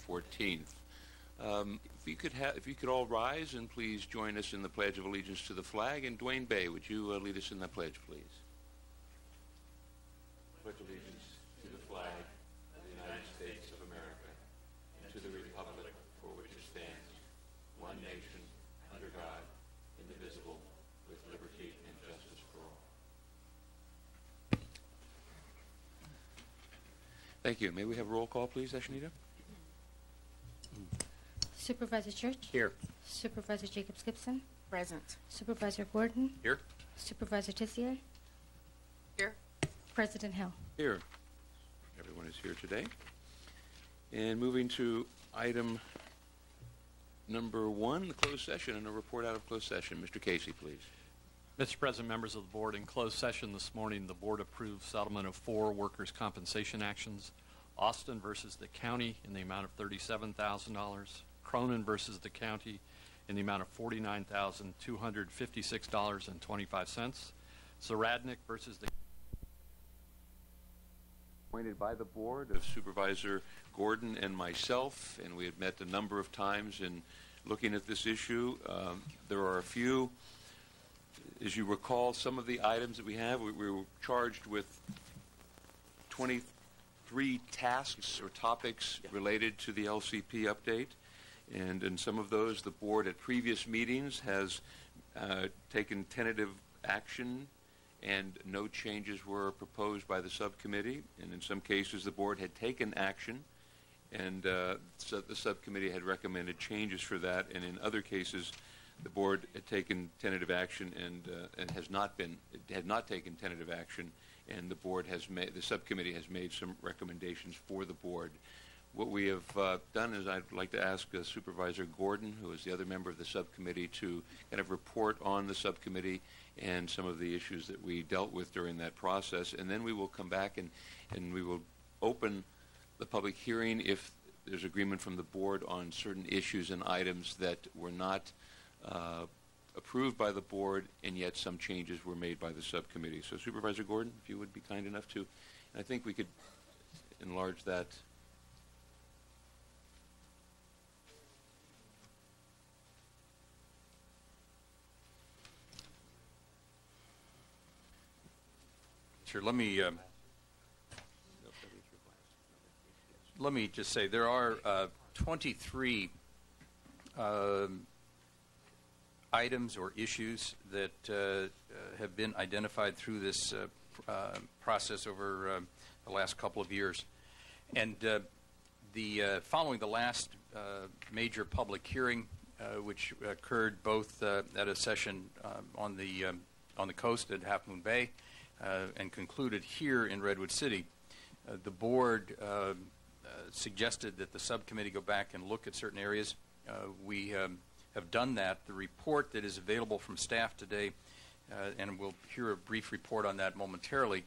14th. If you could all rise and please join us in the Pledge of Allegiance to the flag. And Dwayne Bay, would you lead us in that pledge, please? Pledge allegiance to the flag of the United States of America and to the republic for which it stands, one nation, under God, indivisible, with liberty and justice for all. Thank you. May we have a roll call, please, Ashanita? Supervisor Church? Here. Supervisor Jacobs Gibson? Present. Supervisor Gordon? Here. Supervisor Tissier? Here. President Hill? Here. Everyone is here today. And moving to item number 1, the closed session, and a report out of closed session. Mr. Casey, please. Mr. President, members of the board, in closed session this morning, the board approved settlement of 4 workers' compensation actions. Austin versus the county in the amount of $37,000. Cronin versus the county in the amount of $49,256.25. Zaradnik versus the Appointed by the board of Supervisor Gordon and myself, and we had met a number of times in looking at this issue. There are a few, as you recall, some of the items that we have, we were charged with 23 tasks or topics related to the LCP update. And in some of those, the board at previous meetings has taken tentative action, and no changes were proposed by the subcommittee. And in some cases, the board had taken action, and so the subcommittee had recommended changes for that. And in other cases, the board had taken tentative action and had not taken tentative action, and the subcommittee has made some recommendations for the board. What we have done is I'd like to ask Supervisor Gordon, who is the other member of the subcommittee, to kind of report on the subcommittee and some of the issues that we dealt with during that process. And then we will come back and we will open the public hearing if there's agreement from the board on certain issues and items that were not approved by the board, and yet some changes were made by the subcommittee. So Supervisor Gordon, if you would be kind enough to, and I think we could enlarge that. Sure. Let me just say there are 23 items or issues that have been identified through this process over the last couple of years, and following the last major public hearing, which occurred both at a session on the coast at Half Moon Bay. And concluded here in Redwood City, the board suggested that the subcommittee go back and look at certain areas. We have done that. The report that is available from staff today, and we'll hear a brief report on that momentarily,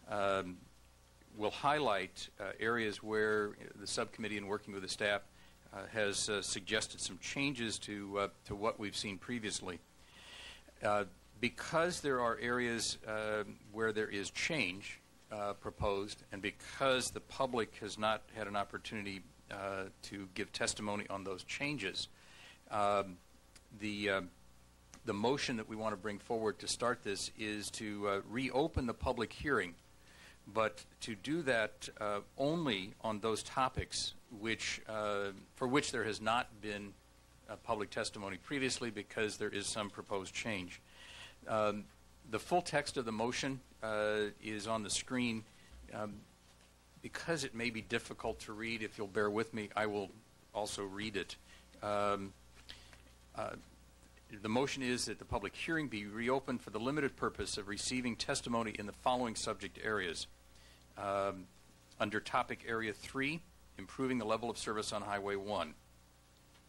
will highlight areas where the subcommittee, in working with the staff, has suggested some changes to what we've seen previously. Because there are areas where there is change proposed, and because the public has not had an opportunity to give testimony on those changes, the motion that we want to bring forward to start this is to reopen the public hearing, but to do that only on those topics for which there has not been public testimony previously, because there is some proposed change. The full text of the motion is on the screen. Because it may be difficult to read, if you'll bear with me, I will also read it. The motion is that the public hearing be reopened for the limited purpose of receiving testimony in the following subject areas. Under topic area 3, improving the level of service on Highway 1.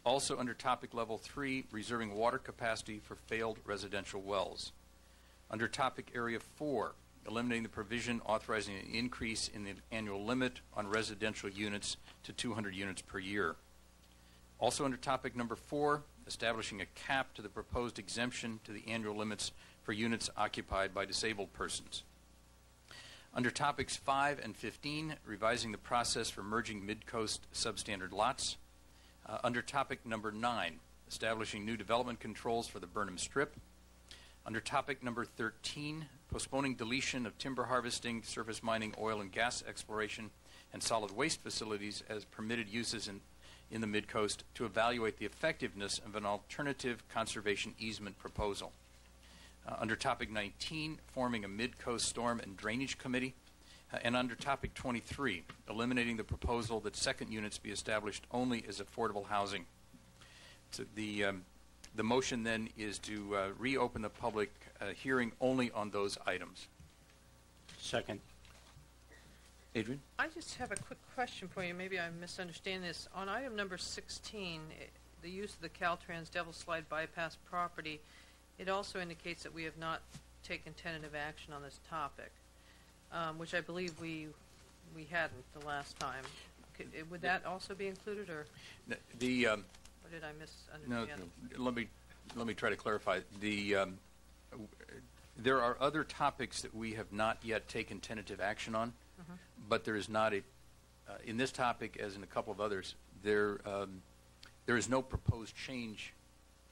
Also under topic level 3, reserving water capacity for failed residential wells. Under topic area 4, eliminating the provision authorizing an increase in the annual limit on residential units to 200 units per year. Also under topic number 4, establishing a cap to the proposed exemption to the annual limits for units occupied by disabled persons. Under topics 5 and 15, revising the process for merging mid-coast substandard lots. Under topic number 9, establishing new development controls for the Burnham Strip. Under topic number 13, postponing deletion of timber harvesting, surface mining, oil and gas exploration, and solid waste facilities as permitted uses in the Mid-Coast to evaluate the effectiveness of an alternative conservation easement proposal. Under topic 19, forming a Mid-Coast Storm and Drainage Committee. And under topic 23, eliminating the proposal that second units be established only as affordable housing. So the motion then is to reopen the public hearing only on those items. Second. Adrian? I just have a quick question for you. Maybe I'm misunderstanding this. On item number 16, the use of the Caltrans Devil Slide bypass property, it also indicates that we have not taken tentative action on this topic, which I believe we hadn't the last time. Would that also be included, or or did I misunderstand? No, let me try to clarify. There are other topics that we have not yet taken tentative action on, but there is not in this topic, as in a couple of others, there is no proposed change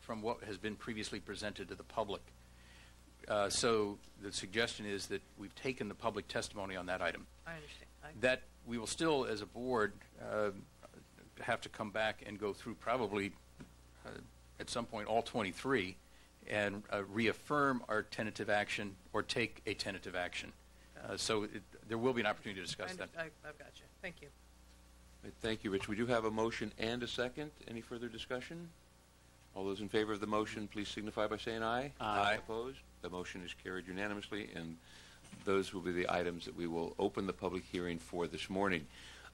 from what has been previously presented to the public. So the suggestion is that we've taken the public testimony on that item. I understand. That we will still, as a board, have to come back and go through probably at some point all 23 and reaffirm our tentative action or take a tentative action. So there will be an opportunity to discuss that. I've got you. Thank you. Thank you, Rich. We do have a motion and a second. Any further discussion? All those in favor of the motion, please signify by saying aye. Aye. Opposed? The motion is carried unanimously, and those will be the items that we will open the public hearing for this morning.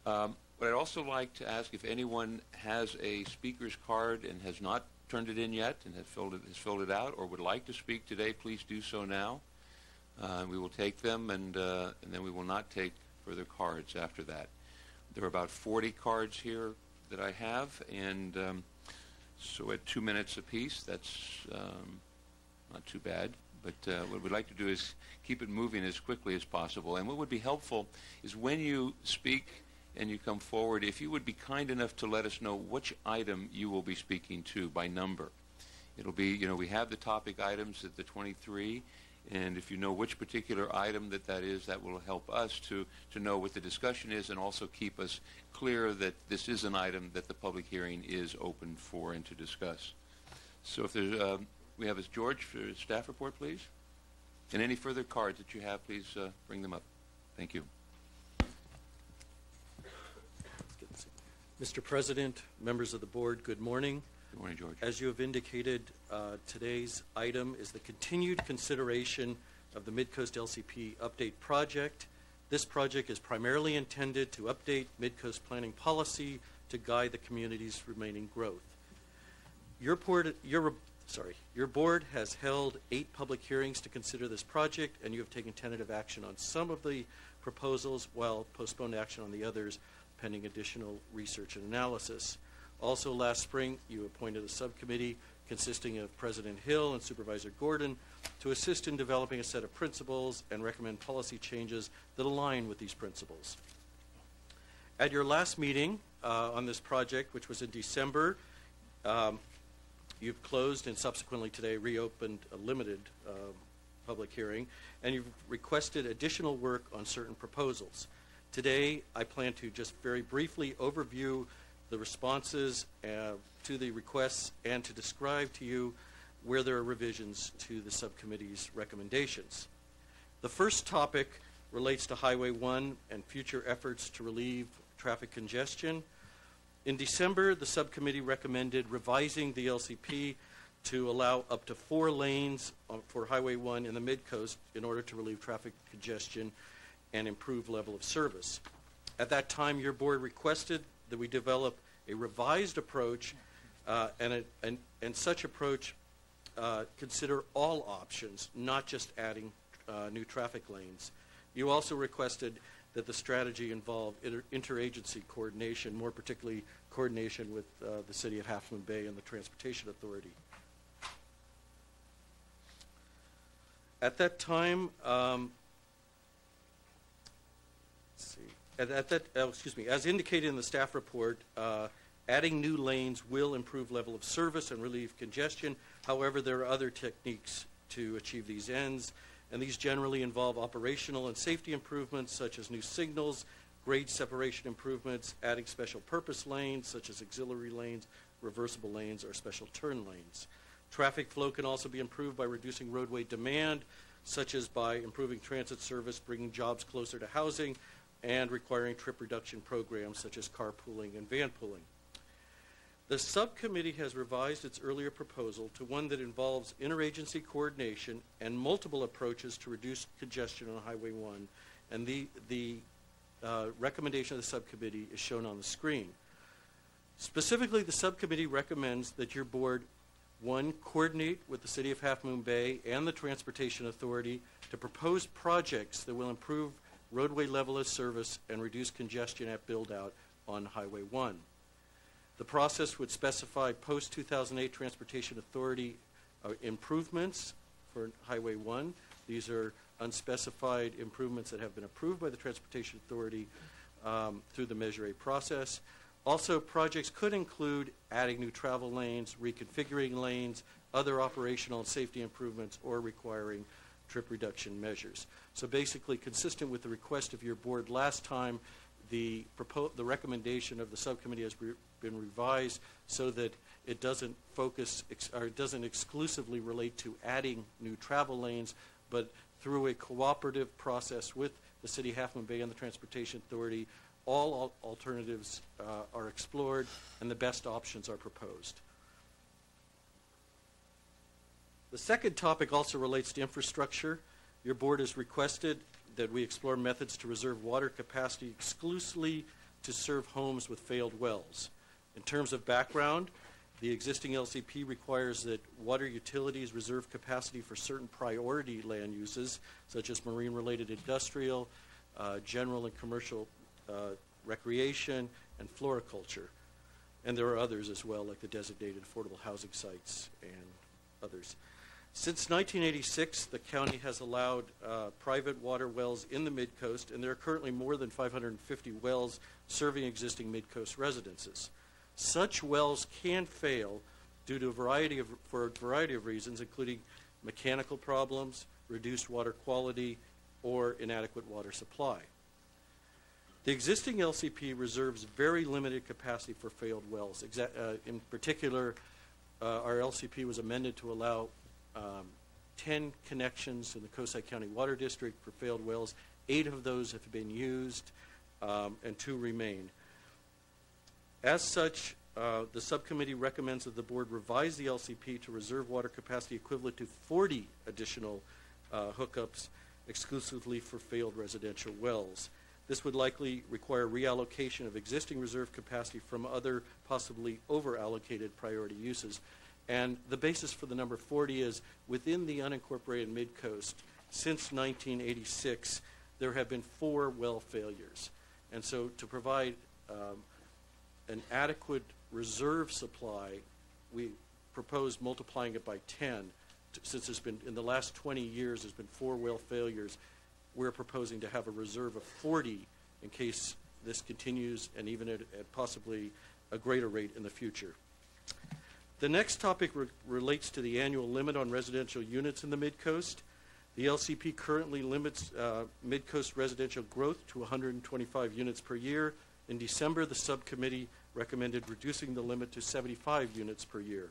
But I'd also like to ask if anyone has a speaker's card and has not turned it in yet and has filled it out or would like to speak today, please do so now. We will take them, and then we will not take further cards after that. There are about 40 cards here that I have, and so at 2 minutes apiece, that's not too bad. But what we'd like to do is keep it moving as quickly as possible. And what would be helpful is when you speak and you come forward, if you would be kind enough to let us know which item you will be speaking to by number. It'll be, we have the topic items at the 23, and if you know which particular item that is, that will help us to know what the discussion is and also keep us clear that this is an item that the public hearing is open for and to discuss. So if there's, we have George for staff report, please. And any further cards that you have, please bring them up. Thank you. Mr. President, members of the board, good morning. Good morning, George. As you have indicated, today's item is the continued consideration of the Mid-Coast LCP Update Project. This project is primarily intended to update Mid-Coast planning policy to guide the community's remaining growth. Your board has held 8 public hearings to consider this project, and you have taken tentative action on some of the proposals while postponed action on the others pending additional research and analysis. Also, last spring, you appointed a subcommittee consisting of President Hill and Supervisor Gordon to assist in developing a set of principles and recommend policy changes that align with these principles. At your last meeting on this project, which was in December, you've closed and subsequently today reopened a limited public hearing, and you've requested additional work on certain proposals. Today, I plan to just very briefly overview the responses to the requests and to describe to you where there are revisions to the subcommittee's recommendations. The first topic relates to Highway 1 and future efforts to relieve traffic congestion. In December, the subcommittee recommended revising the LCP to allow up to 4 lanes for Highway 1 in the Mid-Coast in order to relieve traffic congestion and improve level of service. At that time, your board requested that we develop a revised approach, and such approach consider all options, not just adding new traffic lanes. You also requested that the strategy involve interagency coordination, more particularly coordination with the City of Half Moon Bay and the Transportation Authority. At that time, as indicated in the staff report, Adding new lanes will improve level of service and relieve congestion. However, there are other techniques to achieve these ends, and these generally involve operational and safety improvements such as new signals, grade separation improvements, adding special purpose lanes such as auxiliary lanes, reversible lanes, or special turn lanes. Traffic flow can also be improved by reducing roadway demand, such as by improving transit service, bringing jobs closer to housing, and requiring trip reduction programs such as carpooling and van pooling. The subcommittee has revised its earlier proposal to one that involves interagency coordination and multiple approaches to reduce congestion on Highway 1, and the recommendation of the subcommittee is shown on the screen. Specifically, the subcommittee recommends that your board, 1, coordinate with the City of Half Moon Bay and the Transportation Authority to propose projects that will improve roadway level of service and reduce congestion at build-out on Highway 1. The process would specify post-2008 Transportation Authority improvements for Highway 1. These are unspecified improvements that have been approved by the Transportation Authority through the Measure A process. Also, projects could include adding new travel lanes, reconfiguring lanes, other operational and safety improvements, or requiring trip reduction measures. So basically, consistent with the request of your board last time, the recommendation of the subcommittee has been revised so that it doesn't focus or it doesn't exclusively relate to adding new travel lanes, but through a cooperative process with the City of Half Moon Bay and the Transportation Authority, all alternatives are explored and the best options are proposed. The second topic also relates to infrastructure. Your board has requested that we explore methods to reserve water capacity exclusively to serve homes with failed wells. In terms of background, the existing LCP requires that water utilities reserve capacity for certain priority land uses, such as marine-related industrial, general and commercial recreation, and floriculture. And there are others as well, like the designated affordable housing sites and others. Since 1986, the county has allowed private water wells in the Mid-Coast, and there are currently more than 550 wells serving existing Mid-Coast residences. Such wells can fail due to for a variety of reasons, including mechanical problems, reduced water quality, or inadequate water supply. The existing LCP reserves very limited capacity for failed wells. In particular, our LCP was amended to allow 10 connections in the Coastside County Water District for failed wells. 8 of those have been used, and 2 remain. As such, the subcommittee recommends that the board revise the LCP to reserve water capacity equivalent to 40 additional hookups exclusively for failed residential wells. This would likely require reallocation of existing reserve capacity from other possibly over-allocated priority uses. And the basis for the number 40 is within the unincorporated Mid-Coast, since 1986, there have been 4 well failures. And so to provide an adequate reserve supply, we proposed multiplying it by 10. Since there's been, in the last 20 years, there's been 4 well failures, we're proposing to have a reserve of 40 in case this continues and even at possibly a greater rate in the future. The next topic relates to the annual limit on residential units in the Mid-Coast. The LCP currently limits Mid-Coast residential growth to 125 units per year. In December, the subcommittee recommended reducing the limit to 75 units per year.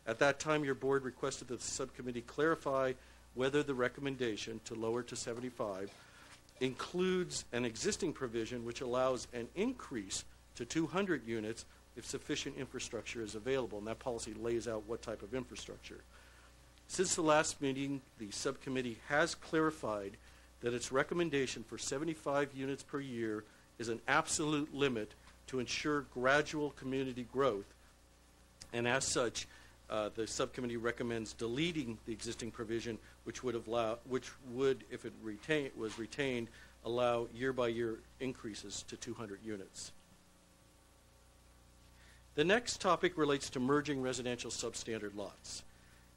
At that time, your board requested that the subcommittee clarify whether the recommendation to lower to 75 includes an existing provision which allows an increase to 200 units if sufficient infrastructure is available, and that policy lays out what type of infrastructure. Since the last meeting, the subcommittee has clarified that its recommendation for 75 units per year is an absolute limit to ensure gradual community growth, and as such, the subcommittee recommends deleting the existing provision, which would, if it was retained, allow year-by-year increases to 200 units. The next topic relates to merging residential substandard lots.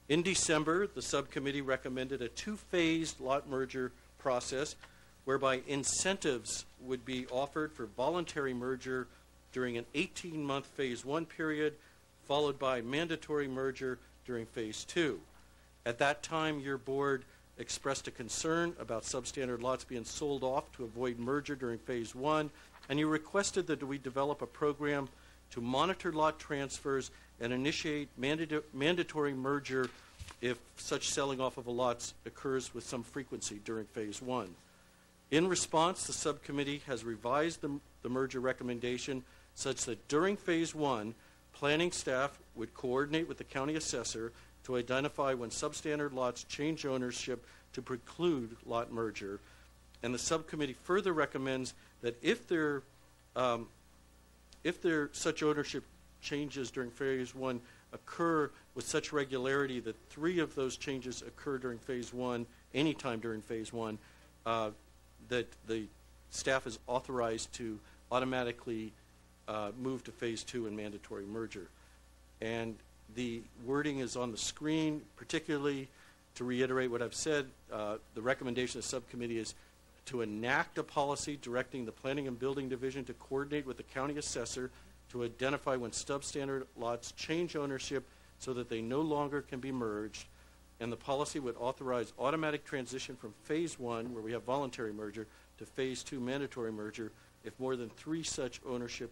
In December, the subcommittee recommended a 2-phased lot merger process whereby incentives would be offered for voluntary merger during an 18-month Phase 1 period, followed by mandatory merger during Phase 2. At that time, your board expressed a concern about substandard lots being sold off to avoid merger during Phase 1, and you requested that we develop a program to monitor lot transfers and initiate mandatory merger if such selling off of a lot occurs with some frequency during Phase 1. In response, the subcommittee has revised the merger recommendation such that during Phase 1, planning staff would coordinate with the county assessor to identify when substandard lots change ownership to preclude lot merger. And the subcommittee further recommends that if there such ownership changes during Phase 1 occur with such regularity that 3 of those changes occur during Phase 1, anytime during Phase 1, that the staff is authorized to automatically move to Phase 2 and mandatory merger. And the wording is on the screen. Particularly, to reiterate what I've said, the recommendation of the subcommittee is to enact a policy directing the Planning and Building Division to coordinate with the county assessor to identify when substandard lots change ownership so that they no longer can be merged. And the policy would authorize automatic transition from Phase 1, where we have voluntary merger, to Phase 2 mandatory merger if more than 3 such ownership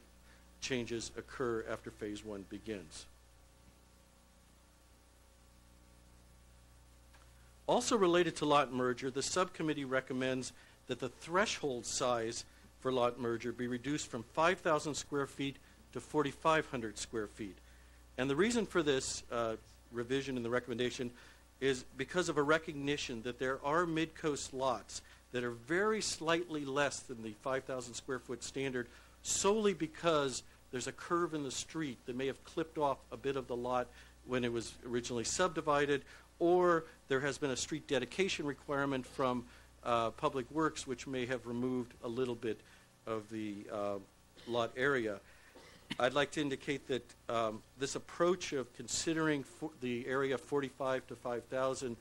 changes occur after Phase 1 begins. Also related to lot merger, the subcommittee recommends that the threshold size for lot merger be reduced from 5,000 square feet to 4,500 square feet. And the reason for this revision in the recommendation is because of a recognition that there are mid-coast lots that are very slightly less than the 5,000 square foot standard, solely because there's a curve in the street that may have clipped off a bit of the lot when it was originally subdivided, or there has been a street dedication requirement from Public Works, which may have removed a little bit of the lot area. I'd like to indicate that this approach of considering the area 45 to 5,000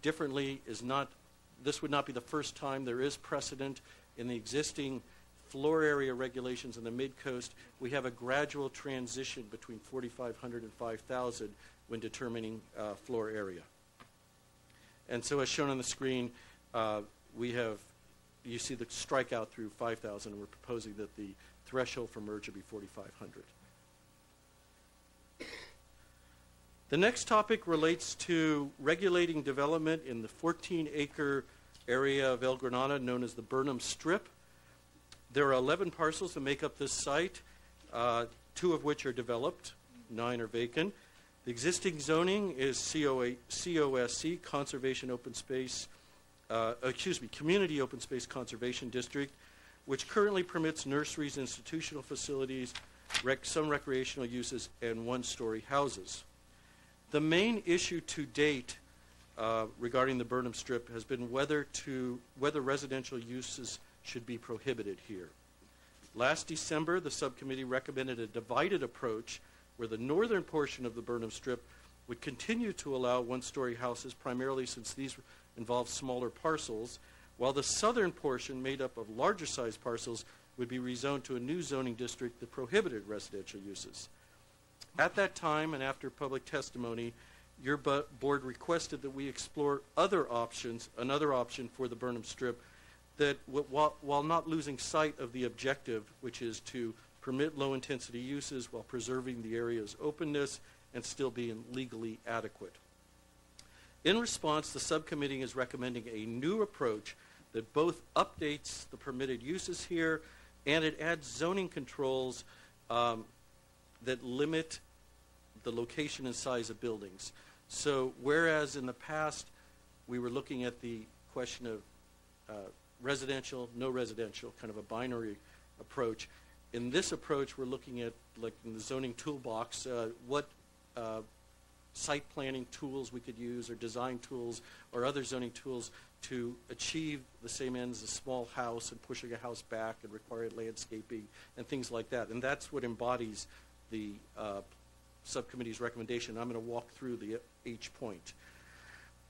differently is not, this would not be the first time. There is precedent in the existing floor area regulations in the mid-coast. We have a gradual transition between 4,500 and 5,000 when determining floor area. And so as shown on the screen, we have, you see the strikeout through 5,000, and we're proposing that the threshold for merger be 4,500. The next topic relates to regulating development in the 14-acre area of El Granada known as the Burnham Strip. There are 11 parcels that make up this site, 2 of which are developed, 9 are vacant. The existing zoning is COSC, Conservation Open Space, Community Open Space Conservation District, which currently permits nurseries, institutional facilities, some recreational uses, and one-story houses. The main issue to date regarding the Burnham Strip has been whether residential uses should be prohibited here. Last December, the subcommittee recommended a divided approach where the northern portion of the Burnham Strip would continue to allow one-story houses, primarily since these involve smaller parcels, while the southern portion, made up of larger-sized parcels, would be rezoned to a new zoning district that prohibited residential uses. At that time, and after public testimony, your board requested that we explore other options, another option for the Burnham Strip, that while not losing sight of the objective, which is to permit low-intensity uses while preserving the area's openness and still being legally adequate. In response, the subcommittee is recommending a new approach that both updates the permitted uses here and it adds zoning controls that limit the location and size of buildings. So whereas in the past we were looking at the question of residential, no residential, kind of a binary approach, in this approach we're looking at, like in the zoning toolbox, what site planning tools we could use, or design tools, or other zoning tools to achieve the same ends as a small house and pushing a house back and required landscaping and things like that. And that's what embodies the subcommittee's recommendation. I'm going to walk through each point.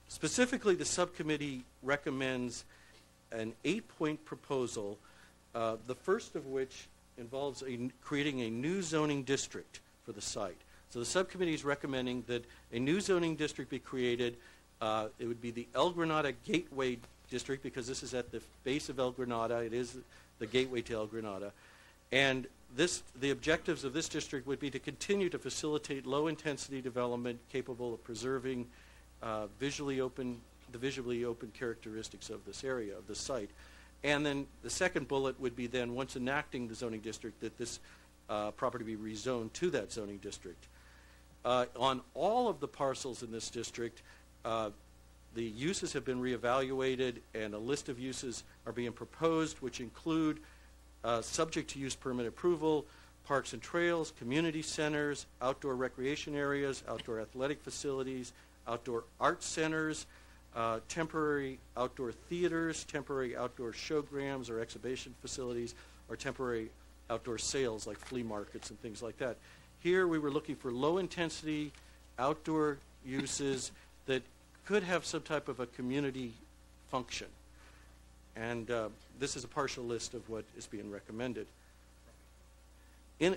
Specifically, the subcommittee recommends an 8-point proposal, the first of which involves creating a new zoning district for the site. So the subcommittee is recommending that a new zoning district be created. It would be the El Granada Gateway District, because this is at the base of El Granada. It is the gateway to El Granada. And the objectives of this district would be to continue to facilitate low-intensity development capable of preserving the visually open characteristics of this area, of the site. And then the second bullet would be then, once enacting the zoning district, that this property be rezoned to that zoning district. On all of the parcels in this district, the uses have been reevaluated, and a list of uses are being proposed, which include subject to use permit approval, parks and trails, community centers, outdoor recreation areas, outdoor athletic facilities, outdoor art centers, temporary outdoor theaters, temporary outdoor showgrounds or exhibition facilities, or temporary outdoor sales like flea markets and things like that. Here we were looking for low-intensity outdoor uses that could have some type of a community function. And this is a partial list of what is being recommended.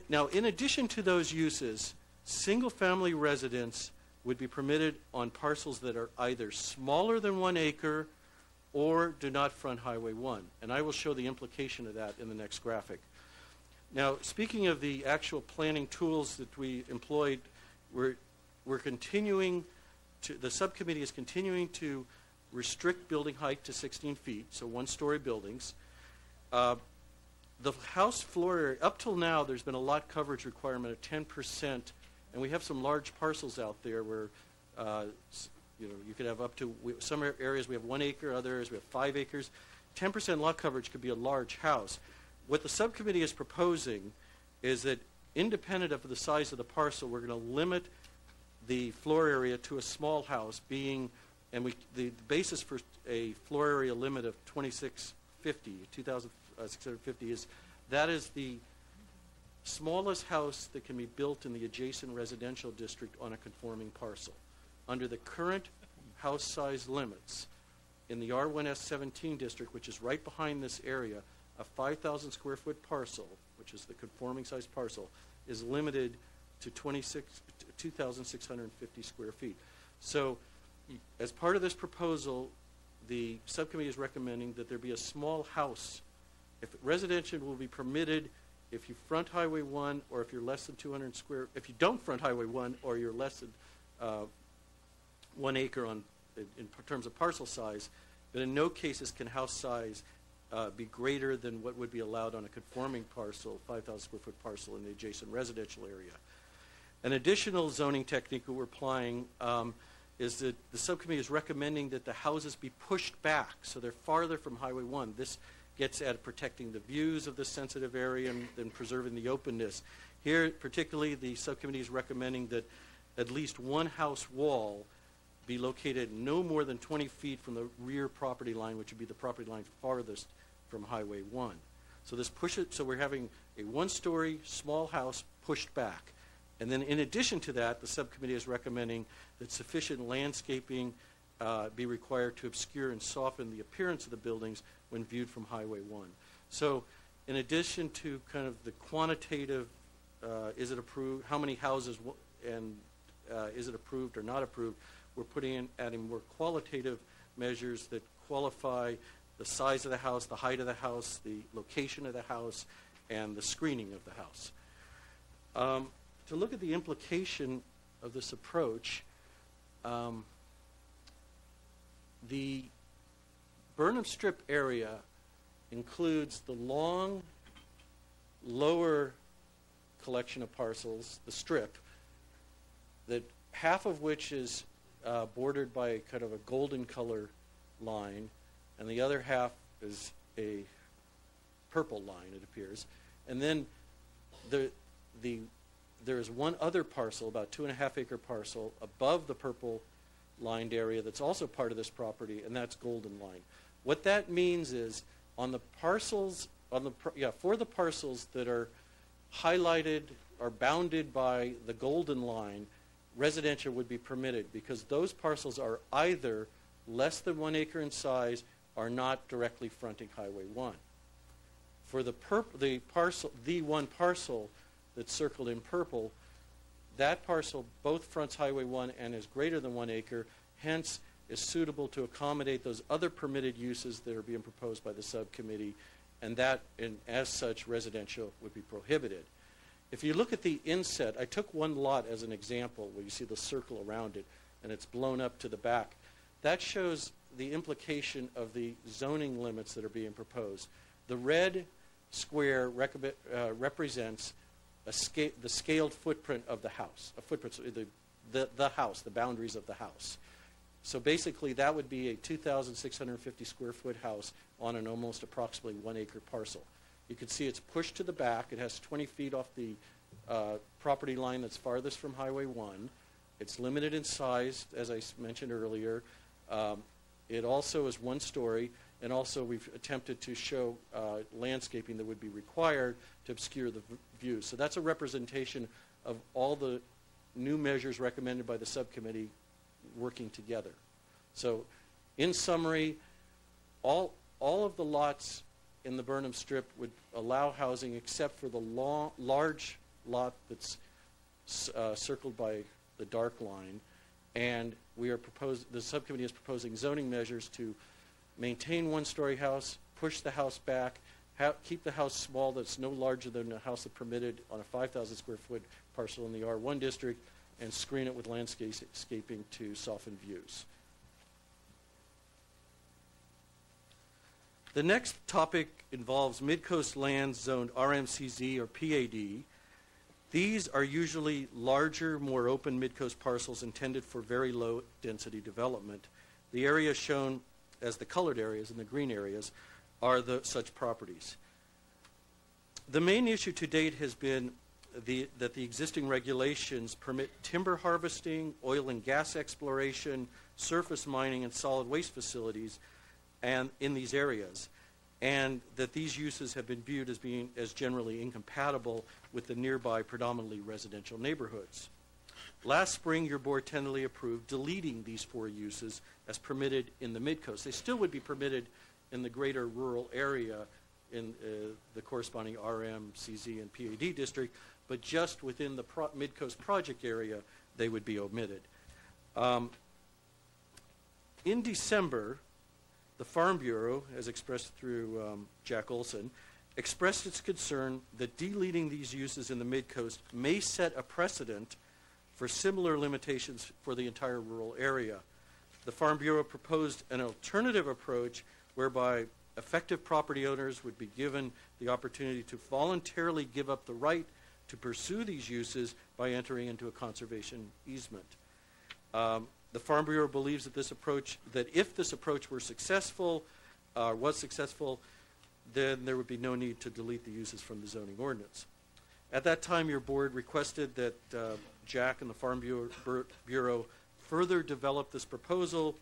Now, in addition to those uses, single-family residence would be permitted on parcels that are either smaller than 1 acre or do not front Highway 1. And I will show the implication of that in the next graphic. Now, speaking of the actual planning tools that we employed, we're continuing to, the subcommittee is continuing to restrict building height to 16 feet, so one-story buildings. The house floor area, up till now, there's been a lot coverage requirement of 10%, and we have some large parcels out there where you could have up to, some areas we have 1 acre, other areas we have 5 acres. 10% lot coverage could be a large house. What the subcommittee is proposing is that, independent of the size of the parcel, we're going to limit the floor area to a small house, being, and the basis for a floor area limit of 2,650 is, that is the smallest house that can be built in the adjacent residential district on a conforming parcel. Under the current house size limits, in the R1S17 district, which is right behind this area, a 5,000 square foot parcel, which is the conforming size parcel, is limited to 2,650 square feet. So as part of this proposal, the subcommittee is recommending that there be a small house. If residential will be permitted if you front Highway 1, or if you're less than 200 square, if you don't front Highway 1, or you're less than 1 acre in terms of parcel size, but in no cases can house size be greater than what would be allowed on a conforming parcel, 5,000 square foot parcel in the adjacent residential area. An additional zoning technique that we're applying is that the subcommittee is recommending that the houses be pushed back so they're farther from Highway 1. This gets at protecting the views of this sensitive area and preserving the openness. Here, particularly, the subcommittee is recommending that at least one house wall be located no more than 20 feet from the rear property line, which would be the property line farthest from Highway 1. So so we're having a one-story small house pushed back. And then in addition to that, the subcommittee is recommending that sufficient landscaping be required to obscure and soften the appearance of the buildings when viewed from Highway 1. So in addition to kind of the quantitative, is it approved, how many houses, and is it approved or not approved, we're adding more qualitative measures that qualify the size of the house, the height of the house, the location of the house, and the screening of the house. To look at the implication of this approach, the Burnham Strip area includes the long, lower collection of parcels, the strip, that half of which is bordered by kind of a golden color line, and the other half is a purple line, it appears. And then there is one other parcel, about 2.5 acre parcel, above the purple lined area that's also part of this property, and that's golden line. What that means is, on the parcels, for the parcels that are highlighted or bounded by the golden line, residential would be permitted, because those parcels are either less than 1 acre in size or not directly fronting Highway 1. For the one parcel that's circled in purple, that parcel both fronts Highway 1 and is greater than 1 acre, hence is suitable to accommodate those other permitted uses that are being proposed by the subcommittee, and as such, residential would be prohibited. If you look at the inset, I took one lot as an example where you see the circle around it, and it's blown up to the back. That shows the implication of the zoning limits that are being proposed. The red square represents the scaled footprint of the house, the house, the boundaries of the house. So basically, that would be a 2,650 square foot house on an almost approximately 1 acre parcel. You can see it's pushed to the back. It has 20 feet off the property line that's farthest from Highway 1. It's limited in size, as I mentioned earlier. It also is 1 story, and also we've attempted to show landscaping that would be required to obscure the view. So that's a representation of all the new measures recommended by the subcommittee working together. So in summary, all of the lots in the Burnham Strip would allow housing except for the large lot that's circled by the dark line. And the subcommittee is proposing zoning measures to maintain 1-story house, push the house back, keep the house small that's no larger than a house that's permitted on a 5,000 square foot parcel in the R1 district, and screen it with landscaping to soften views. The next topic involves mid-coast lands zoned RMCZ or PAD. These are usually larger, more open mid-coast parcels intended for very low density development. The areas shown as the colored areas and the green areas are such properties. The main issue to date has been that the existing regulations permit timber harvesting, oil and gas exploration, surface mining, and solid waste facilities and in these areas, and that these uses have been viewed as generally incompatible with the nearby predominantly residential neighborhoods. Last spring, your board tentatively approved deleting these 4 uses as permitted in the Midcoast. They still would be permitted in the greater rural area in the corresponding RM, CZ, and PAD district, but just within the Midcoast project area, they would be omitted. In December, the Farm Bureau, as expressed through Jack Olson, expressed its concern that deleting these uses in the Midcoast may set a precedent for similar limitations for the entire rural area. The Farm Bureau proposed an alternative approach whereby effective property owners would be given the opportunity to voluntarily give up the right to pursue these uses by entering into a conservation easement. The Farm Bureau believes that if this approach were successful, then there would be no need to delete the uses from the zoning ordinance. At that time, your board requested that Jack and the Farm Bureau further develop this proposal.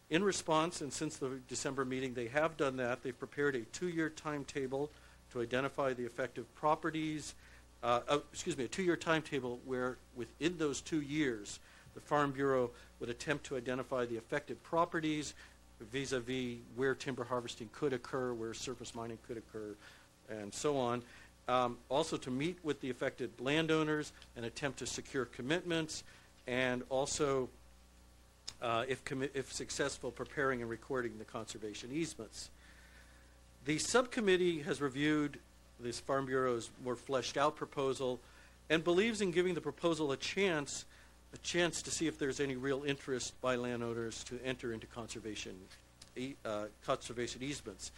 In response, and since the December meeting, they have done that. They've prepared a 2-year timetable to identify the effective properties. A 2-year timetable where within those 2 years, the Farm Bureau would attempt to identify the affected properties vis-a-vis where timber harvesting could occur, where surface mining could occur, and so on. Also to meet with the affected landowners and attempt to secure commitments, and also, if successful, preparing and recording the conservation easements. The subcommittee has reviewed this Farm Bureau's more fleshed out proposal and believes in giving the proposal a chance to see if there's any real interest by landowners to enter into conservation easements.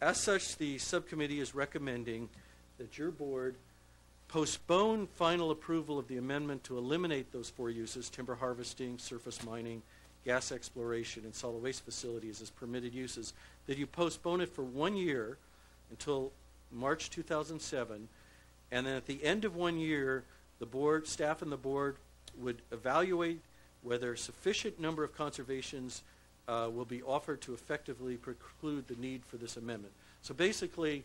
As such, the subcommittee is recommending that your board postpone final approval of the amendment to eliminate those 4 uses, timber harvesting, surface mining, gas exploration, and solid waste facilities as permitted uses, that you postpone it for 1 year until March 2007, and then at the end of 1 year, the board, staff and the board would evaluate whether sufficient number of conservations will be offered to effectively preclude the need for this amendment. So basically,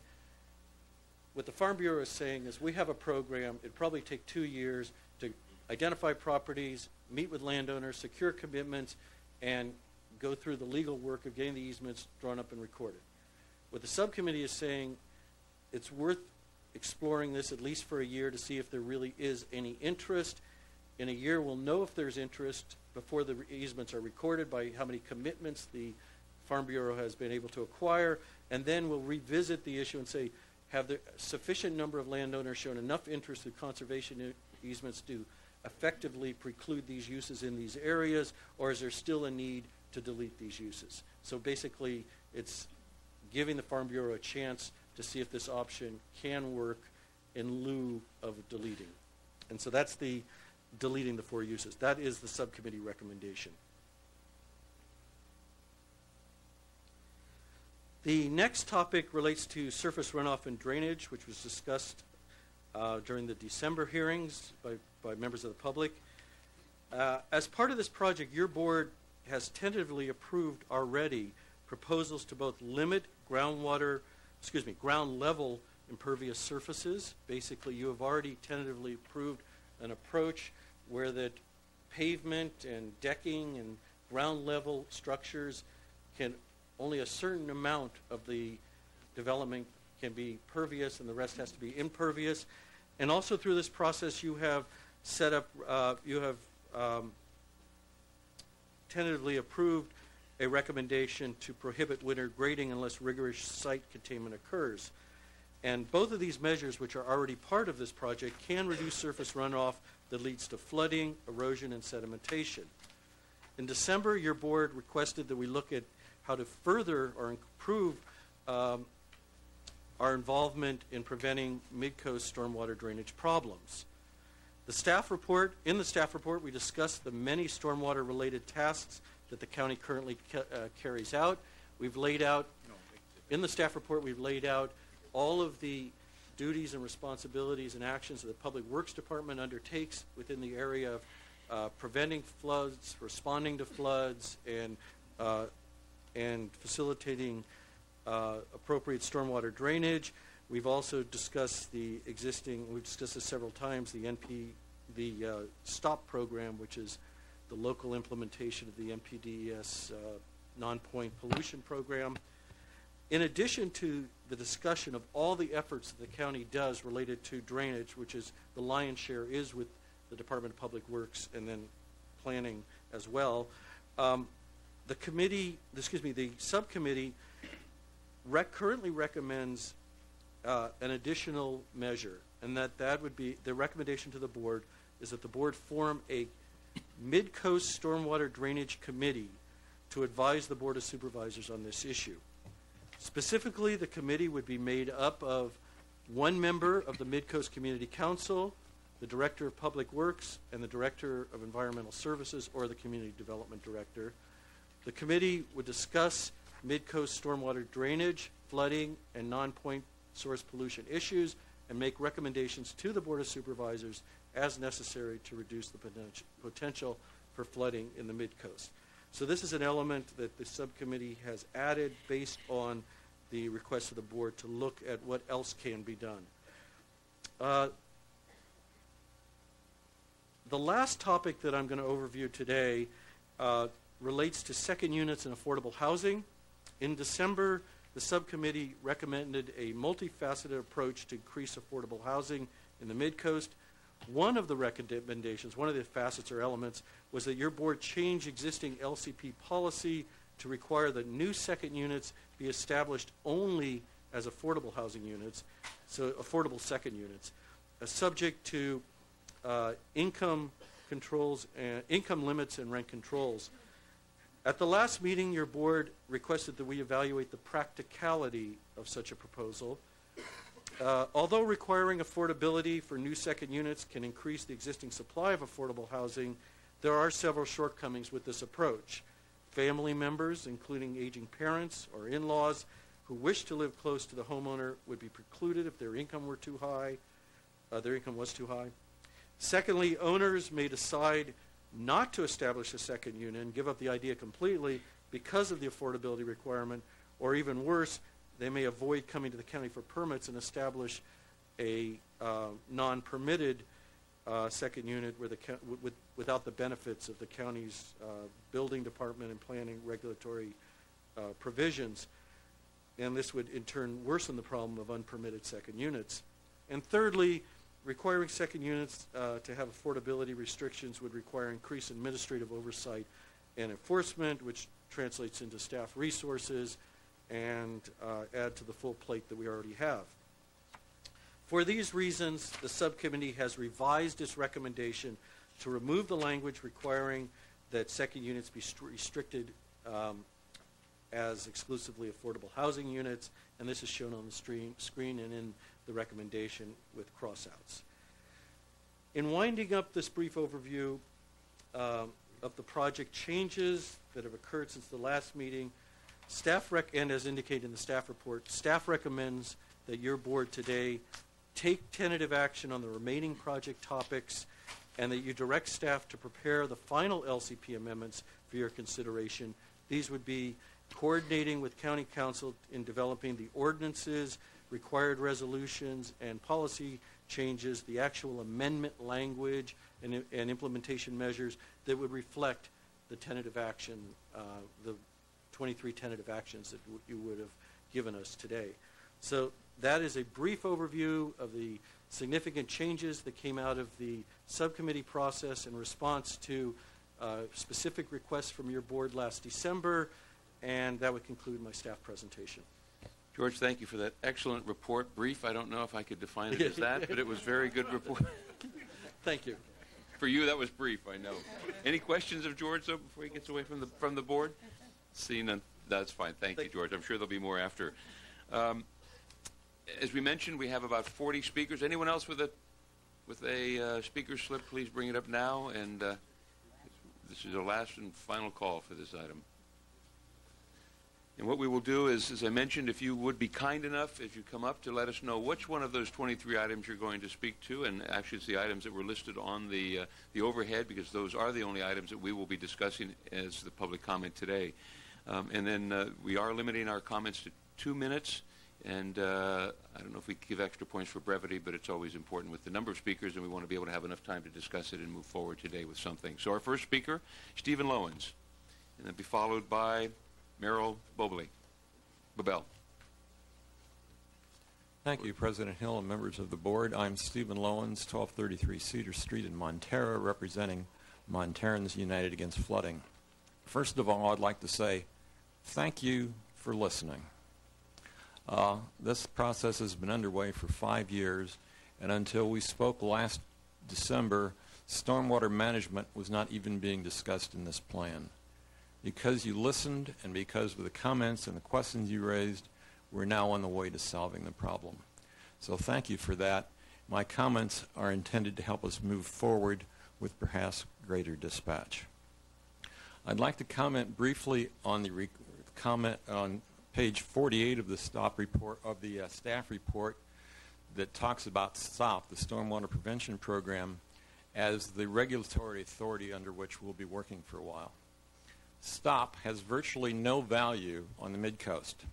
what the Farm Bureau is saying is we have a program. It'd probably take 2 years to identify properties, meet with landowners, secure commitments, and go through the legal work of getting the easements drawn up and recorded. What the subcommittee is saying it's worth exploring this at least for a year to see if there really is any interest. In a year, we'll know if there's interest before the easements are recorded by how many commitments the Farm Bureau has been able to acquire, and then we'll revisit the issue and say, have the sufficient number of landowners shown enough interest through conservation easements to effectively preclude these uses in these areas, or is there still a need to delete these uses? So basically, it's giving the Farm Bureau a chance to see if this option can work in lieu of deleting. And so that's the deleting the 4 uses. That is the subcommittee recommendation. The next topic relates to surface runoff and drainage, which was discussed during the December hearings by members of the public. As part of this project, your board has tentatively approved already proposals to both limit ground level impervious surfaces. Basically, you have already tentatively approved an approach where that pavement and decking and ground level structures can only a certain amount of the development can be pervious and the rest has to be impervious. And also through this process, you have set up, tentatively approved a recommendation to prohibit winter grading unless rigorous site containment occurs. And both of these measures, which are already part of this project, can reduce surface runoff that leads to flooding, erosion, and sedimentation. In December, your board requested that we look at how to further or improve our involvement in preventing mid-coast stormwater drainage problems. In the staff report, we discussed the many stormwater-related tasks that the county currently carries out. We've laid out, in the staff report, we've laid out all of the duties and responsibilities and actions that the Public Works Department undertakes within the area of preventing floods, responding to floods, and facilitating appropriate stormwater drainage. We've also discussed we've discussed this several times, the STOP program, which is the local implementation of the NPDES non-point pollution program. In addition to the discussion of all the efforts that the county does related to drainage, which is the lion's share is with the Department of Public Works and then planning as well, the subcommittee currently recommends an additional measure, and that would be the recommendation to the board is that the board form a mid-coast stormwater drainage committee to advise the Board of Supervisors on this issue. Specifically, the committee would be made up of one member of the Mid-Coast Community Council, the Director of Public Works, and the Director of Environmental Services, or the Community Development Director. The committee would discuss mid-coast stormwater drainage, flooding, and non-point source pollution issues, and make recommendations to the Board of Supervisors as necessary to reduce the potential for flooding in the mid-coast. So this is an element that the subcommittee has added based on the request of the board to look at what else can be done. The last topic that I'm going to overview today relates to second units and affordable housing. In December, the subcommittee recommended a multifaceted approach to increase affordable housing in the mid-coast. One of the recommendations, one of the facets or elements, was that your board change existing LCP policy to require that new second units be established only as affordable housing units, so affordable second units, subject to income controls, income limits, and rent controls. At the last meeting, your board requested that we evaluate the practicality of such a proposal. Although requiring affordability for new second units can increase the existing supply of affordable housing, there are several shortcomings with this approach. Family members, including aging parents or in-laws, who wish to live close to the homeowner would be precluded if their income were too high. Their income was too high. Secondly, owners may decide not to establish a second unit and give up the idea completely because of the affordability requirement, or even worse, they may avoid coming to the county for permits and establish a non-permitted second unit where without the benefits of the county's building department and planning regulatory provisions. and this would in turn worsen the problem of unpermitted second units. And thirdly, requiring second units to have affordability restrictions would require increased administrative oversight and enforcement, which translates into staff resources and add to the full plate that we already have. For these reasons, the subcommittee has revised its recommendation to remove the language requiring that second units be restricted as exclusively affordable housing units, and this is shown on the screen and in the recommendation with crossouts. In winding up this brief overview of the project changes that have occurred since the last meeting, and as indicated in the staff report, staff recommends that your board today take tentative action on the remaining project topics and that you direct staff to prepare the final LCP amendments for your consideration. These would be coordinating with County Council in developing the ordinances, required resolutions, and policy changes, the actual amendment language and implementation measures that would reflect the tentative action, the 23 tentative actions that you would have given us today. So that is a brief overview of the significant changes that came out of the subcommittee process in response to specific requests from your board last December, and that would conclude my staff presentation. George, thank you for that excellent report. Brief, I don't know if I could define it as that, but it was very good report. Thank you. For you, that was brief, I know. Any questions of George, though, before he gets away from the board? Seeing none, that's fine. Thank you, George. I'm sure there'll be more after. As we mentioned, we have about 40 speakers. Anyone else with a speaker slip, please bring it up now. And this is the last and final call for this item. And what we will do is, as I mentioned, if you would be kind enough as you come up to let us know which one of those 23 items you're going to speak to, and actually it's the items that were listed on the overhead, because those are the only items that we will be discussing as the public comment today. And then we are limiting our comments to 2 minutes, and I don't know if we give extra points for brevity, but it's always important with the number of speakers, and we want to be able to have enough time to discuss it and move forward today with something. So our first speaker, Stephen Lowens, and then be followed by Merrill Bobel. Thank you, President Hill and members of the board. I'm Stephen Lowens, 1233 Cedar Street in Montero, representing Monterans United Against Flooding. First of all, I'd like to say thank you for listening. This process has been underway for 5 years, and until we spoke last December, stormwater management was not even being discussed in this plan. Because you listened and because of the comments and the questions you raised, we're now on the way to solving the problem. So thank you for that. My comments are intended to help us move forward with perhaps greater dispatch. I'd like to comment briefly on the comment on page 48 of the staff report that talks about STOP, the Stormwater Prevention Program, as the regulatory authority under which we'll be working for a while. STOP has virtually no value on the Mid-Coast.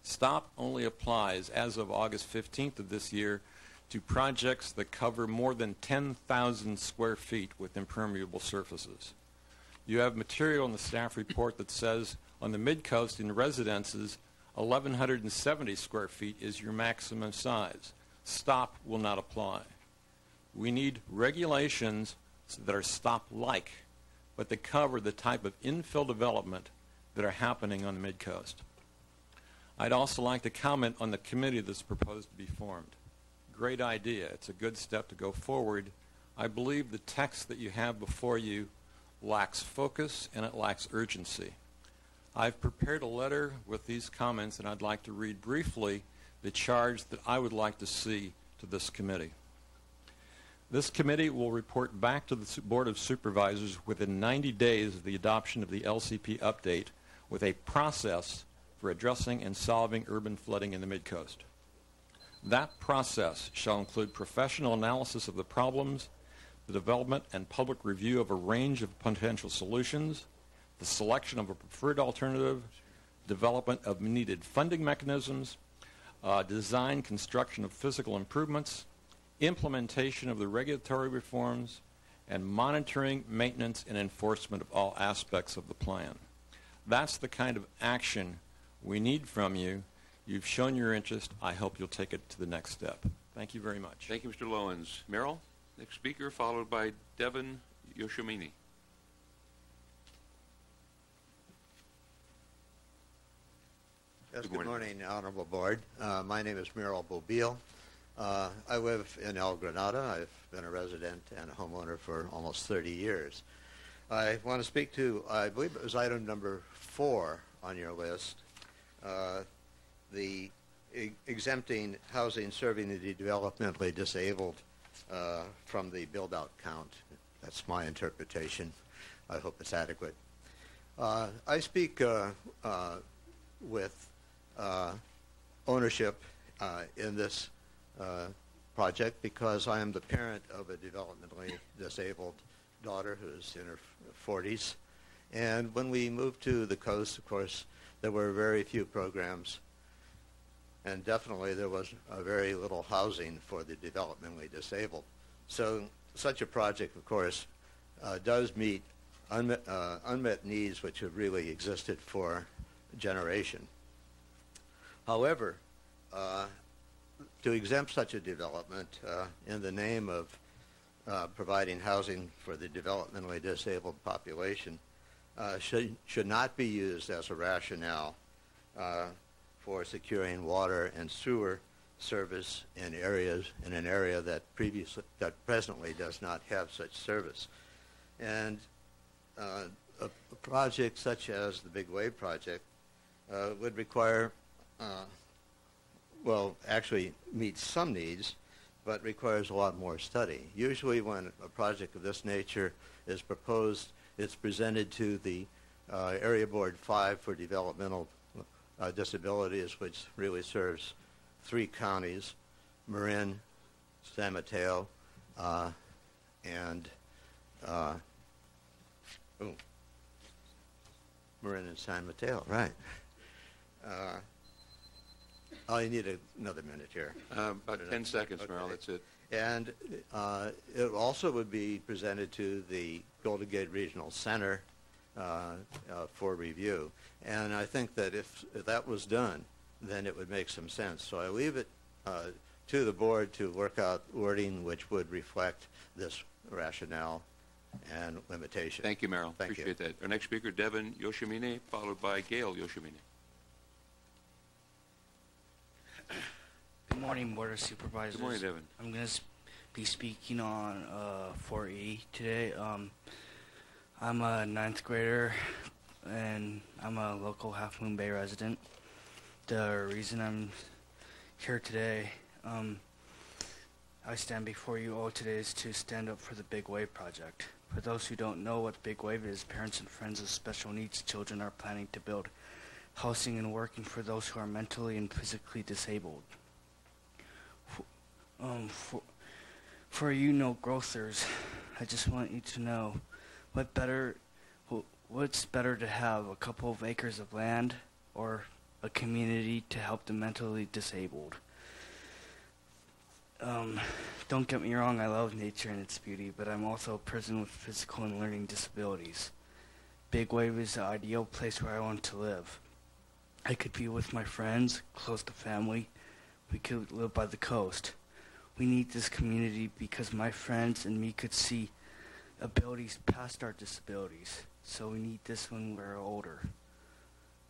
STOP only applies as of August 15th of this year to projects that cover more than 10,000 square feet with impermeable surfaces. You have material in the staff report that says on the Mid-Coast in residences, 1,170 square feet is your maximum size. STOP will not apply. We need regulations that are STOP-like, but that cover the type of infill development that are happening on the Mid-Coast. I'd also like to comment on the committee that's proposed to be formed. Great idea. It's a good step to go forward. I believe the text that you have before you lacks focus and it lacks urgency. I've prepared a letter with these comments, and I'd like to read briefly the charge that I would like to see to this committee. This committee will report back to the Board of Supervisors within 90 days of the adoption of the LCP update with a process for addressing and solving urban flooding in the Mid-Coast. That process shall include professional analysis of the problems, the development and public review of a range of potential solutions, the selection of a preferred alternative, development of needed funding mechanisms, design, construction of physical improvements, implementation of the regulatory reforms, and monitoring, maintenance, and enforcement of all aspects of the plan. That's the kind of action we need from you. You've shown your interest. I hope you'll take it to the next step. Thank you very much. Thank you, Mr. Lowens. Merrill, next speaker, followed by Devin Yoshimini. Yes, Good good morning. morning, Honorable Board. My name is Merrill Bobile. I live in El Granada. I've been a resident and a homeowner for almost 30 years. I want to speak to, I believe it was item number 4 on your list, the exempting housing serving the developmentally disabled from the build-out count. That's my interpretation. I hope it's adequate. I speak with ownership in this project because I am the parent of a developmentally disabled daughter who's in her 40s. And when we moved to the coast, of course, there were very few programs, and definitely there was very little housing for the developmentally disabled. So such a project, of course, does meet unmet needs which have really existed for a generation. However, to exempt such a development in the name of providing housing for the developmentally disabled population should not be used as a rationale for securing water and sewer service in an area that presently does not have such service. And a project such as the Big Wave project would require, well, actually meets some needs, but requires a lot more study. Usually when a project of this nature is proposed, it's presented to the Area Board 5 for Developmental Disabilities, which really serves 3 counties, Marin, San Mateo, and Marin and San Mateo, right. You need another minute here. About 10 seconds, Okay. Merrill, that's it. And it also would be presented to the Golden Gate Regional Center for review. And I think that if that was done, then it would make some sense. So I leave it to the board to work out wording which would reflect this rationale and limitation. Thank you, Merrill. Thank you. Appreciate that. Our next speaker, Devin Yoshimine, followed by Gail Yoshimine. Good morning, Board of Supervisors. Good morning, Devin. I'm going to be speaking on 4E today. I'm a 9th grader, and I'm a local Half Moon Bay resident. The reason I'm here today, I stand before you all today is to stand up for the Big Wave project. For those who don't know what Big Wave is, parents and friends of special needs children are planning to build housing and working for those who are mentally and physically disabled. For you no-growthers, I just want you to know what's better to have, a couple of acres of land or a community to help the mentally disabled. Don't get me wrong, I love nature and its beauty, but I'm also a person with physical and learning disabilities. Big Wave is the ideal place where I want to live. I could be with my friends, close to family. We could live by the coast. We need this community because my friends and me could see abilities past our disabilities. So we need this when we're older.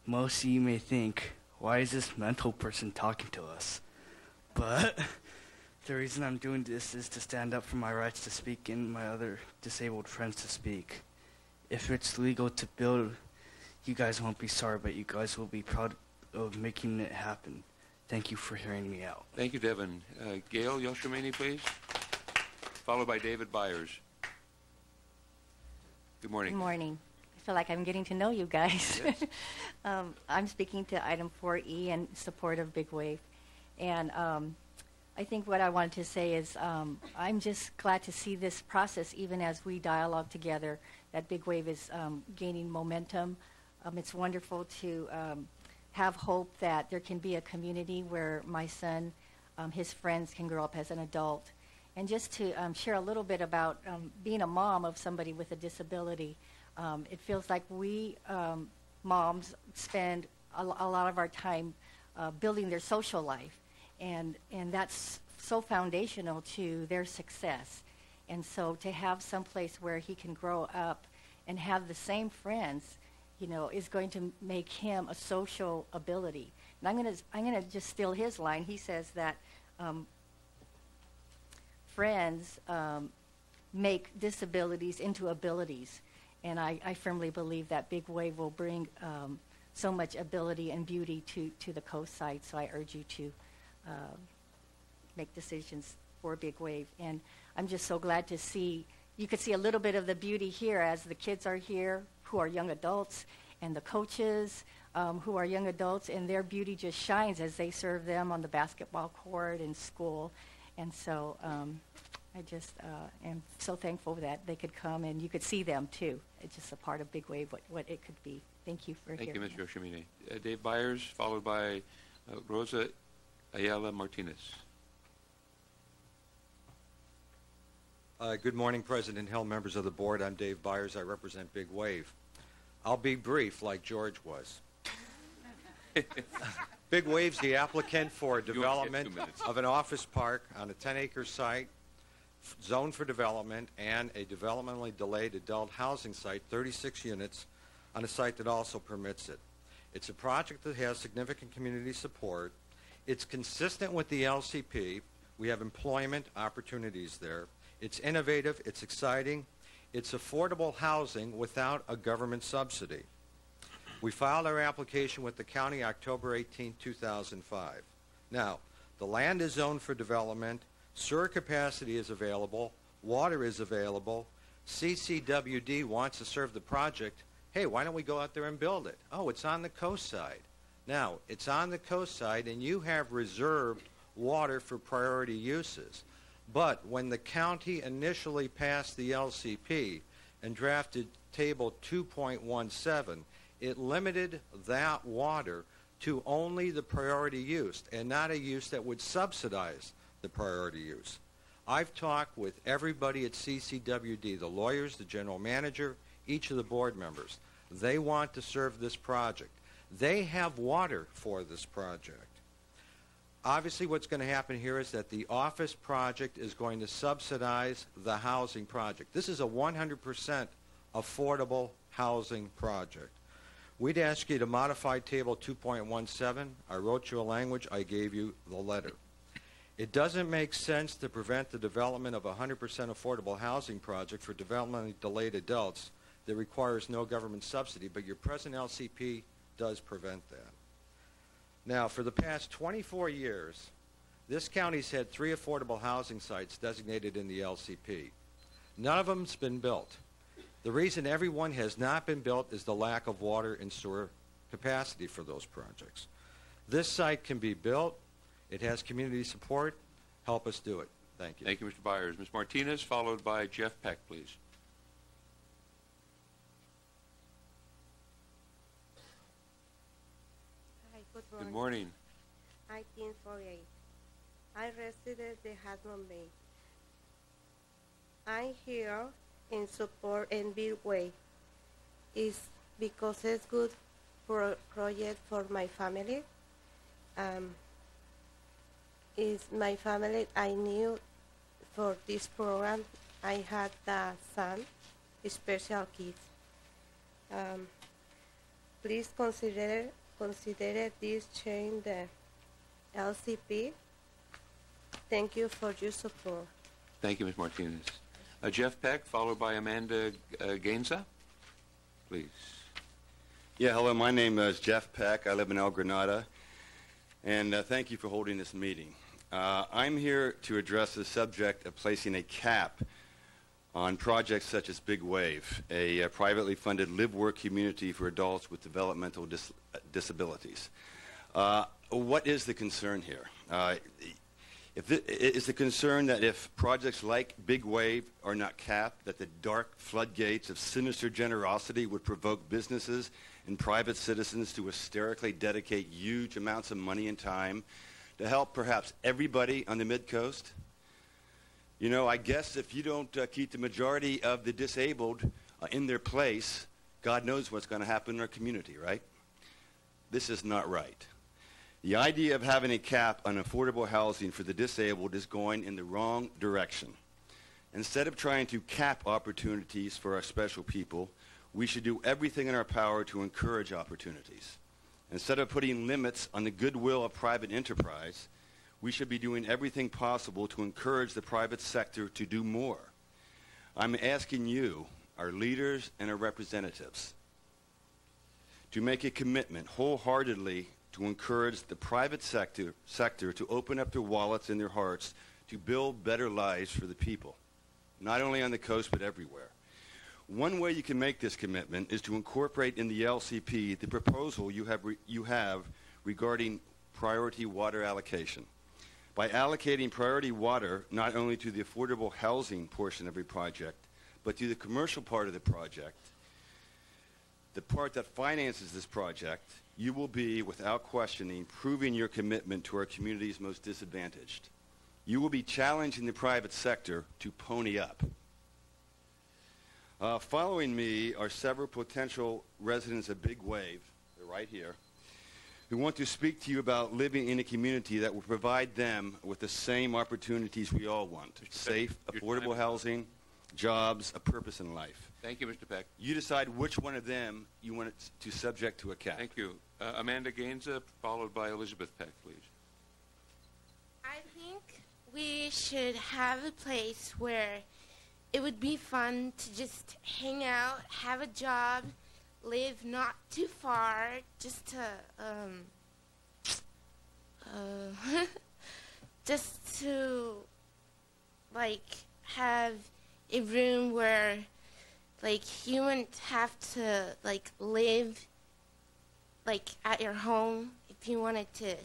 Most of you may think, why is this mental person talking to us? But the reason I'm doing this is to stand up for my rights to speak and my other disabled friends to speak. If it's legal to build, you guys won't be sorry, but you guys will be proud of making it happen. Thank you for hearing me out. Thank you, Devin. Gail Yoshimine, please, followed by David Byers. Good morning. Good morning. I feel like I'm getting to know you guys. Yes. I'm speaking to item 4E in support of Big Wave. And I think what I wanted to say is I'm just glad to see this process, even as we dialogue together, that Big Wave is gaining momentum. It's wonderful to have hope that there can be a community where my son, his friends can grow up as an adult. And just to share a little bit about being a mom of somebody with a disability, it feels like we moms spend a lot of our time building their social life, and that's so foundational to their success. And so to have some place where he can grow up and have the same friends, is going to make him a social ability. And I'm gonna just steal his line. He says that friends make disabilities into abilities, and I firmly believe that Big Wave will bring so much ability and beauty to the coast side. So I urge you to make decisions for Big Wave. And I'm just so glad to see, you could see a little bit of the beauty here as the kids are here who are young adults, and the coaches who are young adults, and their beauty just shines as they serve them on the basketball court in school. And so I just am so thankful that they could come and you could see them too. It's just a part of Big Wave, what it could be. Thank you for hearing Thank you, that. Ms. Yoshimine. Dave Byers, followed by Rosa Ayala Martinez. Good morning, President Hill, members of the board. I'm Dave Byers. I represent Big Wave. I'll be brief like George was. Big Wave's the applicant for development of an office park on a 10-acre site, zoned for development, and a developmentally delayed adult housing site, 36 units, on a site that also permits it. It's a project that has significant community support. It's consistent with the LCP. We have employment opportunities there. It's innovative, it's exciting, it's affordable housing without a government subsidy. We filed our application with the county October 18, 2005. Now, the land is zoned for development, sewer capacity is available, water is available, CCWD wants to serve the project. Hey, why don't we go out there and build it? Oh, it's on the coast side. Now, it's on the coast side, and you have reserved water for priority uses. But when the county initially passed the LCP and drafted Table 2.17, it limited that water to only the priority use and not a use that would subsidize the priority use. I've talked with everybody at CCWD, the lawyers, the general manager, each of the board members. They want to serve this project. They have water for this project. Obviously, what's going to happen here is that the office project is going to subsidize the housing project. This is a 100% affordable housing project. We'd ask you to modify Table 2.17. I wrote you a language. I gave you the letter. It doesn't make sense to prevent the development of a 100% affordable housing project for developmentally delayed adults that requires no government subsidy, but your present LCP does prevent that. Now, for the past 24 years, this county's had 3 affordable housing sites designated in the LCP. None of them's been built. The reason every one has not been built is the lack of water and sewer capacity for those projects. This site can be built. It has community support. Help us do it. Thank you. Thank you, Mr. Byers. Ms. Martinez, followed by Jeff Peck, please. Hi, Good morning. 1948. I resident the Hasmond Bay. I'm here in support in Big Wave. It's because it's good project for my family. Is my family I knew for this program. I had the son, special kids. Please consider this change the LCP. Thank you for your support. Thank you, Ms. Martinez. Jeff Peck, followed by Amanda Gainza, please. Yeah, hello, my name is Jeff Peck. I live in El Granada, and thank you for holding this meeting. I'm here to address the subject of placing a cap on projects such as Big Wave, a privately funded live-work community for adults with developmental disabilities. What is the concern here? Is the concern that if projects like Big Wave are not capped, that the dark floodgates of sinister generosity would provoke businesses and private citizens to hysterically dedicate huge amounts of money and time to help perhaps everybody on the mid-coast? You know, I guess if you don't keep the majority of the disabled in their place, God knows what's going to happen in our community, right? this is not right. The idea of having a cap on affordable housing for the disabled is going in the wrong direction. Instead of trying to cap opportunities for our special people, we should do everything in our power to encourage opportunities. Instead of putting limits on the goodwill of private enterprise, we should be doing everything possible to encourage the private sector to do more. I'm asking you, our leaders and our representatives, to make a commitment wholeheartedly to encourage the private sector to open up their wallets and their hearts to build better lives for the people, not only on the coast but everywhere. One way you can make this commitment is to incorporate in the LCP the proposal you have regarding priority water allocation. By allocating priority water not only to the affordable housing portion of a project, but to the commercial part of the project, the part that finances this project, you will be, without questioning, proving your commitment to our community's most disadvantaged. You will be challenging the private sector to pony up. Following me are several potential residents of Big Wave, they're right here, who want to speak to you about living in a community that will provide them with the same opportunities we all want. Safe, affordable housing, jobs, a purpose in life. Thank you, Mr. Peck. You decide which one of them you want to subject to a cap. Thank you. Amanda Gainza, followed by Elizabeth Peck, please. I think we should have a place where it would be fun to just hang out, have a job, live not too far, just to, just to, like, have a room where, like, you wouldn't have to, like, live, like, at your home if you wanted to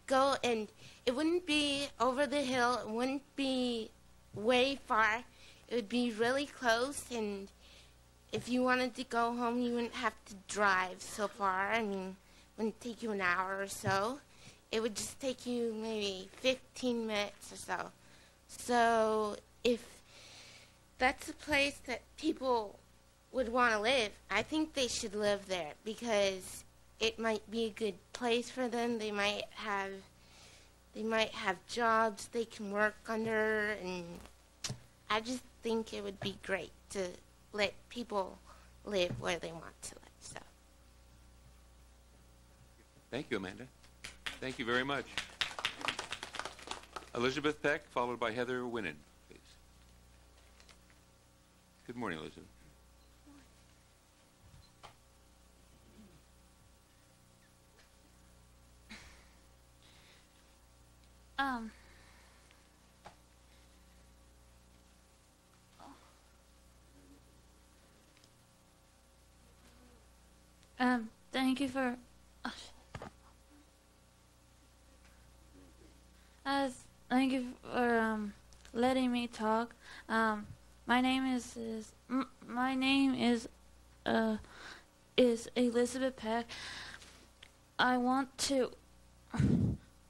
go, and it wouldn't be over the hill, it wouldn't be way far, it would be really close, and if you wanted to go home, you wouldn't have to drive so far. I mean, it wouldn't take you an hour or so. It would just take you maybe 15 minutes or so. So if that's a place that people would want to live, I think they should live there because it might be a good place for them. They might have jobs they can work under, and I just think it would be great to let people live where they want to live. So, Thank you, Amanda. Thank you very much. Elizabeth Peck, followed by Heather Winnan, please. Good morning, Elizabeth. Thank you for letting me talk. My name is Elizabeth Peck. I want to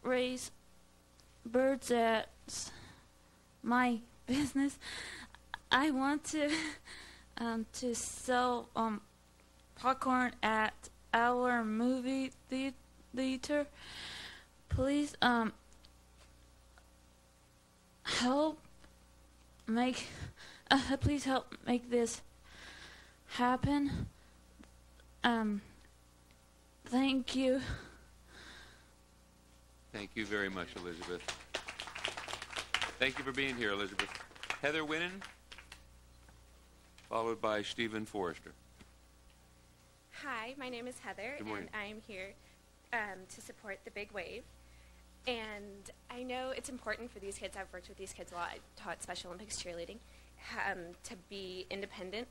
raise birds at my business. I want to sell popcorn at our movie theater. Please please help make this happen. Thank you. Thank you very much, Elizabeth. Thank you for being here, Elizabeth. Heather Winnan, followed by Stephen Forrester. Hi, my name is Heather, and I'm here to support the Big Wave. And I know it's important for these kids, I've worked with these kids a lot, I taught Special Olympics cheerleading, to be independent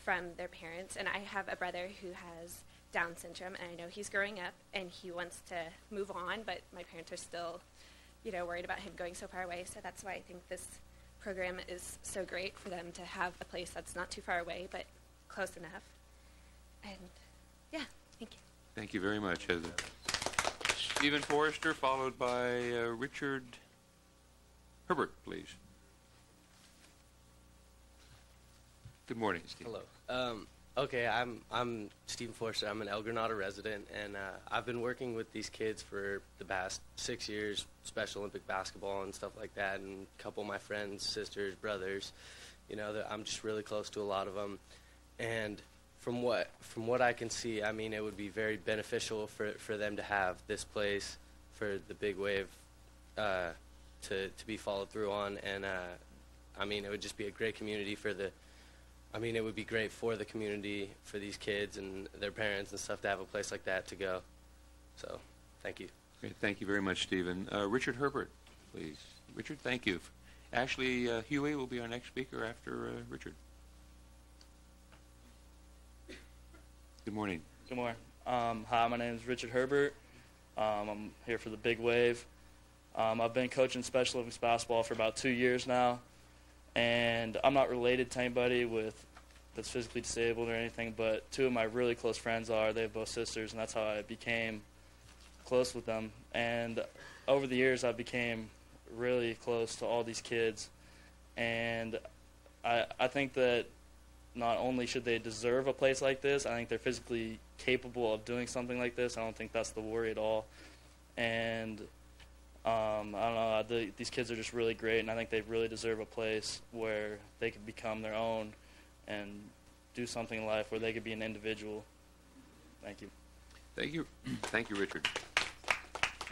from their parents. And I have a brother who has Down syndrome, and I know he's growing up, and he wants to move on, but my parents are still, worried about him going so far away. So that's why I think this program is so great for them to have a place that's not too far away, but close enough. And, yeah, thank you. Thank you very much, Heather. Stephen Forrester, followed by Richard Herbert, please. Good morning, Steve. Hello. Okay, I'm Stephen Forster. I'm an El Granada resident, and I've been working with these kids for the past 6 years, Special Olympic basketball and stuff like that, and a couple of my friends, sisters, brothers. You know, I'm just really close to a lot of them, and from what I can see, I mean, it would be very beneficial for them to have this place for the Big Wave to be followed through on, and I mean, it would just be a great community for the. I mean, it would be great for the community, for these kids and their parents and stuff to have a place like that to go. So, thank you. Great. Thank you very much, Stephen. Richard Herbert, please. Richard, thank you. Ashley Huey will be our next speaker after Richard. Good morning. Good morning. Hi, my name is Richard Herbert. I'm here for the Big Wave. I've been coaching Special Olympics basketball for about 2 years now. And I'm not related to anybody that's physically disabled or anything, but two of my really close friends are. They have both sisters, and that's how I became close with them. And over the years, I became really close to all these kids. And I think that not only should they deserve a place like this, I think they're physically capable of doing something like this. I don't think that's the worry at all. And I don't know, these kids are just really great, and I think they really deserve a place where they could become their own and do something in life where they could be an individual. Thank you. Thank you. Thank you, Richard.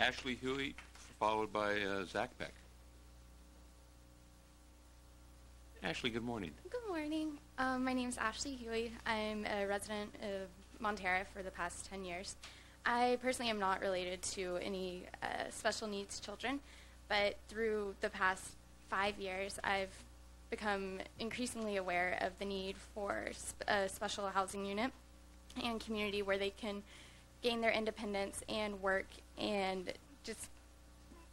Ashley Huey, followed by Zach Peck. Ashley, good morning. Good morning. My name is Ashley Huey. I'm a resident of Montera for the past 10 years. I personally am not related to any special needs children, but through the past 5 years, I've become increasingly aware of the need for a special housing unit and community where they can gain their independence and work and just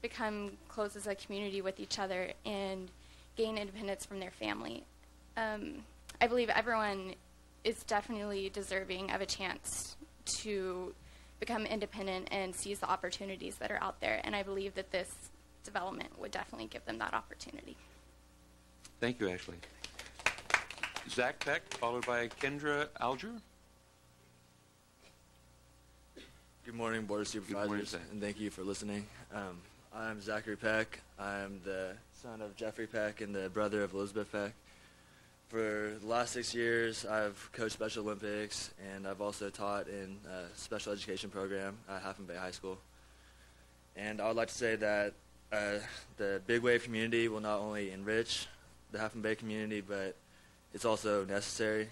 become close as a community with each other and gain independence from their family. I believe everyone is definitely deserving of a chance to become independent and seize the opportunities that are out there, and I believe that this development would definitely give them that opportunity. Thank you, Ashley. Zach Peck, followed by Kendra Alger. Good morning, Board of Supervisors, and thank you for listening. I'm Zachary Peck. I'm the son of Jeffrey Peck and the brother of Elizabeth Peck. For the last 6 years, I've coached Special Olympics, and I've also taught in a special education program at Half Moon Bay High School. And I would like to say that the Big Wave community will not only enrich the Half Moon Bay community, but it's also necessary.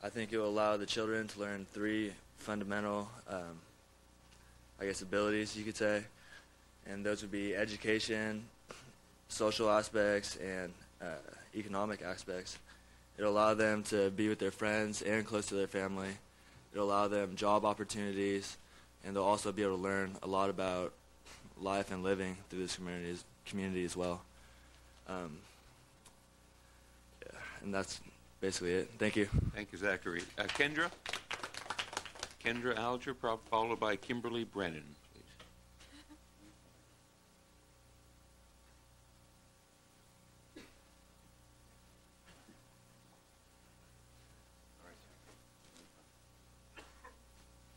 I think it will allow the children to learn 3 fundamental, abilities, you could say. And those would be education, social aspects, and economic aspects. It'll allow them to be with their friends and close to their family. It'll allow them job opportunities, and they'll also be able to learn a lot about life and living through this community as well. And that's basically it. Thank you. Thank you, Zachary. Kendra Alger, followed by Kimberly Brennan.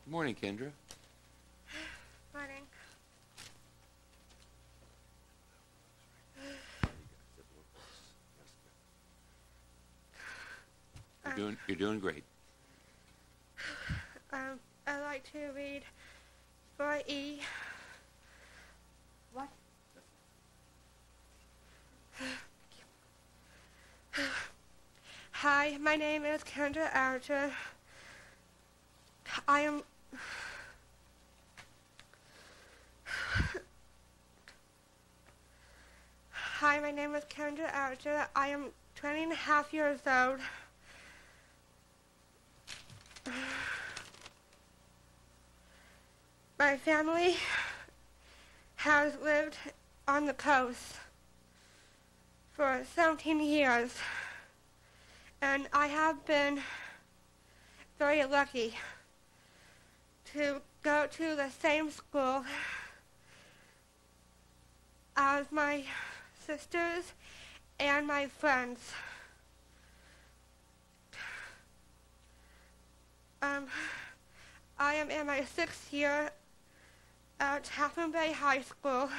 Good morning, Kendra. Morning. You're doing great. I'd like to read 4E. What? Hi, my name is Kendra Alger. Hi, my name is Kendra Alger. I am 20 and a half years old. My family has lived on the coast for 17 years, and I have been very lucky to go to the same school as my sisters and my friends. I am in my 6th year at Half Moon Bay High School,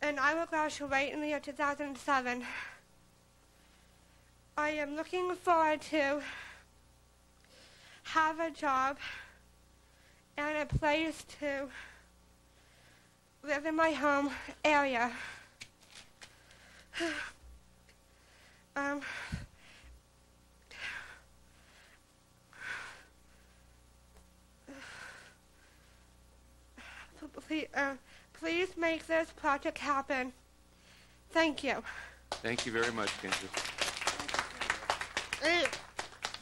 and I will graduate in the year 2007. I am looking forward to have a job and a place to live in my home area. Please make this project happen. Thank you. Thank you very much, Kendra.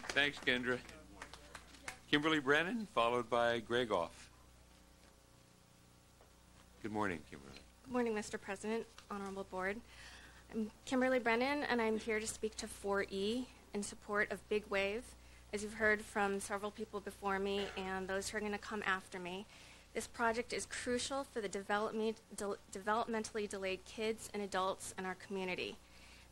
Thanks, Kendra. Kimberly Brennan, followed by Greg Off. Good morning, Kimberly. Good morning, Mr. President, Honorable Board. I'm Kimberly Brennan, and I'm here to speak to 4E in support of Big Wave. As you've heard from several people before me and those who are going to come after me, this project is crucial for the developmentally delayed kids and adults in our community.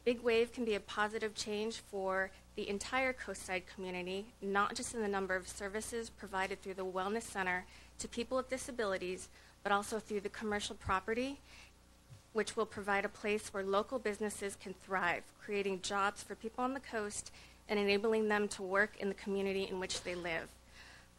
Big Wave can be a positive change for the entire Coastside community, not just in the number of services provided through the Wellness Center to people with disabilities, but also through the commercial property, which will provide a place where local businesses can thrive, creating jobs for people on the coast and enabling them to work in the community in which they live.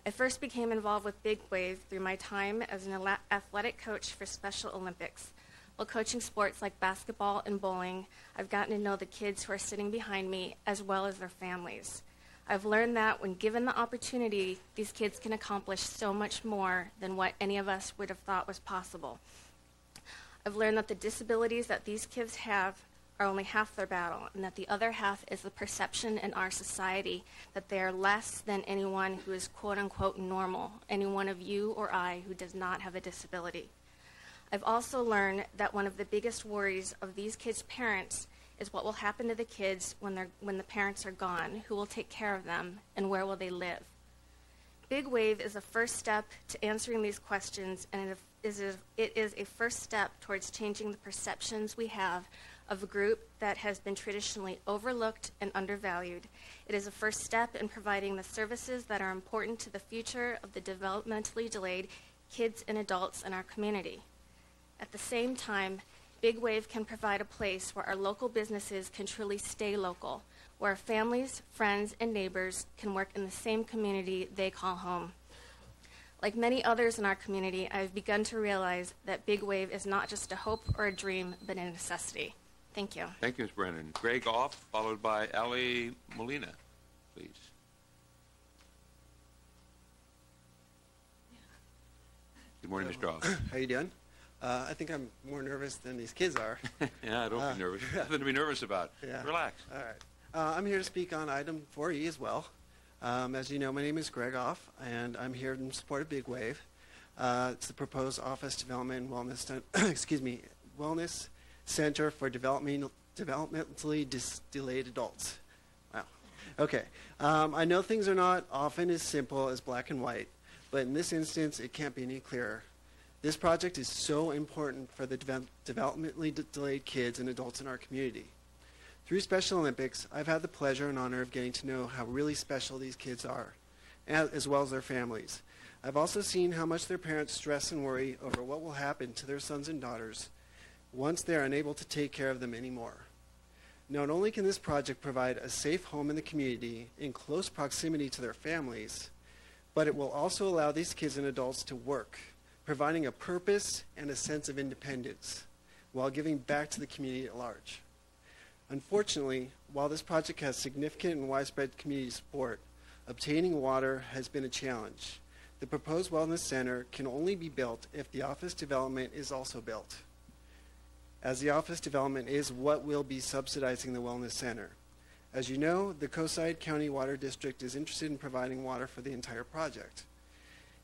I first became involved with Big Wave through my time as an athletic coach for Special Olympics. While coaching sports like basketball and bowling, I've gotten to know the kids who are sitting behind me as well as their families. I've learned that when given the opportunity, these kids can accomplish so much more than what any of us would have thought was possible. I've learned that the disabilities that these kids have are only half their battle, and that the other half is the perception in our society that they are less than anyone who is quote-unquote normal, any one of you or I who does not have a disability. I've also learned that one of the biggest worries of these kids' parents is what will happen to the kids when the parents are gone, who will take care of them, and where will they live. Big Wave is a first step to answering these questions, and it is a first step towards changing the perceptions we have of a group that has been traditionally overlooked and undervalued. It is a first step in providing the services that are important to the future of the developmentally delayed kids and adults in our community. At the same time, Big Wave can provide a place where our local businesses can truly stay local, where families, friends, and neighbors can work in the same community they call home. Like many others in our community, I've begun to realize that Big Wave is not just a hope or a dream, but a necessity. Thank you. Thank you, Ms. Brennan. Greg Off, followed by Ali Molina, please. Good morning, Mr. Off. How you doing? I think I'm more nervous than these kids are. Yeah, don't be nervous. Nothing to be nervous about. Yeah. Relax. All right. I'm here to speak on item 4E as well. As you know, my name is Greg Off, and I'm here in support of Big Wave. It's the proposed office development and wellness, wellness center for developmentally delayed adults. Wow. Okay. I know things are not often as simple as black and white, but in this instance, it can't be any clearer. This project is so important for the developmentally delayed kids and adults in our community. Through Special Olympics, I've had the pleasure and honor of getting to know how really special these kids are, as well as their families. I've also seen how much their parents stress and worry over what will happen to their sons and daughters once they are unable to take care of them anymore. Not only can this project provide a safe home in the community in close proximity to their families, but it will also allow these kids and adults to work, providing a purpose and a sense of independence, while giving back to the community at large. Unfortunately, while this project has significant and widespread community support, obtaining water has been a challenge. The proposed wellness center can only be built if the office development is also built, as the office development is what will be subsidizing the wellness center. As you know, the Coastside County Water District is interested in providing water for the entire project.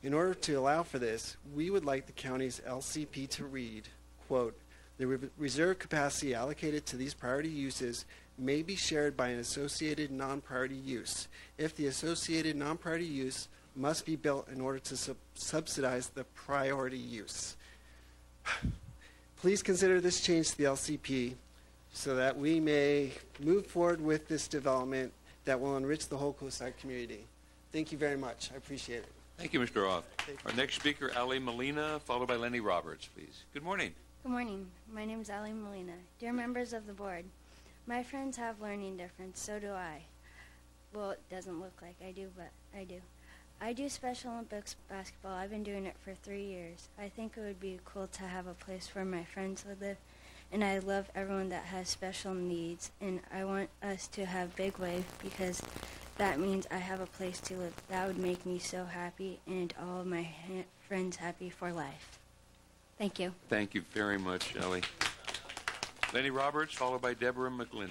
In order to allow for this, we would like the county's LCP to read, quote, "The reserve capacity allocated to these priority uses may be shared by an associated non-priority use if the associated non-priority use must be built in order to subsidize the priority use." Please consider this change to the LCP so that we may move forward with this development that will enrich the whole coastside community. Thank you very much. I appreciate it. Thank you, Mr. Roth. Our next speaker, Ali Molina, followed by Lenny Roberts, please. Good morning. Good morning. My name is Ali Molina. Dear members of the board, my friends have learning difference, so do I. Well, it doesn't look like I do, but I do. I do Special Olympics basketball. I've been doing it for 3 years. I think it would be cool to have a place where my friends would live, and I love everyone that has special needs, and I want us to have Big Wave because that means I have a place to live. That would make me so happy and all of my friends happy for life. Thank you. Thank you very much, Ali. Lenny Roberts, followed by Deborah McGlynn.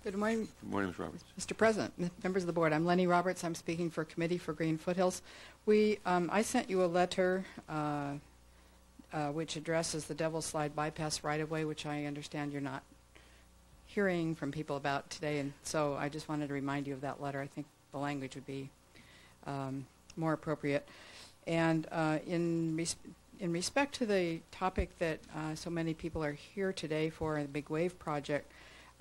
Good morning. Good morning, Ms. Roberts. Mr. President, members of the board, I'm Lenny Roberts. I'm speaking for Committee for Green Foothills. I sent you a letter which addresses the Devil's Slide bypass right-of-way, which I understand you're not hearing from people about today, and so I just wanted to remind you of that letter. I think the language would be more appropriate. And in respect to the topic that so many people are here today for, the Big Wave project,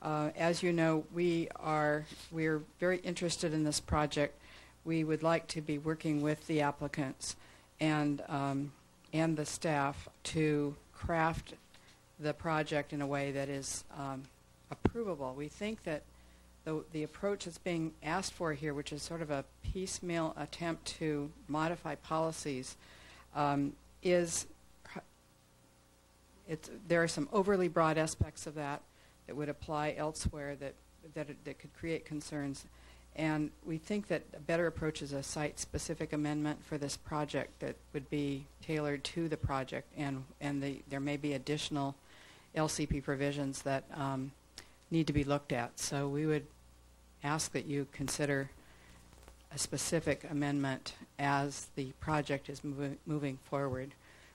as you know, we're very interested in this project. We would like to be working with the applicants and the staff to craft the project in a way that is approvable. We think that the approach that's being asked for here, which is sort of a piecemeal attempt to modify policies, there are some overly broad aspects of that would apply elsewhere that could create concerns. And we think that a better approach is a site-specific amendment for this project that would be tailored to the project, and there may be additional LCP provisions that need to be looked at. So we would ask that you consider a specific amendment as the project is moving forward,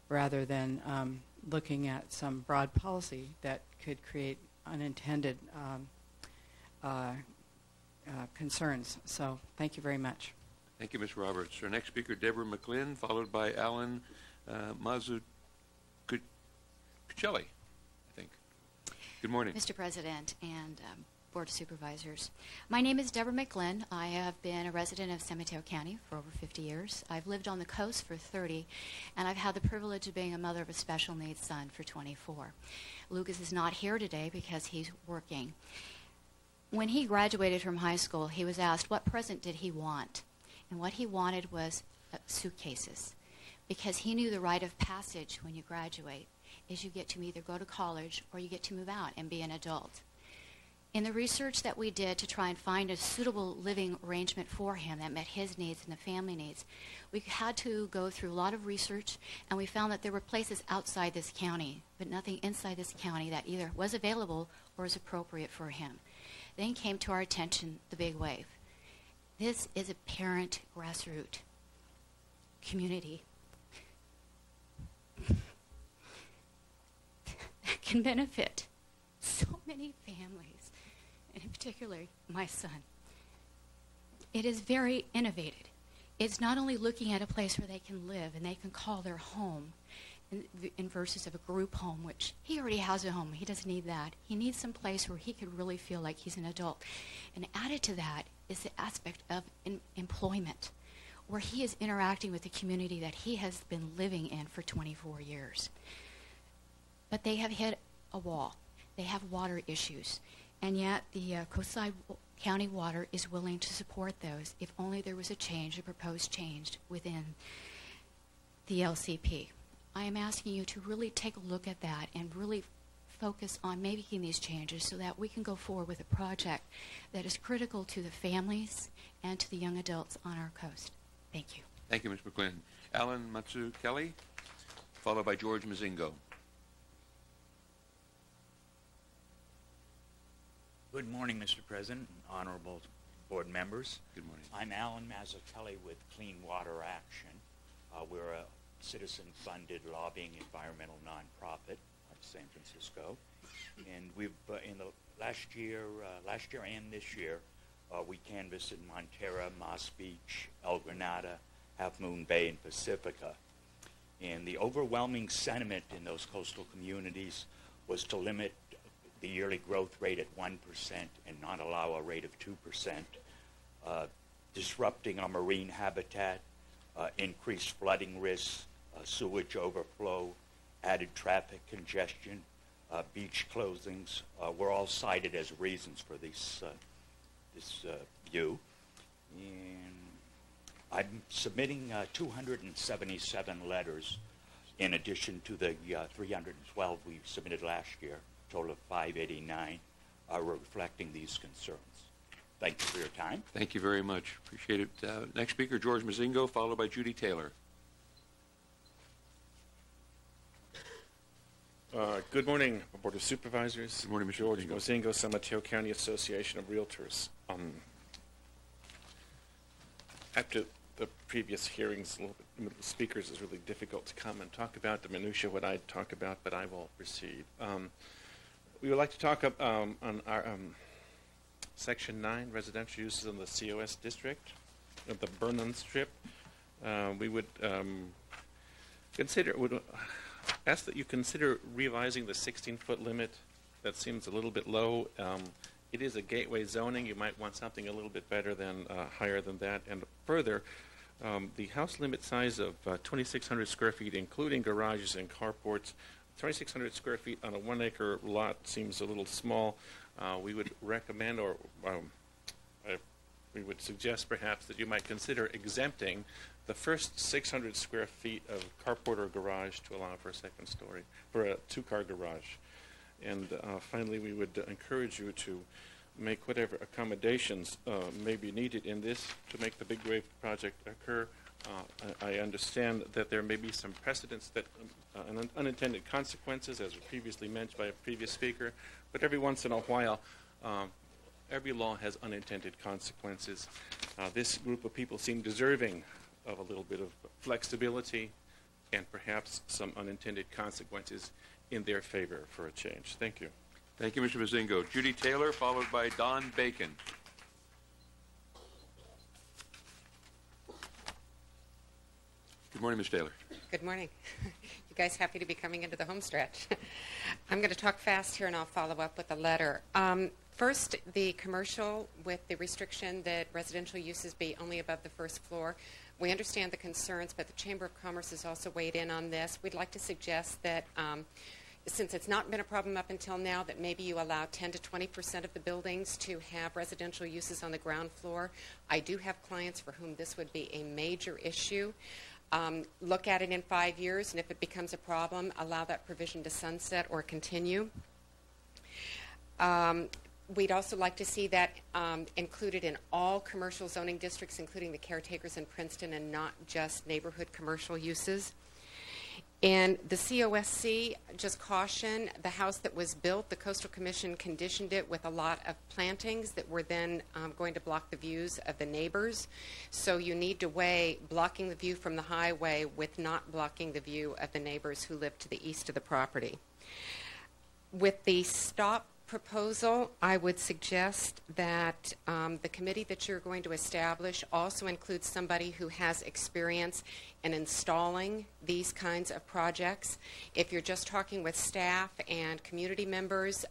rather than looking at some broad policy that could create unintended concerns. So thank you very much. Thank you, Ms. Roberts. Our next speaker, Deborah McGlynn, followed by Alan Mazzucchelli, I think. Good morning. Mr. President and Board of Supervisors. My name is Deborah McGlynn. I have been a resident of San Mateo County for over 50 years. I've lived on the coast for 30, and I've had the privilege of being a mother of a special needs son for 24. Lucas is not here today because he's working. When he graduated from high school, he was asked what present did he want, and what he wanted was suitcases, because he knew the rite of passage when you graduate is you get to either go to college or you get to move out and be an adult. In the research that we did to try and find a suitable living arrangement for him that met his needs and the family needs, we had to go through a lot of research, and we found that there were places outside this county, but nothing inside this county that either was available or was appropriate for him. Then came to our attention the Big Wave. This is a parent grassroots community that can benefit so many families, and in particular my son. It is very innovative. It's not only looking at a place where they can live and they can call their home in versus of a group home, which he already has a home. He doesn't need that. He needs some place where he could really feel like he's an adult. And added to that is the aspect of employment, where he is interacting with the community that he has been living in for 24 years. But they have hit a wall. They have water issues. And yet the Coastside County Water is willing to support those if only there was a change, a proposed change within the LCP. I am asking you to really take a look at that and really focus on making these changes so that we can go forward with a project that is critical to the families and to the young adults on our coast. Thank you. Thank you, Ms. McGlynn. Alan Mazzucchelli, followed by George Mazingo. Good morning, Mr. President and honorable board members. Good morning. I'm Alan Mazzucchelli with Clean Water Action. We're a citizen-funded lobbying environmental nonprofit out of San Francisco, and we've in the last year and this year, we canvassed in Montera, Moss Beach, El Granada, Half Moon Bay, and Pacifica. And the overwhelming sentiment in those coastal communities was to limit the yearly growth rate at 1% and not allow a rate of 2%, disrupting our marine habitat, increased flooding risks, sewage overflow, added traffic congestion, beach closings were all cited as reasons for this view. And I'm submitting 277 letters in addition to the 312 we submitted last year, a total of 589, reflecting these concerns. Thank you for your time. Thank you very much. Appreciate it. Next speaker, George Mozingo, followed by Judy Taylor. Good morning, Board of Supervisors. Good morning, Mr. George Mozingo, San Mateo County Association of Realtors. After the previous hearings, the speakers, is really difficult to come and talk about the minutiae what I'd talk about, but I will proceed. We would like to talk on our Section 9, residential uses in the COS district of the Burnham Strip. We would ask that you consider revising the 16-foot limit. That seems a little bit low. It is a gateway zoning. You might want something a little bit better than higher than that. And further, the house limit size of 2,600 square feet, including garages and carports, 2,600 square feet on a 1 acre lot seems a little small. We would recommend, or we would suggest perhaps, that you might consider exempting the first 600 square feet of carport or garage to allow for a second story, for a two-car garage. And finally, we would encourage you to make whatever accommodations may be needed in this to make the Big Wave project occur. I understand that there may be some precedents that unintended consequences, as was previously mentioned by a previous speaker, but every once in a while, every law has unintended consequences. This group of people seem deserving of a little bit of flexibility and perhaps some unintended consequences in their favor for a change. Thank you. Thank you, Mr. Mozingo. Judy Taylor, followed by Don Bacon. Good morning, Ms. Taylor. Good morning. You guys happy to be coming into the home stretch? I'm going to talk fast here and I'll follow up with a letter. First, the commercial with the restriction that residential uses be only above the first floor. We understand the concerns, but the Chamber of Commerce has also weighed in on this. We'd like to suggest that since it's not been a problem up until now, that maybe you allow 10 to 20% of the buildings to have residential uses on the ground floor. I do have clients for whom this would be a major issue. Look at it in 5 years, and if it becomes a problem, allow that provision to sunset or continue. We'd also like to see that included in all commercial zoning districts, including the caretakers in Princeton, and not just neighborhood commercial uses. And the COSC, just caution, the house that was built, the Coastal Commission conditioned it with a lot of plantings that were then going to block the views of the neighbors. So you need to weigh blocking the view from the highway with not blocking the view of the neighbors who live to the east of the property. With the stop proposal, I would suggest that the committee that you're going to establish also includes somebody who has experience in installing these kinds of projects. If you're just talking with staff and community members,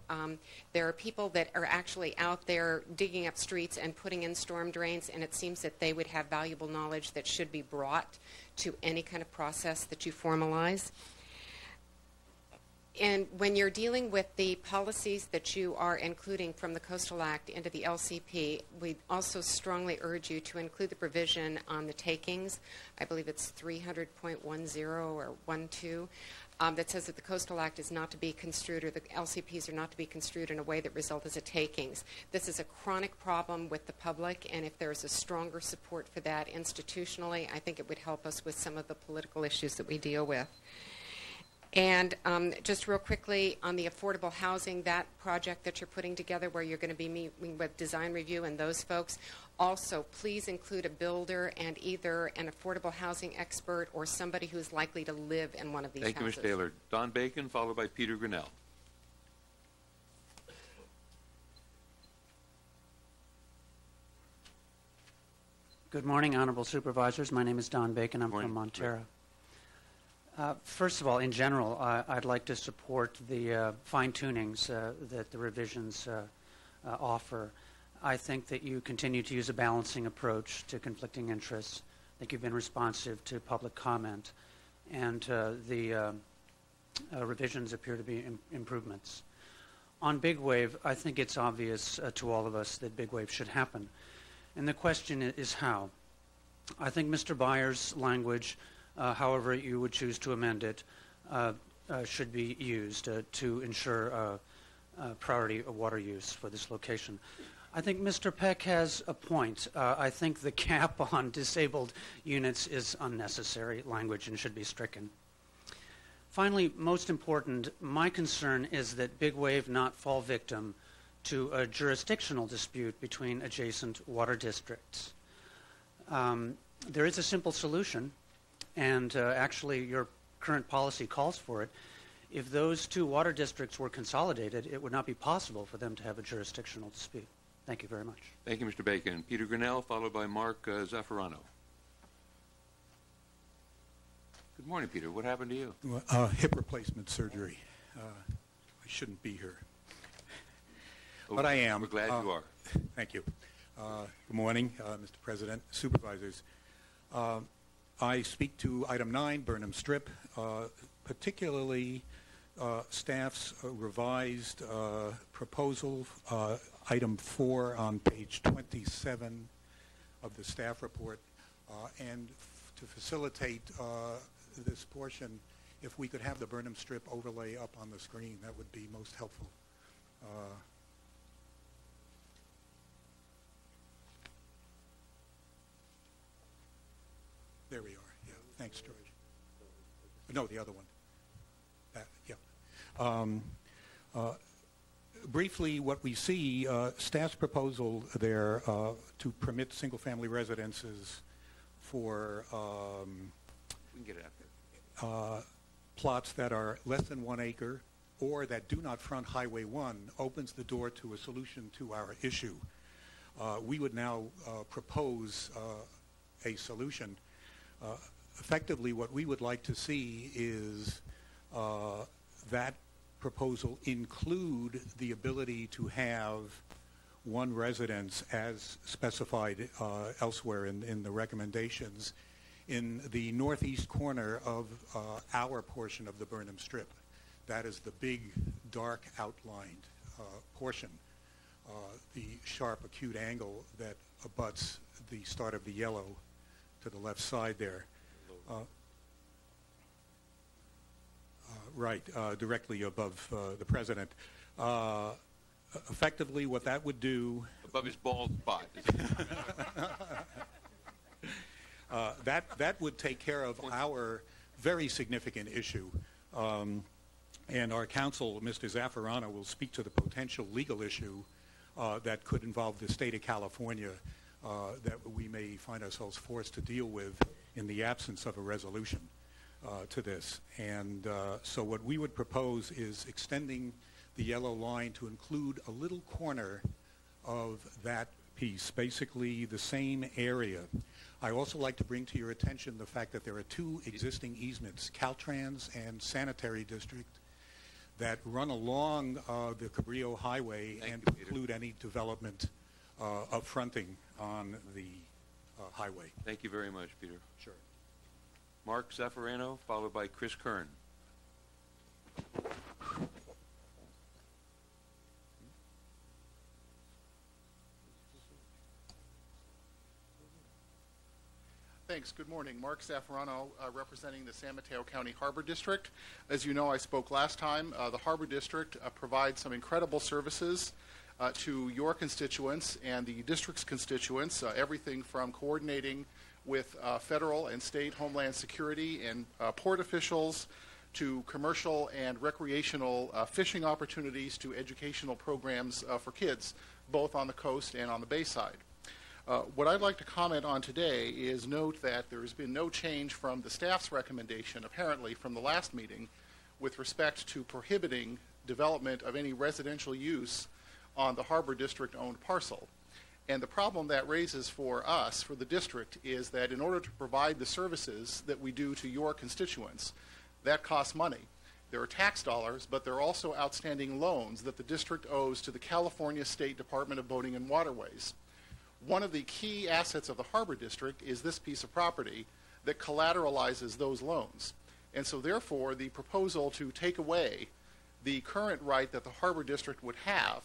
there are people that are actually out there digging up streets and putting in storm drains, and it seems that they would have valuable knowledge that should be brought to any kind of process that you formalize. And when you're dealing with the policies that you are including from the Coastal Act into the LCP, we also strongly urge you to include the provision on the takings. I believe it's 300.10 or 12, that says that the Coastal Act is not to be construed, or the LCPs are not to be construed in a way that result as a takings. This is a chronic problem with the public, and if there's a stronger support for that institutionally, I think it would help us with some of the political issues that we deal with. And just real quickly on the affordable housing, that project that you're putting together where you're going to be meeting with design review and those folks, also please include a builder and either an affordable housing expert or somebody who's likely to live in one of these houses. Thank you, Ms. Taylor. Don Bacon, followed by Peter Grinnell. Good morning, Honorable Supervisors. My name is Don Bacon. I'm from Montero. First of all, in general, I'd like to support the fine-tunings that the revisions offer. I think that you continue to use a balancing approach to conflicting interests. I think you've been responsive to public comment, and the revisions appear to be improvements. On Big Wave, I think it's obvious to all of us that Big Wave should happen. And the question is how. I think Mr. Byers' language, however you would choose to amend it, should be used to ensure priority of water use for this location. I think Mr. Peck has a point. I think the cap on disabled units is unnecessary language and should be stricken. Finally, most important, my concern is that Big Wave not fall victim to a jurisdictional dispute between adjacent water districts. There is a simple solution, and actually your current policy calls for it. If those two water districts were consolidated, it would not be possible for them to have a jurisdictional dispute. Thank you very much. Thank you, Mr. Bacon. Peter Grinnell, followed by Mark Zaffarano. Good morning, Peter. What happened to you? Hip replacement surgery. I shouldn't be here. But I am. We're glad you are. Thank you. Good morning, Mr. President, Supervisors. I speak to item 9, Burnham Strip, particularly staff's revised proposal, item 4 on page 27 of the staff report. And to facilitate this portion, if we could have the Burnham Strip overlay up on the screen, that would be most helpful. There we are. Yeah. Thanks, George. No, the other one. Yeah. Briefly, what we see, staff's proposal there to permit single-family residences for we can get it out there. Plots that are less than 1 acre or that do not front Highway 1 opens the door to a solution to our issue. We would now propose a solution. Effectively, what we would like to see is that proposal include the ability to have one residence as specified elsewhere in the recommendations in the northeast corner of our portion of the Burnham Strip. That is the big, dark outlined portion, the sharp, acute angle that abuts the start of the yellow to the left side there. Right, directly above the president. Effectively, what that would do... Above his bald spot. That would take care of our very significant issue. And our counsel, Mr. Zaffarano, will speak to the potential legal issue that could involve the state of California that we may find ourselves forced to deal with in the absence of a resolution to this. And so what we would propose is extending the yellow line to include a little corner of that piece, basically the same area. I also like to bring to your attention the fact that there are 2 existing easements, Caltrans and Sanitary District, that run along the Cabrillo Highway and preclude any development of fronting on the highway. Thank you very much, Peter. Sure. Mark Zaffarano, followed by Chris Kern. Thanks. Good morning. Mark Zaffarano, representing the San Mateo County Harbor District. As you know, I spoke last time. The Harbor District provides some incredible services to your constituents and the district's constituents, everything from coordinating with federal and state homeland security and port officials to commercial and recreational fishing opportunities to educational programs for kids, both on the coast and on the bayside. What I'd like to comment on today is note that there has been no change from the staff's recommendation, apparently from the last meeting, with respect to prohibiting development of any residential use on the Harbor District-owned parcel. And the problem that raises for us, for the district, is that in order to provide the services that we do to your constituents, That costs money. There are tax dollars, but there are also outstanding loans that the district owes to the California State Department of Boating and Waterways. One of the key assets of the Harbor District is this piece of property that collateralizes those loans. And so therefore, the proposal to take away the current right that the Harbor District would have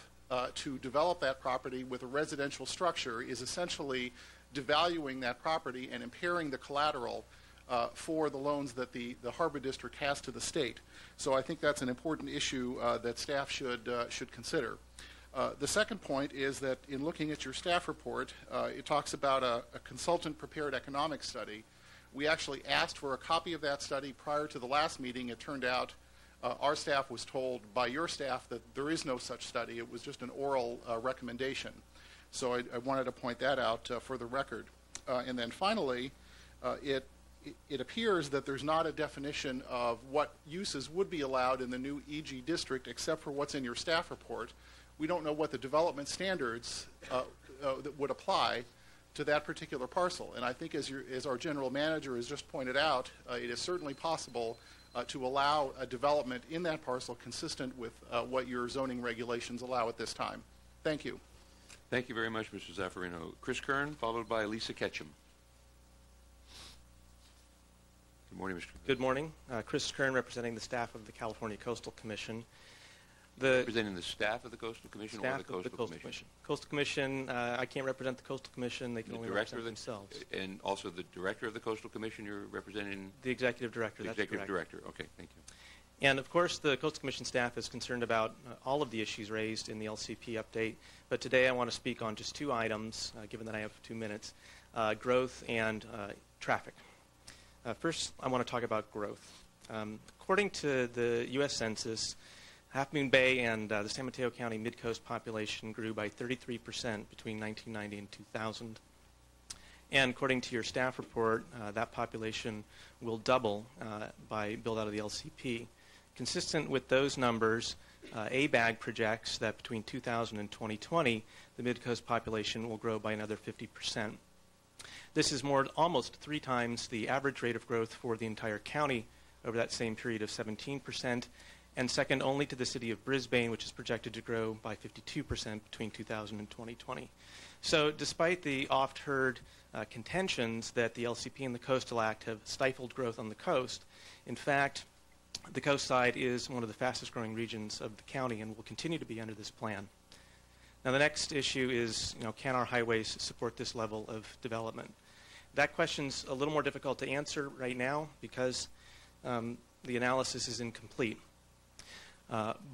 to develop that property with a residential structure is essentially devaluing that property and impairing the collateral for the loans that the Harbor District has to the state. So I think that's an important issue that staff should consider. The second point is that in looking at your staff report, it talks about a consultant-prepared economic study. We actually asked for a copy of that study prior to the last meeting. It turned out our staff was told by your staff that there is no such study. It was just an oral recommendation. So I wanted to point that out for the record. And then finally, it appears that there's not a definition of what uses would be allowed in the new EG district except for what's in your staff report. We don't know what the development standards that would apply to that particular parcel. And I think as our general manager has just pointed out, it is certainly possible to allow a development in that parcel consistent with what your zoning regulations allow at this time. Thank you. Thank you very much, Mr. Zaffarino. Chris Kern, followed by Lisa Ketchum. Good morning, Mr. Good morning. Chris Kern, representing the staff of the California Coastal Commission. Representing the staff of the Coastal Commission or the Coastal Commission? Coastal Commission, I can't represent the Coastal Commission. They can only represent themselves. And also the director of the Coastal Commission, you're representing? The executive director, that's correct. The executive director, okay, thank you. And of course, the Coastal Commission staff is concerned about all of the issues raised in the LCP update. But today I want to speak on just two items, given that I have 2 minutes, growth and traffic. First, I want to talk about growth. According to the U.S. Census, Half Moon Bay and the San Mateo County Mid-Coast population grew by 33% between 1990 and 2000. And according to your staff report, that population will double by build-out of the LCP. Consistent with those numbers, ABAG projects that between 2000 and 2020, the Mid-Coast population will grow by another 50%. This is almost 3 times the average rate of growth for the entire county over that same period of 17%, and second only to the city of Brisbane, which is projected to grow by 52% between 2000 and 2020. So despite the oft-heard contentions that the LCP and the Coastal Act have stifled growth on the coast, in fact, the coast side is one of the fastest growing regions of the county and will continue to be under this plan. Now the next issue is, can our highways support this level of development? That question's a little more difficult to answer right now because the analysis is incomplete.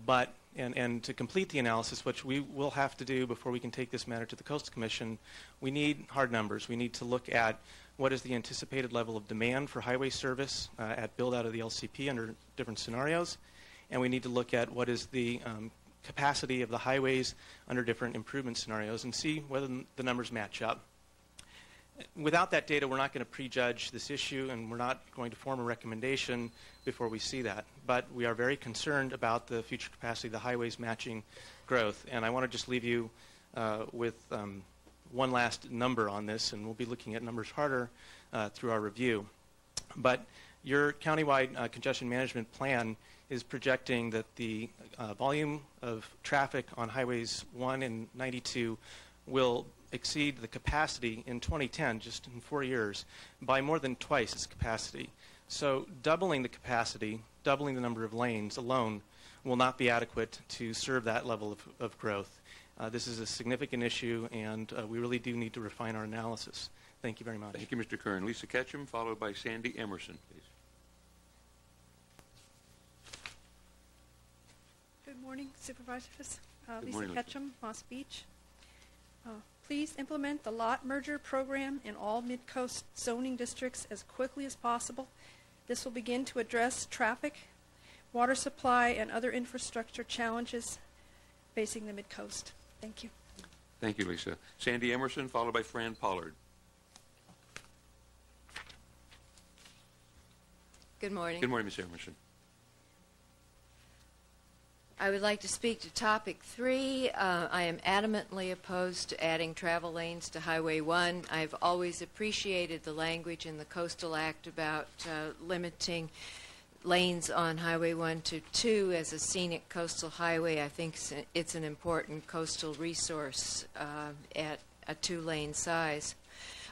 But to complete the analysis, which we will have to do before we can take this matter to the Coastal Commission, we need hard numbers. We need to look at what is the anticipated level of demand for highway service at build-out of the LCP under different scenarios, and we need to look at what is the capacity of the highways under different improvement scenarios and see whether the numbers match up. Without that data, we're not going to prejudge this issue, and we're not going to form a recommendation before we see that. But we are very concerned about the future capacity of the highways matching growth. And I want to just leave you with one last number on this, and we'll be looking at numbers harder through our review. But your countywide congestion management plan is projecting that the volume of traffic on highways 1 and 92 will exceed the capacity in 2010, just in 4 years, by more than twice its capacity. So doubling the capacity, doubling the number of lanes alone will not be adequate to serve that level of growth. This is a significant issue, and we really do need to refine our analysis. Thank you very much. Thank you, Mr. Kern. Lisa Ketchum, followed by Sandy Emerson, please. Good morning, Supervisors. Good Lisa morning, Ketchum, Moss Beach. Please implement the lot merger program in all mid-coast zoning districts as quickly as possible. This will begin to address traffic, water supply, and other infrastructure challenges facing the mid-coast. Thank you. Thank you, Lisa. Sandy Emerson, followed by Fran Pollard. Good morning. Good morning, Ms. Emerson. I would like to speak to topic 3. I am adamantly opposed to adding travel lanes to Highway 1. I've always appreciated the language in the Coastal Act about limiting lanes on Highway 1 to 2 as a scenic coastal highway. I think it's an important coastal resource at a 2-lane size.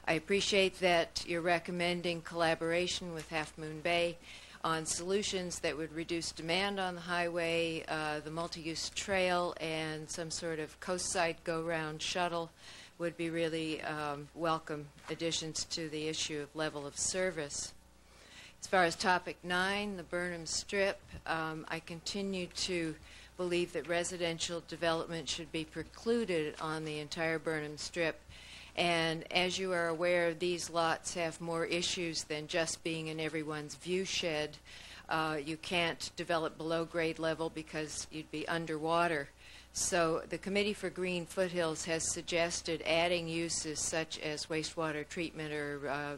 I appreciate that you're recommending collaboration with Half Moon Bay on solutions that would reduce demand on the highway, the multi-use trail, and some sort of coastside go-round shuttle would be really welcome additions to the issue of level of service. As far as topic 9, the Burnham Strip, I continue to believe that residential development should be precluded on the entire Burnham Strip. And as you are aware, these lots have more issues than just being in everyone's view shed. You can't develop below grade level because you'd be underwater. So the Committee for Green Foothills has suggested adding uses such as wastewater treatment or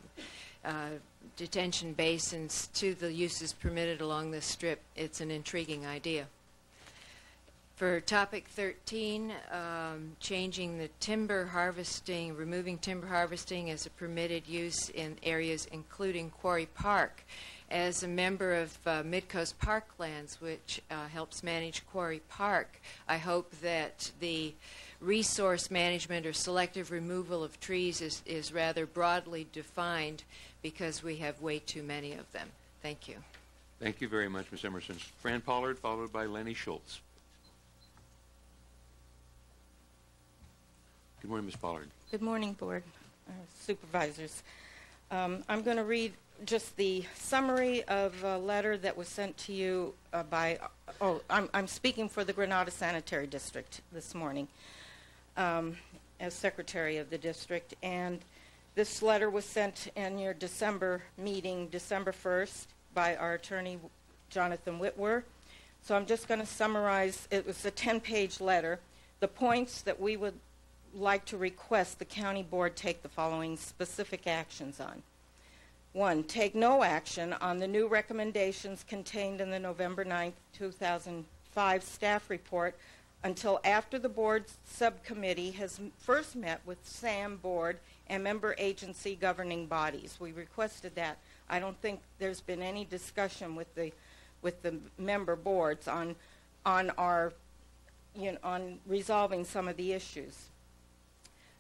detention basins to the uses permitted along this strip. It's an intriguing idea. For topic 13, changing the timber harvesting, removing timber harvesting as a permitted use in areas including Quarry Park. As a member of Midcoast Parklands, which helps manage Quarry Park, I hope that the resource management or selective removal of trees is rather broadly defined because we have way too many of them. Thank you. Thank you very much, Ms. Emerson. Fran Pollard, followed by Lenny Schultz. Good morning, Ms. Pollard. Good morning, Board Supervisors. I'm going to read just the summary of a letter that was sent to you I'm speaking for the Granada Sanitary District this morning as Secretary of the District, and this letter was sent in your December meeting, December 1st, by our attorney, Jonathan Whitwer. So I'm just going to summarize. It was a 10-page letter. The points that we would like to request the County Board take the following specific actions on. 1, take no action on the new recommendations contained in the November 9, 2005 staff report until after the Board's subcommittee has first met with SAM Board and member agency governing bodies. We requested that. I don't think there's been any discussion with the member boards on our on resolving some of the issues.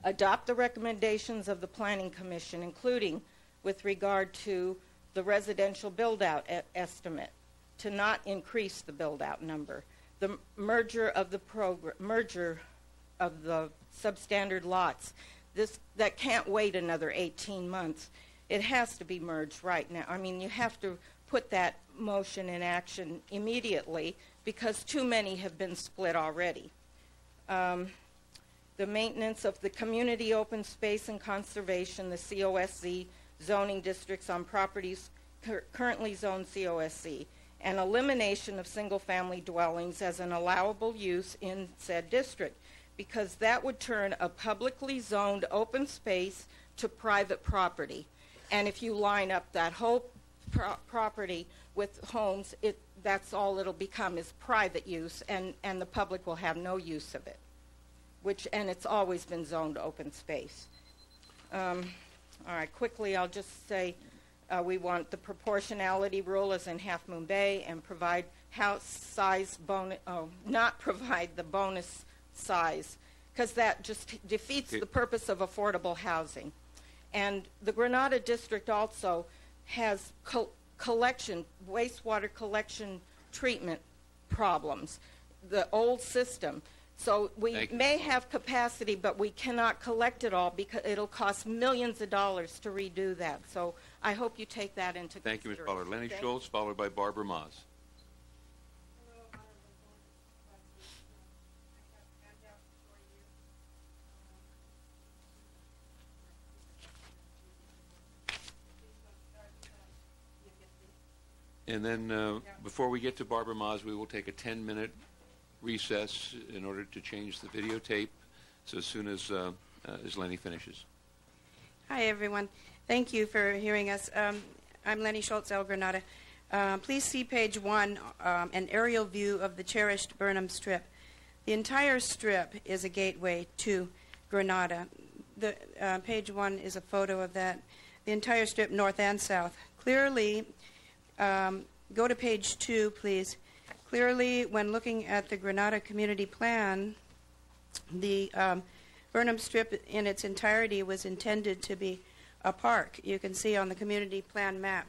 Adopt the recommendations of the Planning Commission, including with regard to the residential build-out estimate, to not increase the build-out number, the merger of the substandard lots. That can't wait another 18 months. It has to be merged right now. I mean, you have to put that motion in action immediately because too many have been split already. The maintenance of the community open space and conservation, the COSC zoning districts on properties currently zoned COSC, and elimination of single-family dwellings as an allowable use in said district, because that would turn a publicly zoned open space to private property. And if you line up that whole property with homes, that's all it'll become is private use, and the public will have no use of it. And it's always been zoned open space. All right, quickly, I'll just say we want the proportionality rule as in Half Moon Bay and provide house size bonus, not provide the bonus size, because that just defeats the purpose of affordable housing. And the Granada district also has wastewater collection treatment problems, the old system. So we may have capacity, but we cannot collect it all because it'll cost millions of dollars to redo that. So I hope you take that into consideration. Thank you, Ms. Pollard. Lenny Schultz, followed by Barbara Maas. And then before we get to Barbara Maas, we will take a 10-minute recess in order to change the videotape. So as soon as Lenny finishes. Hi, everyone. Thank you for hearing us. I'm Lenny Schultz, El Granada. Please see page 1, an aerial view of the cherished Burnham Strip. The entire strip is a gateway to Granada. Page 1 is a photo of that. The entire strip, north and south. Clearly, Go to page 2, please. Clearly, when looking at the Granada Community Plan, the Burnham Strip in its entirety was intended to be a park. You can see on the community plan map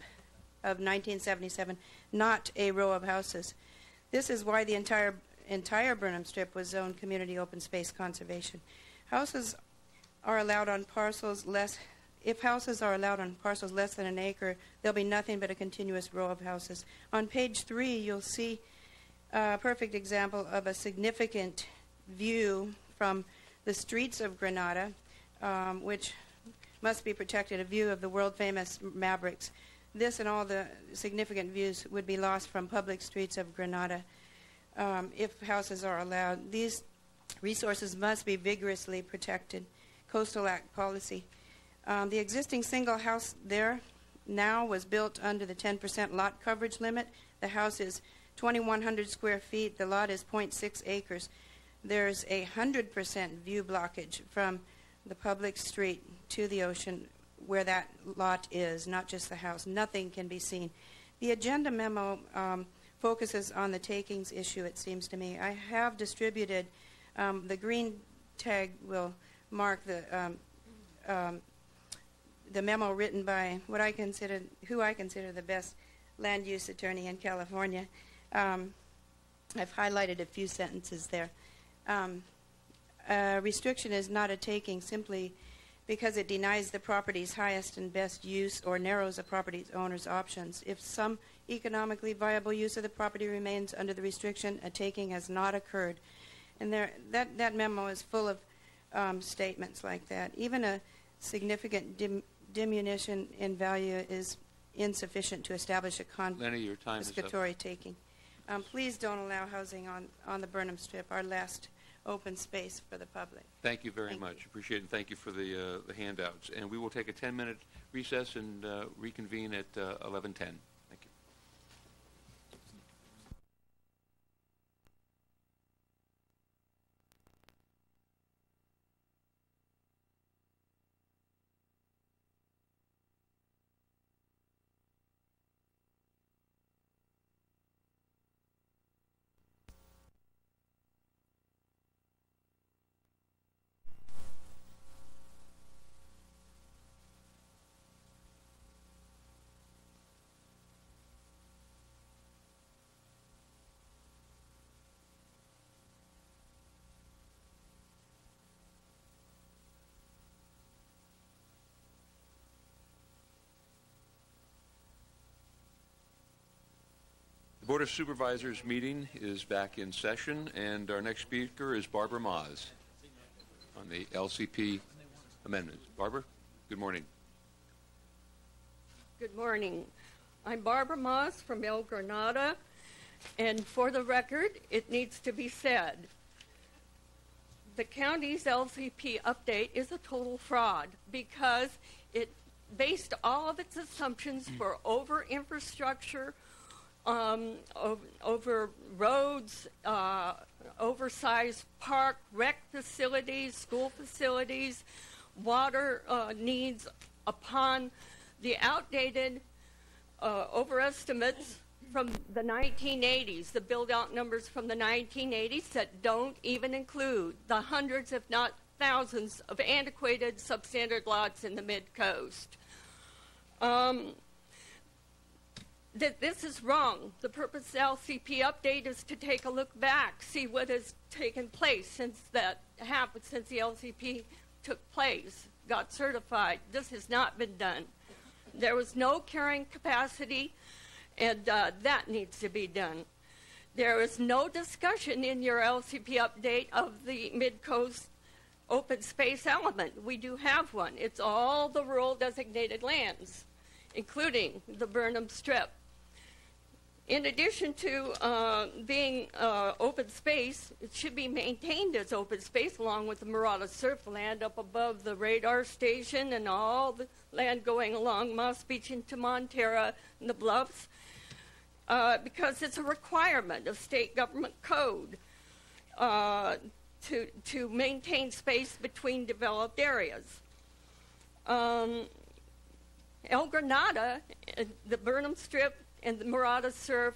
of 1977, not a row of houses. This is why the entire Burnham Strip was zoned community open space conservation. Houses are allowed on parcels less. If houses are allowed on parcels less than an acre, there'll be nothing but a continuous row of houses. On page 3, you'll see a perfect example of a significant view from the streets of Granada, which must be protected, a view of the world-famous Mavericks. This and all the significant views would be lost from public streets of Granada if houses are allowed. These resources must be vigorously protected. Coastal Act policy. The existing single house there now was built under the 10% lot coverage limit. The house is 2,100 square feet. The lot is 0.6 acres. There's a 100% view blockage from the public street to the ocean where that lot is, not just the house. Nothing can be seen. The agenda memo focuses on the takings issue, it seems to me. I have distributed, the green tag will mark the memo written by who I consider the best land use attorney in California. I've highlighted a few sentences there. Restriction is not a taking simply because it denies the property's highest and best use or narrows a property owner's options. If some economically viable use of the property remains under the restriction, a taking has not occurred. And that memo is full of statements like that. Even a significant diminution in value is insufficient to establish a confiscatory taking. Please don't allow housing on the Burnham Strip, our last open space for the public. Thank you very much. Appreciate it, and thank you for the handouts. And we will take a 10-minute recess and reconvene at 11:10. Thank you. The Board of Supervisors meeting is back in session, and our next speaker is Barbara Maas on the LCP amendments. Barbara, good morning. Good morning. I'm Barbara Maas from El Granada, and for the record, it needs to be said, the county's LCP update is a total fraud because it based all of its assumptions for over-infrastructure, over roads, oversized park, rec facilities, school facilities, water needs upon the outdated overestimates from the 1980s, the build-out numbers from the 1980s that don't even include the hundreds, if not thousands, of antiquated substandard lots in the mid-coast. This is wrong. The purpose of the LCP update is to take a look back, see what has taken place since that happened, since the LCP took place, got certified. This has not been done. There was no carrying capacity, and that needs to be done. There is no discussion in your LCP update of the mid-coast open space element. We do have one. It's all the rural designated lands, including the Burnham Strip. In addition to being open space, it should be maintained as open space along with the Murata surf land up above the radar station and all the land going along Moss Beach into Montera and the Bluffs, because it's a requirement of state government code to maintain space between developed areas. El Granada, the Burnham Strip, and the Murata Surf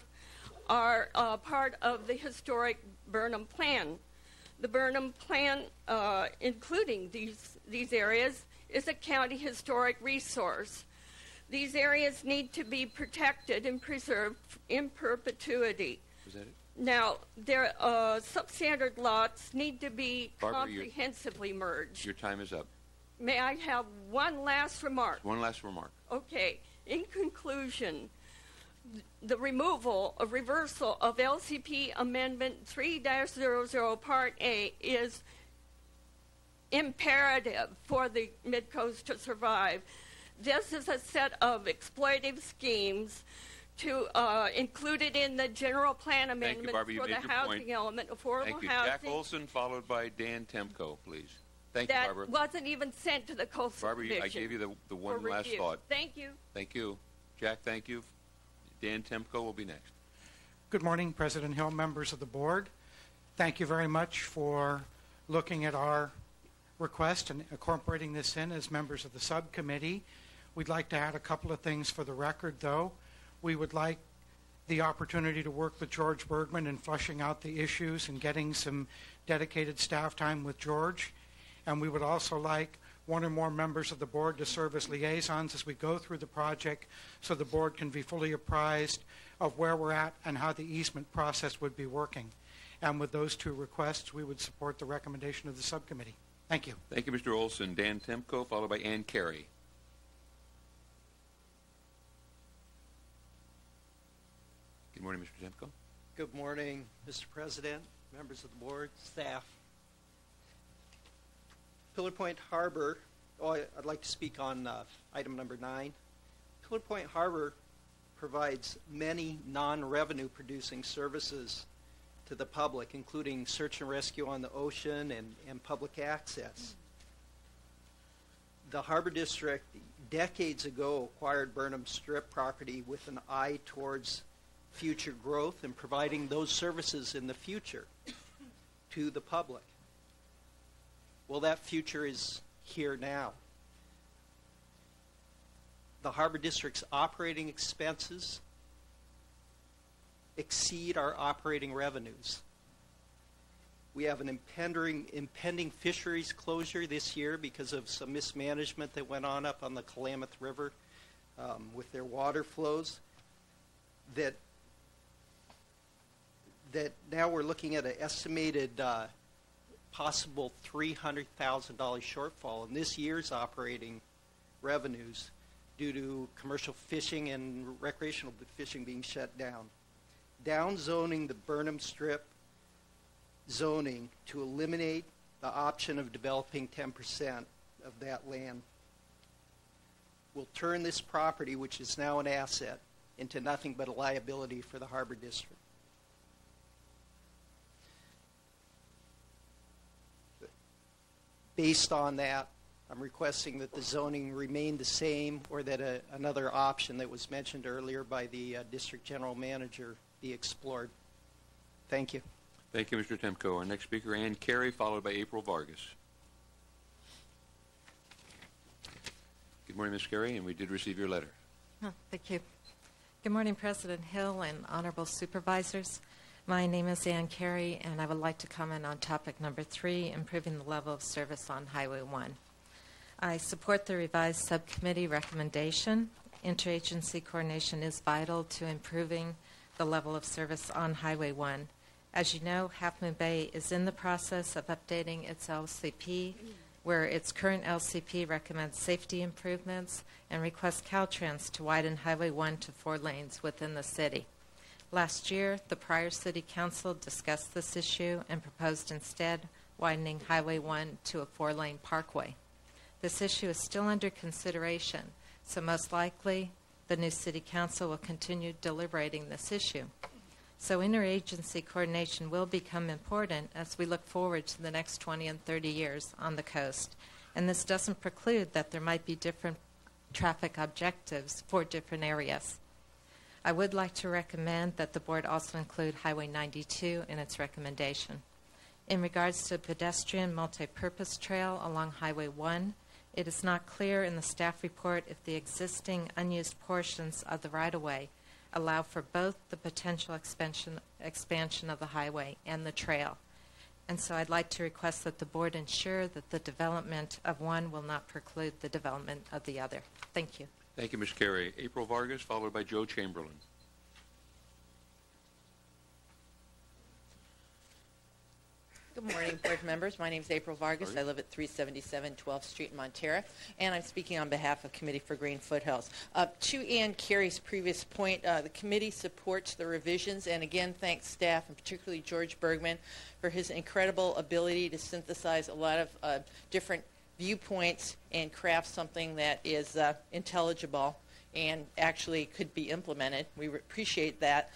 are part of the historic Burnham Plan. The Burnham Plan, including these areas, is a county historic resource. These areas need to be protected and preserved in perpetuity. Was that it? Now, their substandard lots need to be Barbara, comprehensively merged. Your time is up. May I have one last remark? One last remark. Okay. In conclusion, the removal or reversal of LCP Amendment 3-00 Part A is imperative for the Midcoast to survive. This is a set of exploitive schemes to included in the general plan amendment for the housing element, affordable Thank you. housing. Jack Olson, followed by Dan Temko, please. Thank you, that Barbara. wasn't even sent to the coastal Barbara, commission. I gave you the one last review. thought. Thank you. Thank you. Jack, thank you. Dan Temko will be next. Good morning, President Hill, members of the board. Thank you very much for looking at our request and incorporating this in as members of the subcommittee. We'd like to add a couple of things for the record, though. We would like the opportunity to work with George Bergman in fleshing out the issues and getting some dedicated staff time with George. And we would also like one or more members of the board to serve as liaisons as we go through the project so the board can be fully apprised of where we're at and how the easement process would be working. And with those two requests, we would support the recommendation of the subcommittee. Thank you. Thank you, Mr. Olson. Dan Temko, followed by Ann Carey. Good morning, Mr. Temko. Good morning, Mr. President, members of the board, staff. Pillar Point Harbor, I'd like to speak on item number 9. Pillar Point Harbor provides many non-revenue producing services to the public, including search and rescue on the ocean and public access. The Harbor District decades ago acquired Burnham Strip property with an eye towards future growth and providing those services in the future to the public. Well, that future is here now. The Harbor District's operating expenses exceed our operating revenues. We have an impending fisheries closure this year because of some mismanagement that went on up on the Klamath River with their water flows. That now we're looking at an estimated possible $300,000 shortfall in this year's operating revenues due to commercial fishing and recreational fishing being shut down. Downzoning the Burnham Strip zoning to eliminate the option of developing 10% of that land will turn this property, which is now an asset, into nothing but a liability for the Harbor District. Based on that, I'm requesting that the zoning remain the same or that another option that was mentioned earlier by the District General Manager be explored. Thank you. Thank you, Mr. Temko. Our next speaker, Ann Carey, followed by April Vargas. Good morning, Ms. Carey, and we did receive your letter. Oh, thank you. Good morning, President Hill and honorable supervisors. My name is Ann Carey, and I would like to comment on topic number 3, improving the level of service on Highway 1. I support the revised subcommittee recommendation. Interagency coordination is vital to improving the level of service on Highway 1. As you know, Half Moon Bay is in the process of updating its LCP, where its current LCP recommends safety improvements and requests Caltrans to widen Highway 1 to 4 lanes within the city. Last year, the prior City Council discussed this issue and proposed instead widening Highway 1 to a 4-lane parkway. This issue is still under consideration, so most likely the new City Council will continue deliberating this issue. So interagency coordination will become important as we look forward to the next 20 and 30 years on the coast. And this doesn't preclude that there might be different traffic objectives for different areas. I would like to recommend that the board also include Highway 92 in its recommendation. In regards to pedestrian multi-purpose trail along Highway 1, it is not clear in the staff report if the existing unused portions of the right-of-way allow for both the potential expansion of the highway and the trail. And so I'd like to request that the board ensure that the development of one will not preclude the development of the other. Thank you. Thank you, Ms. Carey. April Vargas, followed by Joe Chamberlain. Good morning, board members. My name is April Vargas. I live at 377 12th Street in Montera, and I'm speaking on behalf of Committee for Green Foothills. To Ann Carey's previous point, the committee supports the revisions, and again, thanks staff, and particularly George Bergman, for his incredible ability to synthesize a lot of different viewpoints and craft something that is intelligible and actually could be implemented. We appreciate that.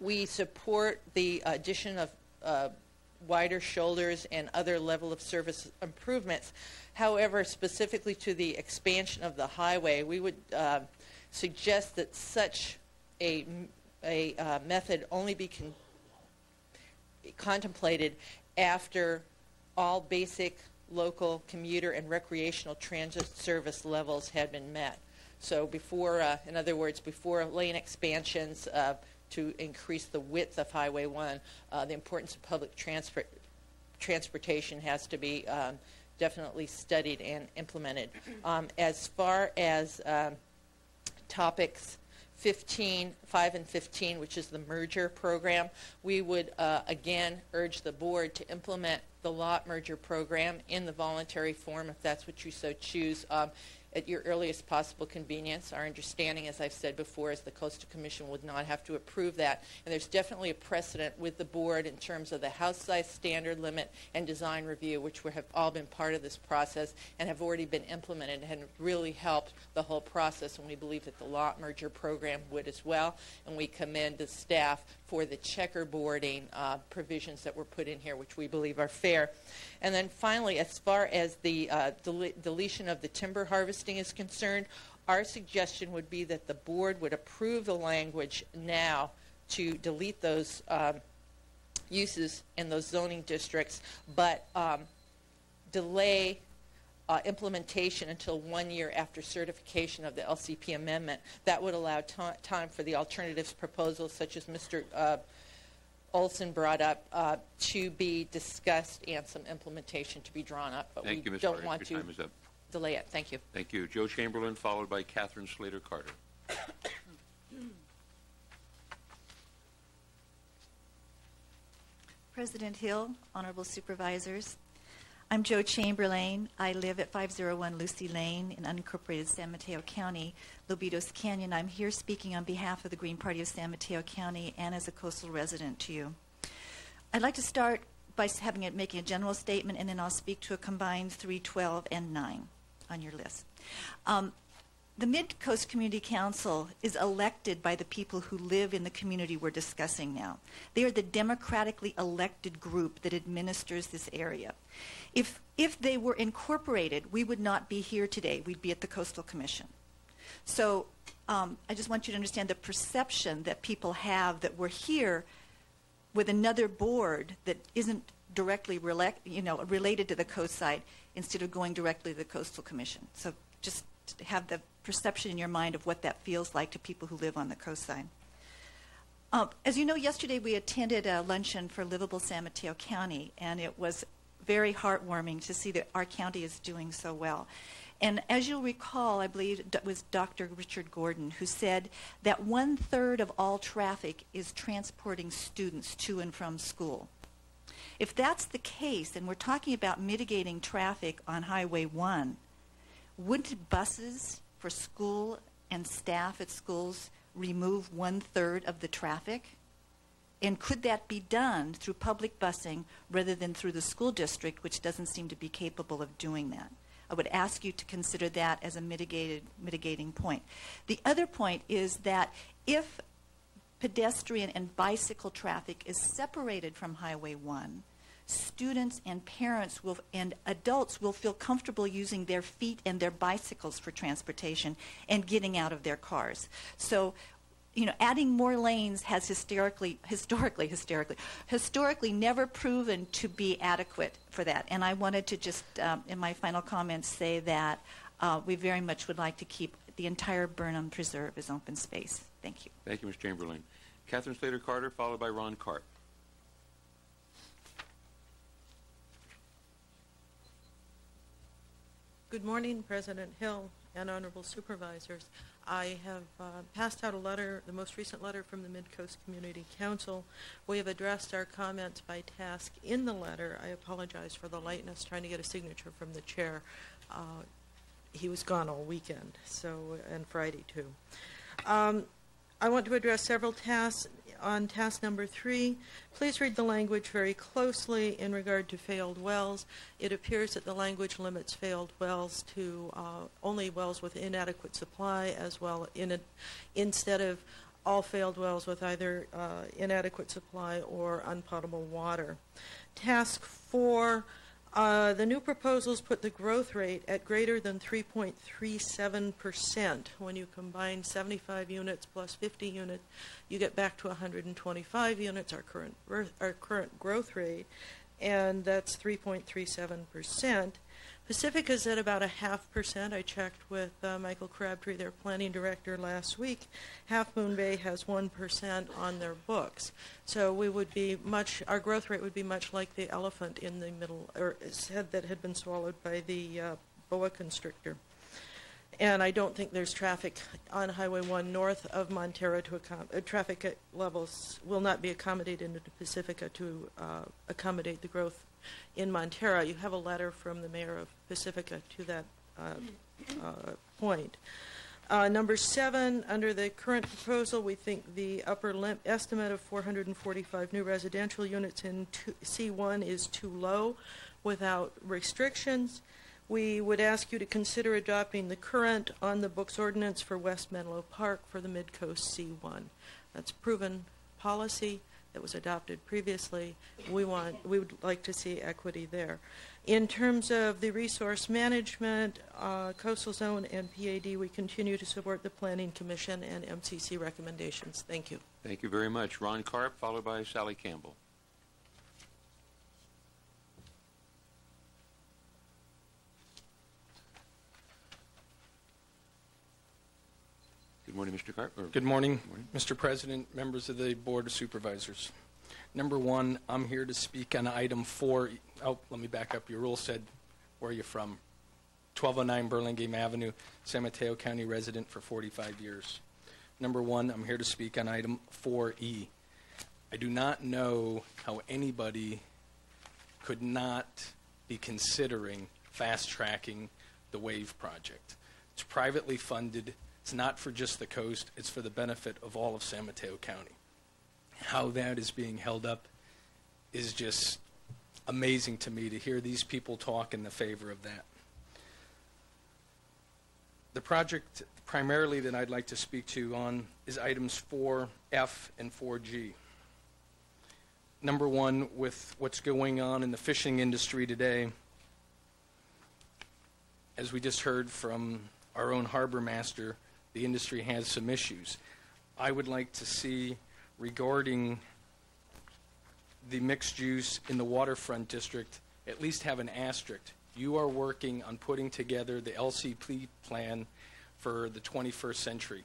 We support the addition of wider shoulders and other level of service improvements. However, specifically to the expansion of the highway, we would suggest that such a method only be contemplated after all basic local commuter and recreational transit service levels had been met. So before, in other words, before lane expansions to increase the width of Highway 1, the importance of public transportation has to be definitely studied and implemented. As far as topics 5 and 15, which is the merger program, we would again urge the board to implement the lot merger program in the voluntary form if that's what you so choose. At your earliest possible convenience. Our understanding, as I've said before, is the Coastal Commission would not have to approve that. And there's definitely a precedent with the board in terms of the house size standard limit and design review, which have all been part of this process and have already been implemented and have really helped the whole process. And we believe that the lot merger program would as well. And we commend the staff for the checkerboarding provisions that were put in here, which we believe are fair. And then finally, as far as the deletion of the timber harvesting is concerned, our suggestion would be that the board would approve the language now to delete those uses in those zoning districts, but delay implementation until 1 year after certification of the LCP amendment. That would allow time for the alternatives proposals, such as Mr. Olson brought up, to be discussed and some implementation to be drawn up. But Thank you, Ms. don't Vargas. want Your to time is up. delay it. Thank you. Thank you. Joe Chamberlain, followed by Catherine Slater-Carter. President Hill, honorable supervisors, I'm Joe Chamberlain. I live at 501 Lucy Lane in unincorporated San Mateo County, Lobitos Canyon. I'm here speaking on behalf of the Green Party of San Mateo County and as a coastal resident to you. I'd like to start by making a general statement, and then I'll speak to a combined 3, 12, and 9 on your list. The Mid-Coast Community Council is elected by the people who live in the community we're discussing now. They are the democratically elected group that administers this area. If they were incorporated, we would not be here today. We'd be at the Coastal Commission. So I just want you to understand the perception that people have that we're here with another board that isn't directly related to the coast side instead of going directly to the Coastal Commission. So just to have the perception in your mind of what that feels like to people who live on the coast side. As you know, yesterday we attended a luncheon for Livable San Mateo County, and it was very heartwarming to see that our county is doing so well. And as you'll recall, I believe it was Dr. Richard Gordon who said that 1/3 of all traffic is transporting students to and from school. If that's the case, and we're talking about mitigating traffic on Highway 1, wouldn't buses for school and staff at schools remove 1/3 of the traffic? And could that be done through public busing rather than through the school district, which doesn't seem to be capable of doing that? I would ask you to consider that as a mitigating point. The other point is that if pedestrian and bicycle traffic is separated from Highway 1, students and parents and adults will feel comfortable using their feet and their bicycles for transportation and getting out of their cars. So, adding more lanes has historically never proven to be adequate for that. And I wanted to just, in my final comments, say that we very much would like to keep the entire Burnham Preserve as open space. Thank you. Thank you, Ms. Chamberlain. Catherine Slater-Carter, followed by Ron Karp. Good morning, President Hill and honorable supervisors. I have passed out a letter, the most recent letter from the Mid-Coast Community Council. We have addressed our comments by task in the letter. I apologize for the lateness, trying to get a signature from the chair. He was gone all weekend, and Friday too. I want to address several tasks. On task number 3, please read the language very closely in regard to failed wells. It appears that the language limits failed wells to only wells with inadequate supply, as well instead of all failed wells with either inadequate supply or unpotable water. Task 4, the new proposals put the growth rate at greater than 3.37%. When you combine 75 units plus 50 units, you get back to 125 units, our current growth rate, and that's 3.37%. Pacifica's at about 0.5%. I checked with Michael Crabtree, their planning director, last week. Half Moon Bay has 1% on their books. So we would be our growth rate would be much like the elephant in the middle, or head that had been swallowed by the boa constrictor. And I don't think there's traffic on Highway 1 north of Montero traffic levels will not be accommodated into Pacifica to accommodate the growth in Montero. You have a letter from the mayor of Pacifica to that point. Number 7, under the current proposal, we think the upper estimate of 445 new residential units in C1 is too low without restrictions. We would ask you to consider adopting the current on-the-books ordinance for West Menlo Park for the Mid-Coast C1. That's proven policy that was adopted previously. We would like to see equity there. In terms of the resource management, coastal zone and PAD, we continue to support the Planning Commission and MCC recommendations. Thank you. Thank you very much. Ron Karp, followed by Sally Campbell. Good morning, Mr. Karp. Good morning, Mr. President, members of the Board of Supervisors. Number 1, I'm here to speak on item 4. Oh, let me back up. Your rule said, where are you from? 1209 Burlingame Avenue, San Mateo County resident for 45 years. Number 1, I'm here to speak on item 4E. I do not know how anybody could not be considering fast-tracking the WAVE project. It's privately funded. It's not for just the coast. It's for the benefit of all of San Mateo County. How that is being held up is just amazing to me to hear these people talk in the favor of that. The project primarily that I'd like to speak to on is items 4F and 4G. Number 1, with what's going on in the fishing industry today, as we just heard from our own harbor master, the industry has some issues. I would like to see, regarding the mixed use in the waterfront district, at least have an asterisk. You are working on putting together the LCP plan for the 21st century.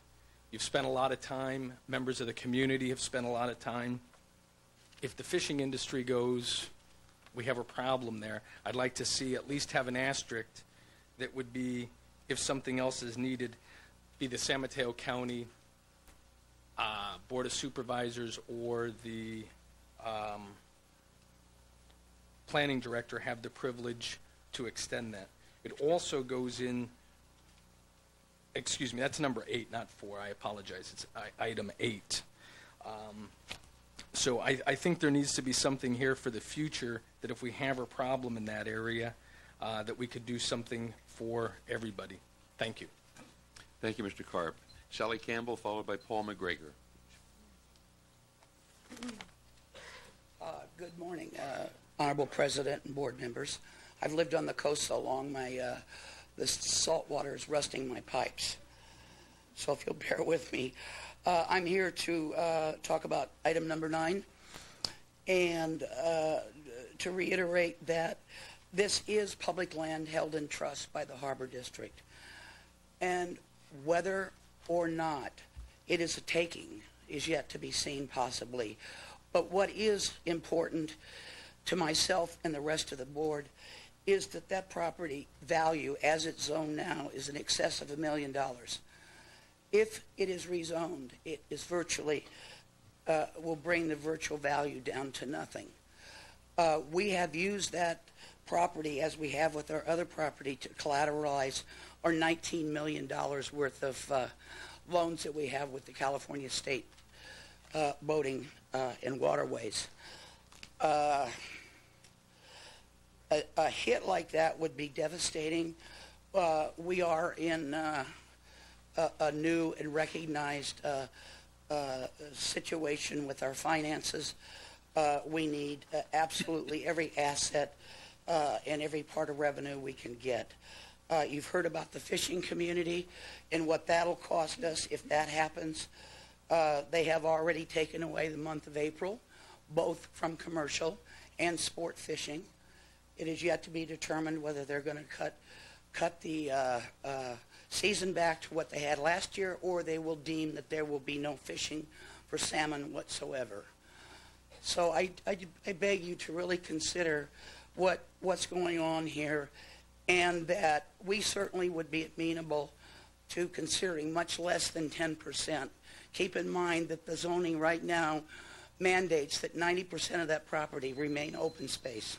You've spent a lot of time, members of the community have spent a lot of time. If the fishing industry goes, we have a problem there. I'd like to see at least have an asterisk that would be, if something else is needed, be the San Mateo County Board of Supervisors or the planning director have the privilege to extend that. It also goes in, excuse me, that's number 8, not 4. I apologize. It's item 8. So I think there needs to be something here for the future that if we have a problem in that area, that we could do something for everybody. Thank you. Thank you, Mr. Karp. Sally Campbell, followed by Paul McGregor. Good morning, Honorable President and board members. I've lived on the coast so long, the salt water is rusting my pipes. So if you'll bear with me, I'm here to talk about item number 9 and to reiterate that this is public land held in trust by the Harbor District. And whether or not it is a taking is yet to be seen possibly. But what is important to myself and the rest of the board is that that property value as it's zoned now is in excess of $1 million. If it is rezoned, it is virtually, will bring the virtual value down to nothing. We have used that property, as we have with our other property, to collateralize our $19 million worth of loans that we have with the California State Boating and Waterways. A hit like that would be devastating. We are in a new and recognized situation with our finances. We need absolutely every asset and every part of revenue we can get. You've heard about the fishing community and what that'll cost us if that happens. They have already taken away the month of April, both from commercial and sport fishing. It is yet to be determined whether they're going to cut the season back to what they had last year, or they will deem that there will be no fishing for salmon whatsoever. So I beg you to really consider what's going on here, and that we certainly would be amenable to considering much less than 10%. Keep in mind that the zoning right now mandates that 90% of that property remain open space.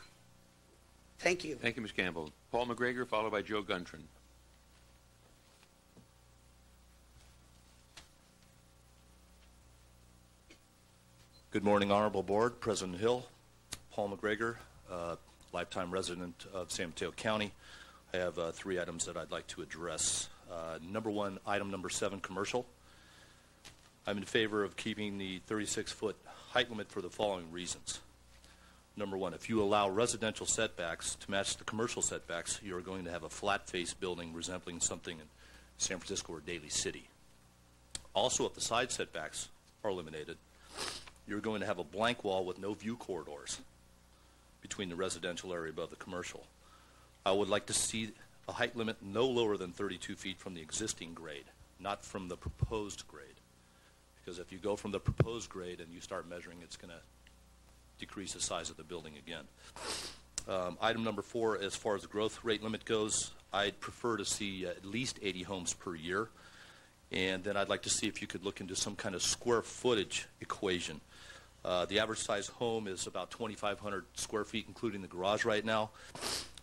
Thank you. Thank you, Ms. Campbell. Paul McGregor, followed by Joe Guntran. Good morning, Honorable Board, President Hill, Paul McGregor, lifetime resident of San Mateo County. I have 3 items that I'd like to address. Number 1, item number 7, commercial. I'm in favor of keeping the 36-foot height limit for the following reasons. Number 1, if you allow residential setbacks to match the commercial setbacks, you're going to have a flat-face building resembling something in San Francisco or Daly City. Also, if the side setbacks are eliminated, you're going to have a blank wall with no view corridors between the residential area above the commercial. I would like to see a height limit no lower than 32 feet from the existing grade, not from the proposed grade. Because if you go from the proposed grade and you start measuring, it's going to decrease the size of the building again. Item number 4, as far as the growth rate limit goes, I'd prefer to see at least 80 homes per year. And then I'd like to see if you could look into some kind of square footage equation. The average size home is about 2,500 square feet, including the garage right now.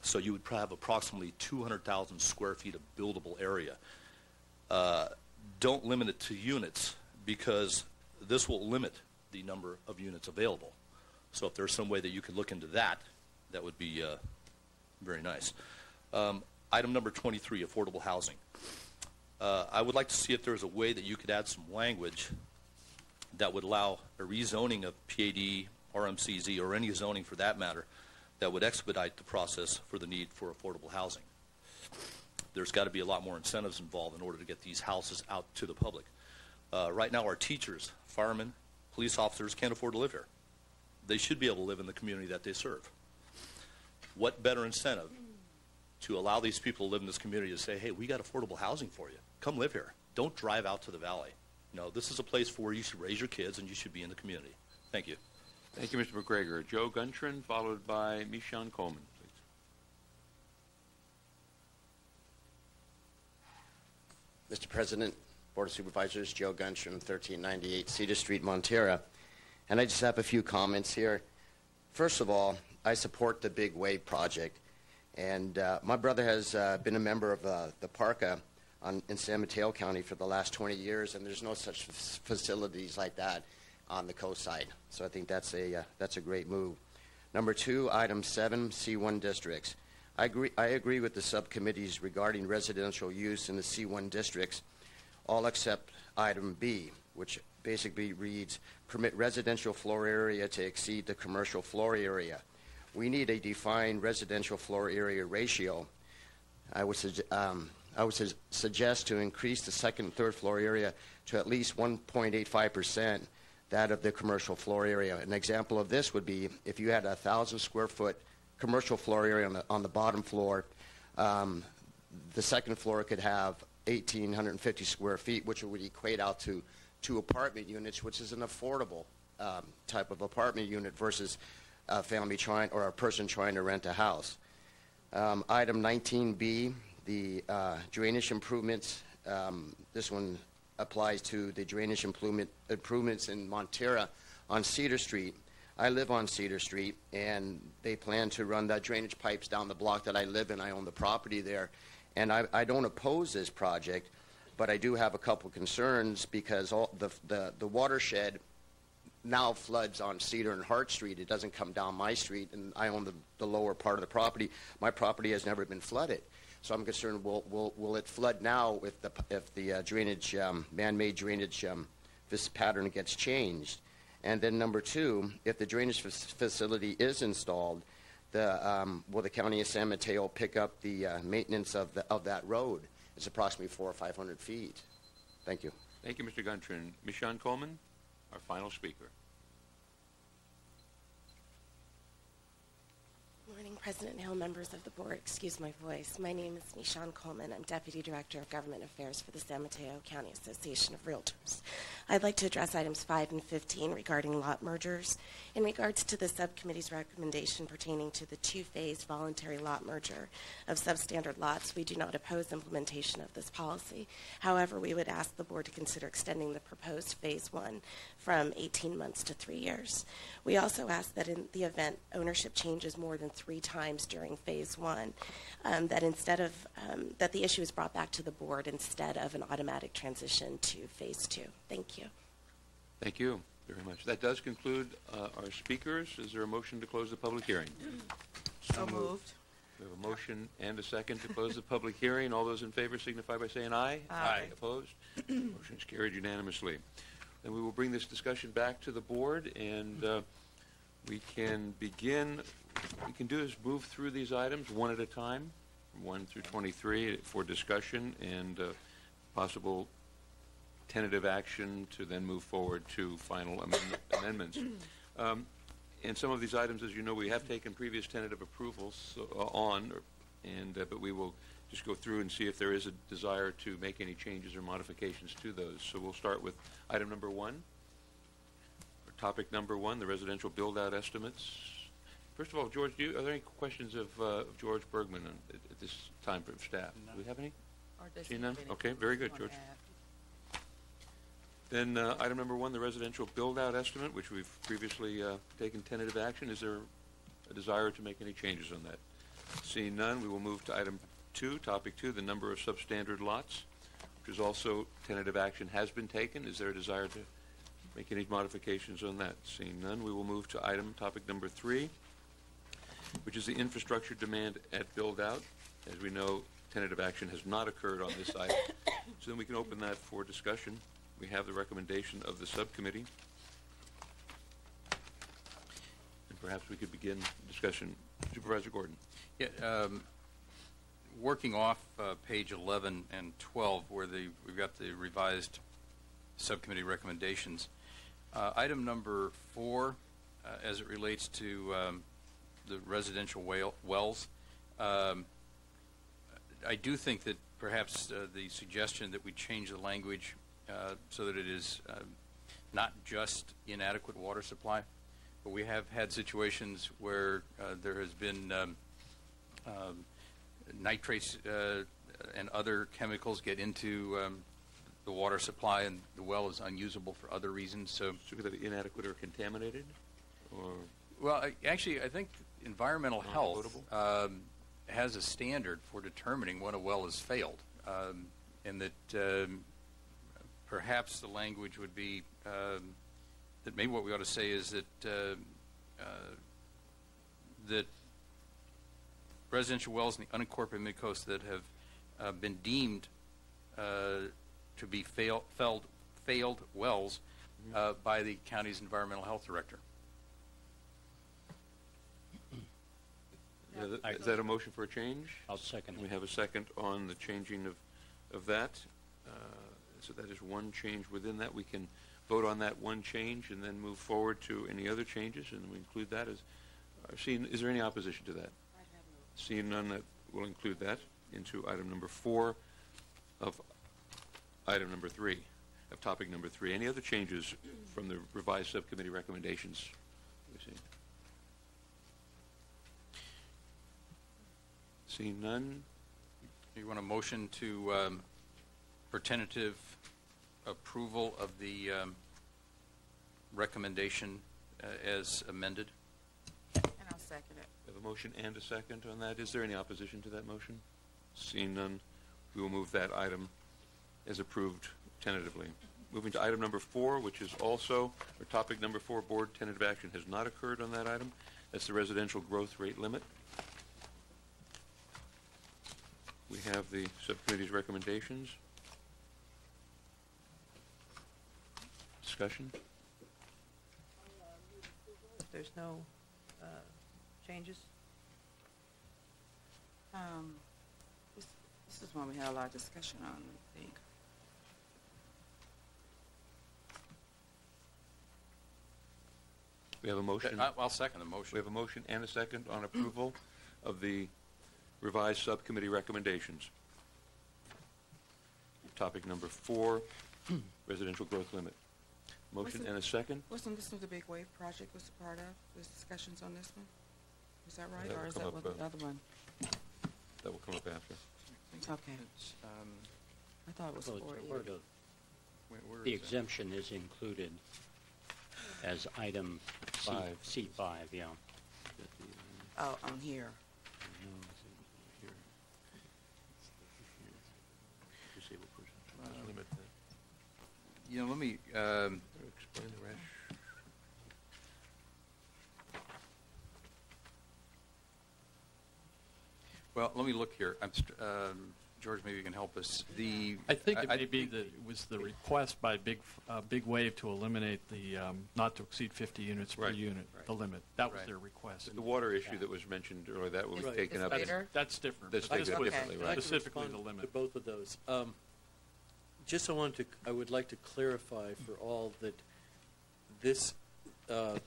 So you would have approximately 200,000 square feet of buildable area. Don't limit it to units, because this will limit the number of units available. So if there's some way that you could look into that, that would be very nice. Item number 23, affordable housing. I would like to see if there's a way that you could add some language that would allow a rezoning of PAD, RMCZ, or any zoning for that matter, that would expedite the process for the need for affordable housing. There's got to be a lot more incentives involved in order to get these houses out to the public. Right now, our teachers, firemen, police officers can't afford to live here. They should be able to live in the community that they serve. What better incentive to allow these people to live in this community to say, hey, we got affordable housing for you. Come live here. Don't drive out to the valley. No, this is a place where you should raise your kids and you should be in the community. Thank you. Thank you, Mr. McGregor. Joe Guntran, followed by Michon Coleman, please. Mr. President, Board of Supervisors, Joe Guntran, 1398 Cedar Street, Montera. And I just have a few comments here. First of all, I support the Big Wave project. And my brother has been a member of the PARCA in San Mateo County for the last 20 years, and there's no such facilities like that on the coast side. So I think that's a great move. Number 2, item 7, C1 districts. I agree with the subcommittees regarding residential use in the C1 districts, all except item B, which basically reads, permit residential floor area to exceed the commercial floor area. We need a defined residential floor area ratio. I would suggest to increase the second and third floor area to at least 1.85% that of the commercial floor area. An example of this would be if you had a 1,000 square foot commercial floor area on the bottom floor, the second floor could have 1,850 square feet, which would equate out to to apartment units, which is an affordable type of apartment unit versus a family trying or a person trying to rent a house. Item 19B, the drainage improvements. This one applies to the drainage improvements in Montera on Cedar Street. I live on Cedar Street, and they plan to run the drainage pipes down the block that I live in. I own the property there, and I don't oppose this project, but I do have a couple concerns because all the watershed now floods on Cedar and Hart Street. It doesn't come down my street, and I own the lower part of the property. My property has never been flooded, so I'm concerned will it flood now if the drainage man-made drainage this pattern gets changed. And then number two, if the drainage facility is installed, will the County of San Mateo pick up the maintenance of that road? It's approximately 400 or 500 feet. Thank you. Thank you, Mr. Guntrin. Ms. Sean Coleman, our final speaker. Good morning, President Hill, members of the board. Excuse my voice. My name is Nishan Coleman. I'm Deputy Director of Government Affairs for the San Mateo County Association of Realtors. I'd like to address items 5 and 15 regarding lot mergers. In regards to the subcommittee's recommendation pertaining to the two-phase voluntary lot merger of substandard lots, we do not oppose implementation of this policy. However, we would ask the board to consider extending the proposed phase 1 from 18 months to 3 years. We also ask that in the event ownership changes more than 3 times during phase 1, that the issue is brought back to the board instead of an automatic transition to phase 2. Thank you. Thank you very much. That does conclude our speakers. Is there a motion to close the public hearing? So moved. We have a motion and a second to close the public hearing. All those in favor signify by saying aye. Aye. Opposed? Motion is carried unanimously. Then we will bring this discussion back to the board, and we can begin. We can do is move through these items one at a time, from 1 through 23, for discussion and possible tentative action to then move forward to final amendments. And some of these items, as you know, we have taken previous tentative approvals on, but we will just go through and see if there is a desire to make any changes or modifications to those. So we'll start with item number 1, or topic number 1, the residential build-out estimates. First of all, George, are there any questions of George Bergman at this time from staff? No. Do we have any? See none? Okay, very good, George. Then item number 1, the residential build-out estimate, which we've previously taken tentative action. Is there a desire to make any changes on that? Seeing none, we will move to item 2, topic 2, the number of substandard lots, which is also tentative action has been taken. Is there a desire to make any modifications on that? Seeing none, we will move to topic number 3, which is the infrastructure demand at build-out. As we know, tentative action has not occurred on this item. So then we can open that for discussion. We have the recommendation of the subcommittee. And perhaps we could begin discussion. Supervisor Gordon. Yeah, working off page 11 and 12, where we've got the revised subcommittee recommendations. Item number 4, as it relates to the residential wells, I do think that perhaps the suggestion that we change the language so that it is not just inadequate water supply, but we have had situations where there has been nitrates and other chemicals get into the water supply, and the well is unusable for other reasons. So, inadequate or contaminated, or well, actually, I think environmental health has a standard for determining when a well has failed, and that perhaps the language would be that maybe what we ought to say is that that residential wells in the unincorporated mid-coast that have been deemed to be failed wells by the county's environmental health director. Is that a motion for a change? I'll second. We have a second on the changing of that. So that is one change within that. We can vote on that one change and then move forward to any other changes, and we include that as. Is there any opposition to that? Seeing none, that will include that into item number 4 of item number 3. of topic number 3. Any other changes from the revised subcommittee recommendations? Seeing none. You want a motion to for tentative approval of the recommendation as amended? And I'll second it. We have a motion and a second on that. Is there any opposition to that motion? Seeing none, we will move that item as approved tentatively. Moving to item number 4, which is also, or topic number 4, board tentative action has not occurred on that item. That's the residential growth rate limit. We have the subcommittee's recommendations. Discussion? If there's no changes? This is one we had a lot of discussion on, I think. We have a motion. I'll second the motion. We have a motion and a second on approval of the revised subcommittee recommendations. Topic number 4, residential growth limit. Motion and a second. Wasn't this what the Big Wave Project was a part of? Was discussions on this one? Is that right, That or will is come that up, what the other one? That will come up after. Okay. I thought it was Well, 40. the exemption is included as item C5, yeah. Oh, on here. You know, let me explain the rest. Well, let me look here. George, maybe you can help us. I think it may be that it was the request by Big Wave to eliminate the not to exceed 50 units per unit, the limit. That was their request. The water issue that was mentioned earlier, that will be taken up. That's different. That's taken up differently, right? Specifically the limit. To both of those. Just I would like to clarify for all that this, the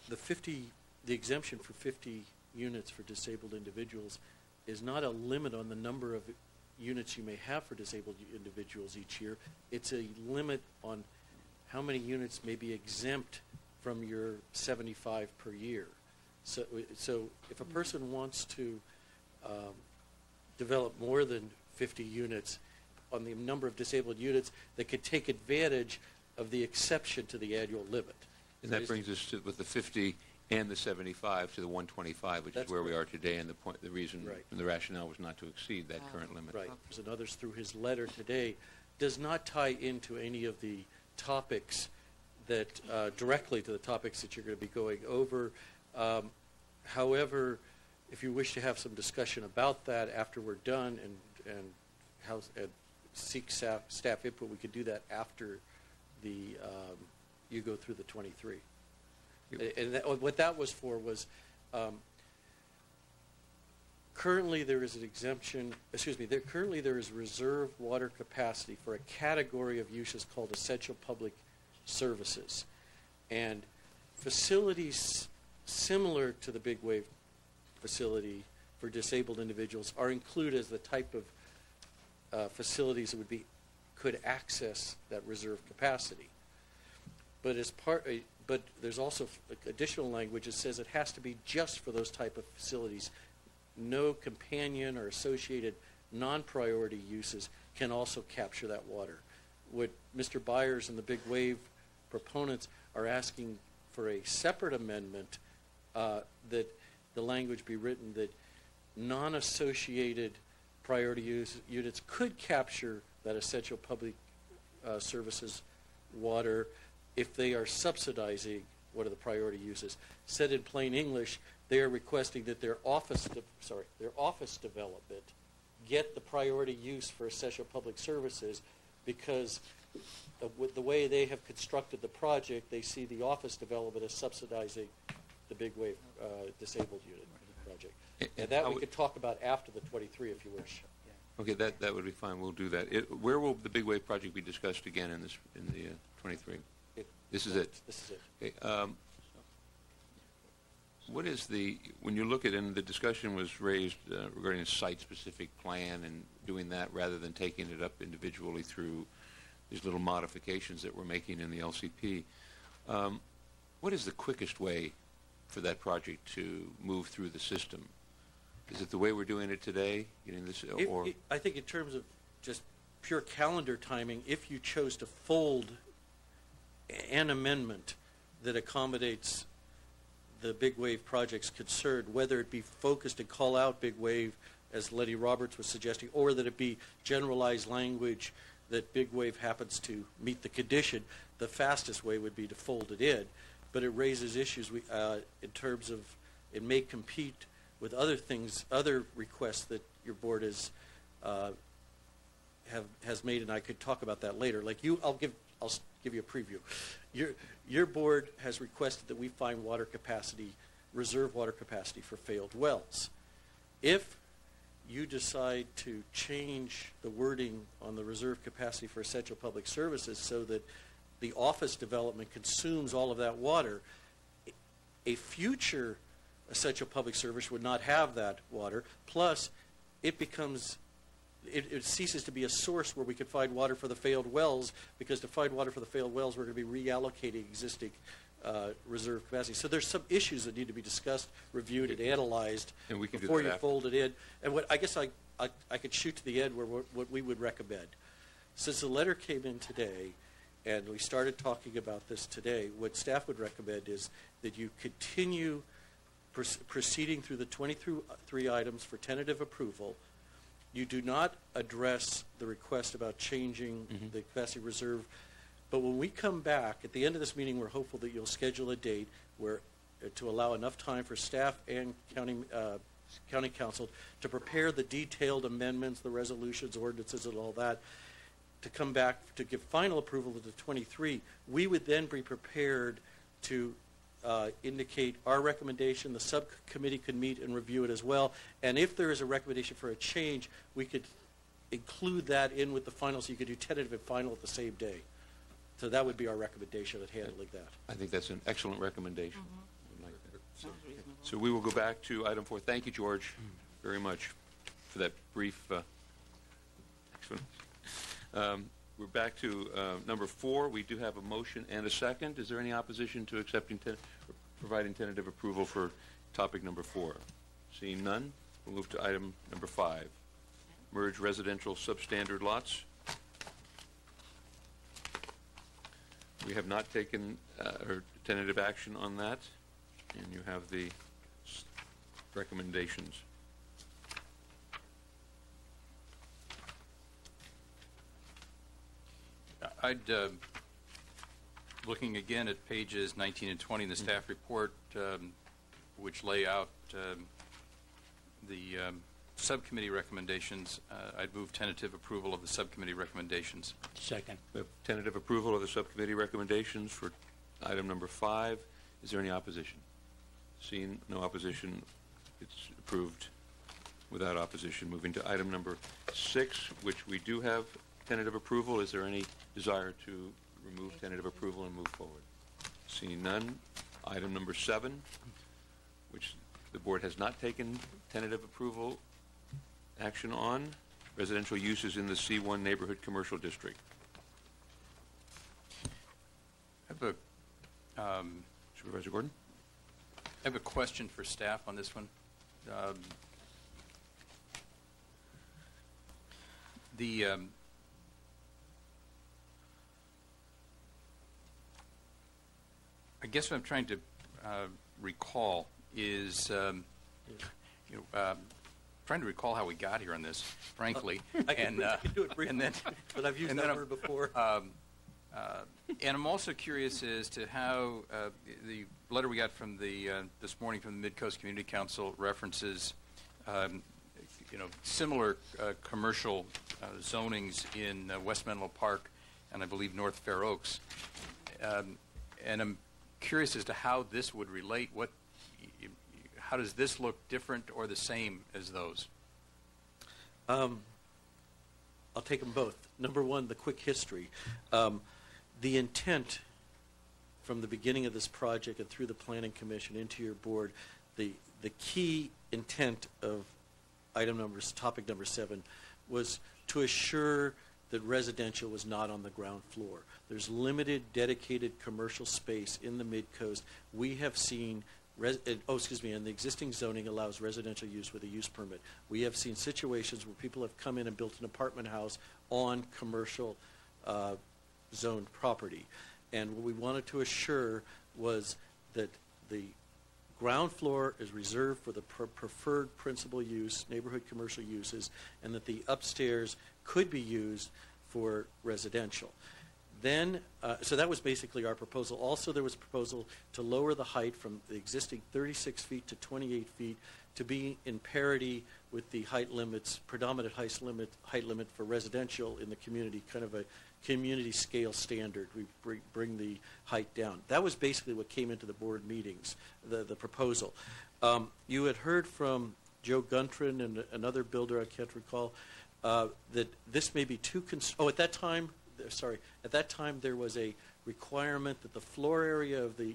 exemption for 50 units for disabled individuals is not a limit on the number of units you may have for disabled individuals each year. It's a limit on how many units may be exempt from your 75 per year. So if a person wants to develop more than 50 units on the number of disabled units, they could take advantage of the exception to the annual limit. And that brings us to, with the 50 and the 75 to the 125, which is where we are today, and the reason and the rationale was not to exceed that current limit. Right. And others through his letter today does not tie into any of the topics that directly to the topics that you're going to be going over. However, if you wish to have some discussion about that after we're done and seek staff input, we could do that after you go through the 23. And what that was for was currently there is an exemption, currently there is reserve water capacity for a category of uses called essential public services. And facilities similar to the Big Wave facility for disabled individuals are included as the type of facilities that could access that reserve capacity. But but there's also additional language that says it has to be just for those type of facilities. No companion or associated non-priority uses can also capture that water. What Mr. Byers and the Big Wave proponents are asking for a separate amendment that the language be written that non-associated priority units could capture that essential public services water if they are subsidizing what are the priority uses. Said in plain English, they are requesting that their office development get the priority use for essential public services because with the way they have constructed the project, they see the office development as subsidizing the Big Wave disabled unit project. And that we could talk about after the 23 if you wish. Okay, that would be fine. We'll do that. Where will the Big Wave project be discussed again in the 23? This is it. This is it. Okay, what is when you look at, and the discussion was raised regarding a site-specific plan and doing that rather than taking it up individually through these little modifications that we're making in the LCP. What is the quickest way for that project to move through the system? Is it the way we're doing it today, getting this, or I think in terms of just pure calendar timing, if you chose to fold an amendment that accommodates the big wave project's concern, whether it be focused and call out big wave, as Letty Roberts was suggesting, or that it be generalized language that big wave happens to meet the condition, the fastest way would be to fold it in. But it raises issues in terms of it may compete with other things, other requests that your board has made, and I could talk about that later. Like I'll give you a preview. Your board has requested that we find water capacity, reserve water capacity for failed wells. If you decide to change the wording on the reserve capacity for essential public services so that the office development consumes all of that water, a future essential public service would not have that water. Plus, it ceases to be a source where we could find water for the failed wells, because to find water for the failed wells, we're going to be reallocating existing reserve capacity. So there's some issues that need to be discussed, reviewed, and analyzed before you fold it in. And what I guess I could shoot to the end where what we would recommend. Since the letter came in today, and we started talking about this today, what staff would recommend is that you continue proceeding through the 23 items for tentative approval. You do not address the request about changing the capacity reserve. But when we come back, at the end of this meeting, we're hopeful that you'll schedule a date where to allow enough time for staff and county council to prepare the detailed amendments, the resolutions, ordinances, and all that, to come back to give final approval to the 23. We would then be prepared to indicate our recommendation. The subcommittee could meet and review it as well. And if there is a recommendation for a change, we could include that in with the final, so you could do tentative and final at the same day. So that would be our recommendation at handling that. I think that's an excellent recommendation. So we will go back to item 4. Thank you, George, very much for that brief excellent. We're back to number 4. We do have a motion and a second. Is there any opposition to accepting providing tentative approval for topic number 4? Seeing none, we'll move to item number 5. Merge residential substandard lots. We have not taken tentative action on that, and you have the recommendations. Looking again at pages 19 and 20 in the staff report, which lay out the subcommittee recommendations, I'd move tentative approval of the subcommittee recommendations. Second. We have tentative approval of the subcommittee recommendations for item number 5. Is there any opposition? Seeing no opposition, it's approved without opposition. Moving to item number 6, which we do have tentative approval. Is there any desire to remove tentative approval and move forward? Seeing none. Item number 7, which the board has not taken tentative approval action on, residential uses in the C1 neighborhood commercial district. I have Supervisor Gordon? I have a question for staff on this one. I guess what I'm trying to recall is, trying to recall how we got here on this, frankly. I can do it briefly, but I've used that word before. And I'm also curious as to how the letter we got from this morning from the Mid-Coast Community Council references, similar commercial zonings in West Menlo Park and I believe North Fair Oaks. And I'm curious as to how this would relate. How does this look different or the same as those? I'll take them both. Number one, the quick history. The intent from the beginning of this project and through the Planning Commission into your board, the key intent of topic number 7 was to assure that residential was not on the ground floor. There's limited dedicated commercial space in the mid-coast. We have seen, and the existing zoning allows residential use with a use permit. We have seen situations where people have come in and built an apartment house on commercial zoned property. And what we wanted to assure was that the ground floor is reserved for the preferred principal use, neighborhood commercial uses, and that the upstairs could be used for residential. Then, so that was basically our proposal. Also, there was a proposal to lower the height from the existing 36 feet to 28 feet to be in parity with the height limits, predominant height limit for residential in the community, kind of a community scale standard. We bring the height down. That was basically what came into the board meetings, the proposal. You had heard from Joe Guntrin and another builder, I can't recall, that this may be too at that time there was a requirement that the floor area of the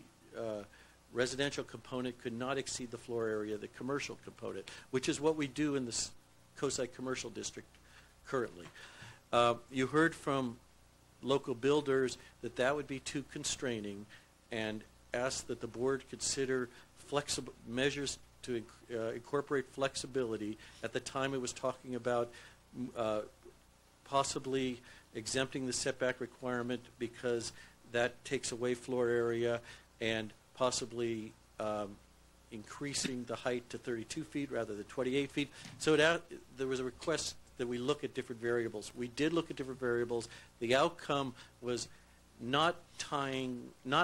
residential component could not exceed the floor area of the commercial component, which is what we do in the Coastside Commercial District currently. You heard from local builders that that would be too constraining, and asked that the board consider flexible measures to incorporate flexibility. At the time, it was talking about possibly exempting the setback requirement because that takes away floor area, and possibly increasing the height to 32 feet rather than 28 feet. So there was a request that we look at different variables. We did look at different variables. The outcome was not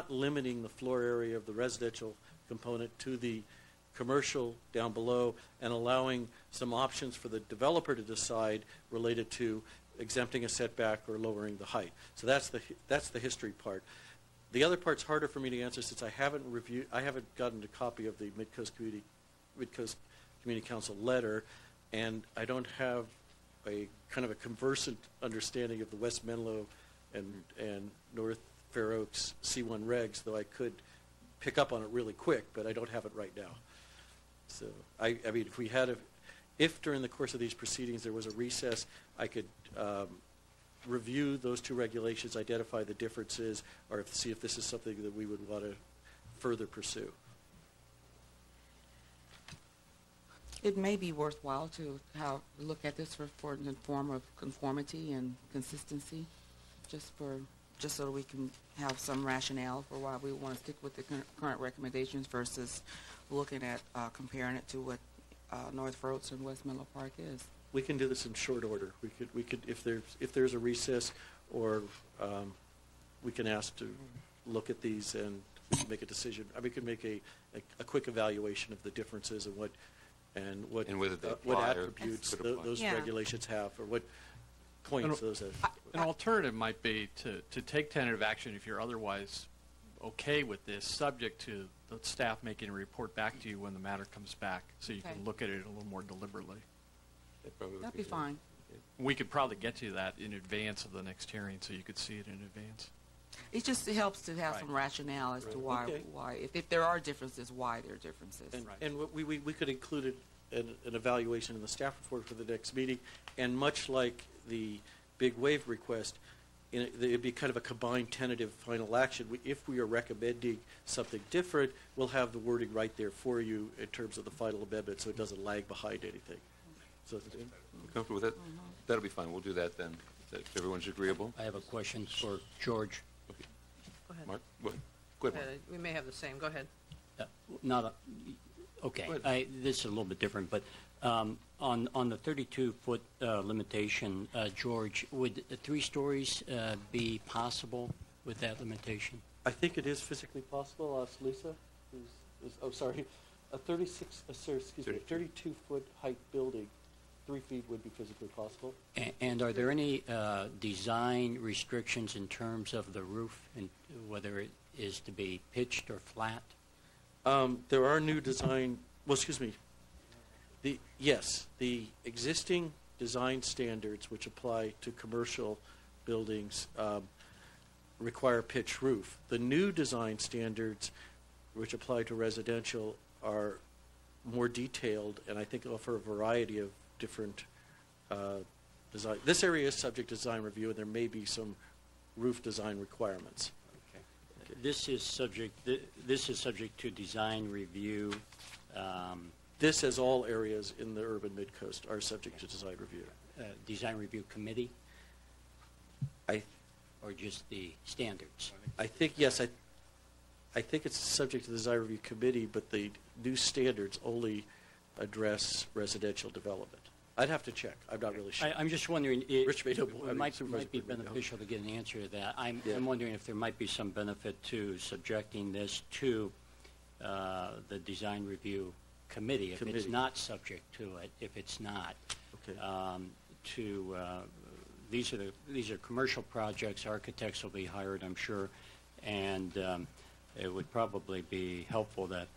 limiting the floor area of the residential component to the commercial down below, and allowing some options for the developer to decide related to exempting a setback or lowering the height. So that's the history part. The other part's harder for me to answer since I haven't gotten a copy of the Mid-Coast Community Council letter, and I don't have a kind of a conversant understanding of the West Menlo and North Fair Oaks C1 regs, though I could pick up on it really quick, but I don't have it right now. So I mean, if during the course of these proceedings there was a recess, I could review those two regulations, identify the differences, or see if this is something that we would want to further pursue. It may be worthwhile to look at this for the form of conformity and consistency, just so that we can have some rationale for why we want to stick with the current recommendations versus looking at comparing it to what North Fair Oaks and West Menlo Park is. We can do this in short order. We could if there's a recess, or we can ask to look at these and make a decision. I mean, we could make a quick evaluation of the differences and what attributes those regulations have, or what points those have. An alternative might be to take tentative action if you're otherwise okay with this, subject to the staff making a report back to you when the matter comes back, so you can look at it a little more deliberately. That'd be fine. We could probably get to that in advance of the next hearing, so you could see it in advance. It just helps to have some rationale as to why if there are differences, why there are differences. And we could include an evaluation in the staff report for the next meeting, and much like the big wave request, it'd be kind of a combined tentative final action. If we are recommending something different, we'll have the wording right there for you in terms of the final amendment, so it doesn't lag behind anything. So, you comfortable with that? That'll be fine. We'll do that then. If everyone's agreeable. I have a question for George. Okay. Go ahead. Mark, go ahead. We may have the same. Go ahead. Okay. This is a little bit different, but on the 32-foot limitation, George, would 3 stories be possible with that limitation? I think it is physically possible. I'll ask Lisa. A 32-foot height building, 3 feet would be physically possible. And are there any design restrictions in terms of the roof, and whether it is to be pitched or flat? There are new design. Well, excuse me. The existing design standards, which apply to commercial buildings, require pitched roof. The new design standards, which apply to residential, are more detailed, and I think offer a variety of different design. This area is subject to design review, and there may be some roof design requirements. This is subject to design review. This, as all areas in the urban mid-coast, are subject to design review. Design review committee, or just the standards? I think, yes, I think it's subject to the design review committee, but the new standards only address residential development. I'd have to check. I'm not really sure. I'm just wondering, Rich may know more. it might be beneficial to get an answer to that. I'm wondering if there might be some benefit to subjecting this to the design review committee, if it's not subject to it, if it's not. These are commercial projects. Architects will be hired, I'm sure, and it would probably be helpful that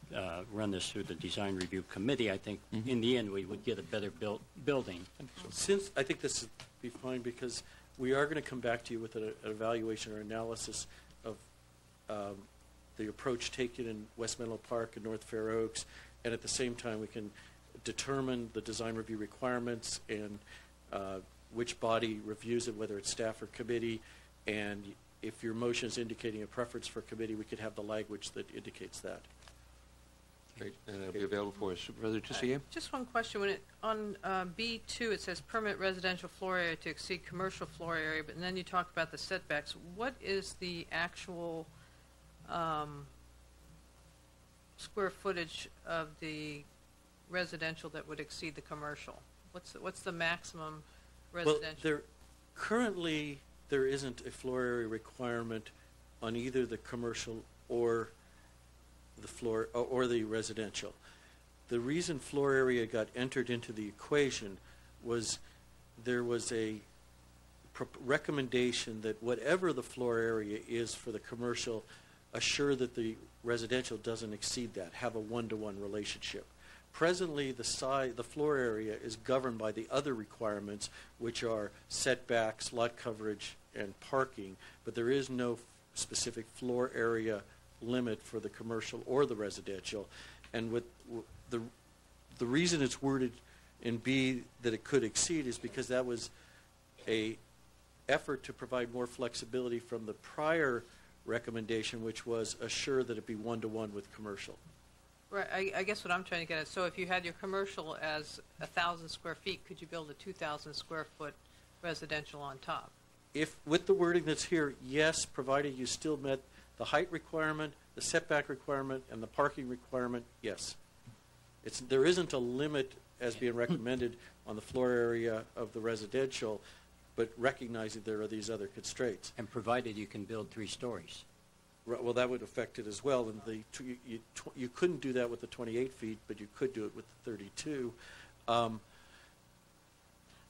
run this through the design review committee. I think in the end we would get a better built building. Since I think this would be fine, because we are going to come back to you with an evaluation or analysis of the approach taken in West Menlo Park and North Fair Oaks, and at the same time we can determine the design review requirements and which body reviews it, whether it's staff or committee, and if your motion is indicating a preference for committee, we could have the language that indicates that. Great, and it'll be available for us. Supervisor Tissier? Just one question. When on B2, it says permit residential floor area to exceed commercial floor area, but then you talk about the setbacks. What is the actual square footage of the residential that would exceed the commercial? What's the maximum residential? Well, currently there isn't a floor area requirement on either the commercial or the floor or the residential. The reason floor area got entered into the equation was there was a recommendation that whatever the floor area is for the commercial, assure that the residential doesn't exceed that, have a one-to-one relationship. Presently, the floor area is governed by the other requirements, which are setbacks, lot coverage, and parking, but there is no specific floor area limit for the commercial or the residential. And with the reason it's worded in B that it could exceed is because that was a effort to provide more flexibility from the prior recommendation, which was assure that it be one-to-one with commercial. Right. I guess what I'm trying to get at, so if you had your commercial as 1,000 square feet, could you build a 2,000 square foot residential on top? If with the wording that's here, yes, provided you still met the height requirement, the setback requirement, and the parking requirement, yes. There isn't a limit as being recommended on the floor area of the residential, but recognizing there are these other constraints. And provided you can build 3 stories. Well, that would affect it as well. And you couldn't do that with the 28 feet, but you could do it with the 32.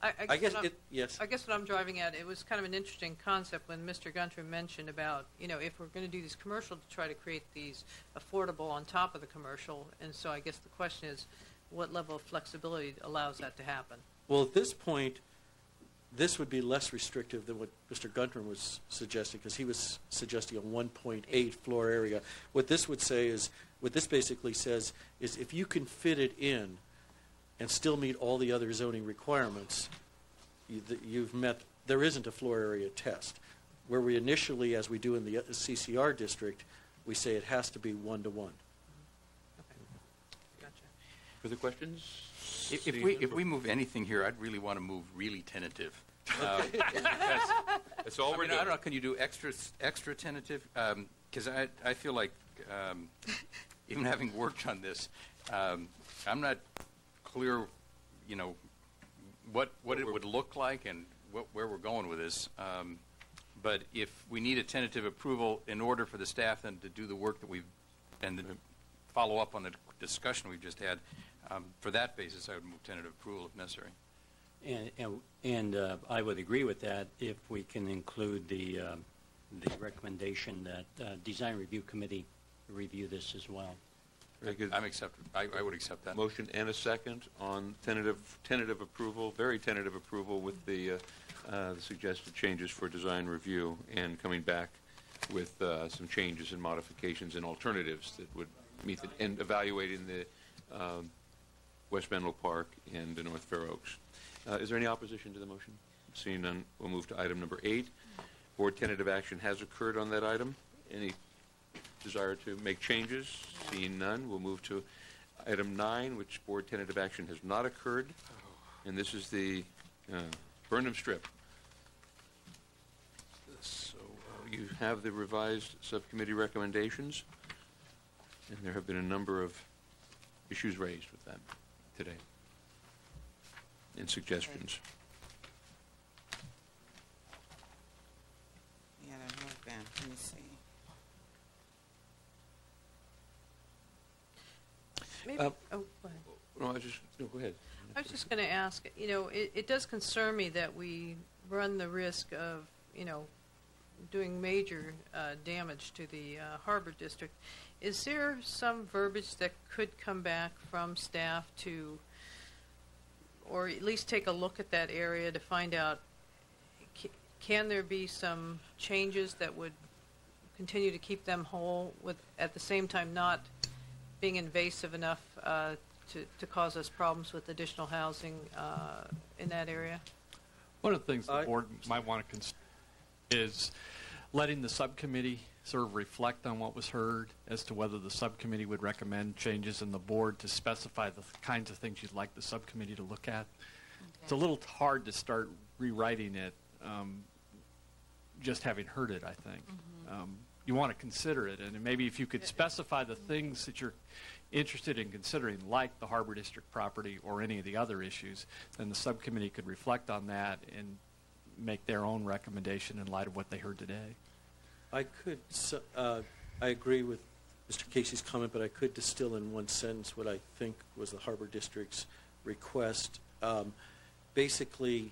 I guess yes. what I'm driving at, it was kind of an interesting concept when Mr. Gunter mentioned about, if we're going to do these commercial to try to create these affordable on top of the commercial. And so I guess the question is, what level of flexibility allows that to happen? Well, at this point, this would be less restrictive than what Mr. Gunter was suggesting, because he was suggesting a 1.8 floor area. What this basically says is if you can fit it in and still meet all the other zoning requirements, you've met, there isn't a floor area test. Where we initially, as we do in the CCR district, we say it has to be one-to-one. Okay. Gotcha. Further questions? If we move anything here, I'd really want to move really tentative. That's all we're doing. I don't know. Can you do extra tentative? Because I feel like even having worked on this, I'm not clear, what it would look like and where we're going with this. But if we need a tentative approval in order for the staff then to do the work that and follow up on the discussion we've just had, for that basis, I would move tentative approval if necessary. And I would agree with that if we can include the recommendation that Design Review Committee review this as well. Very good. I would accept that. Motion and a second on tentative approval, very tentative approval with the suggested changes for design review, and coming back with some changes and modifications and alternatives that would meet and evaluating the West Menlo Park and the North Fair Oaks. Is there any opposition to the motion? Seeing none, we'll move to item number 8. Board tentative action has occurred on that item. Any desire to make changes? Seeing none, we'll move to item 9, which board tentative action has not occurred. And this is the Burnham Strip. So you have the revised subcommittee recommendations, and there have been a number of issues raised with them today and suggestions. Yeah, that whole band. Let me see. Maybe, go ahead. No, go ahead. I was just going to ask, it does concern me that we run the risk of, doing major damage to the Harbor District. Is there some verbiage that could come back from staff to, or at least take a look at that area to find out, can there be some changes that would continue to keep them whole, with at the same time not being invasive enough to cause us problems with additional housing in that area? One of the things the board might want to is letting the subcommittee sort of reflect on what was heard as to whether the subcommittee would recommend changes in the board to specify the kinds of things you'd like the subcommittee to look at. Okay. It's a little hard to start rewriting it just having heard it, I think. Mm-hmm. You want to consider it, and maybe if you could specify the things that you're interested in considering, like the Harbor District property or any of the other issues, then the subcommittee could reflect on that and make their own recommendation in light of what they heard today. I agree with Mr. Casey's comment, but I could distill in one sentence what I think was the Harbor District's request. Basically,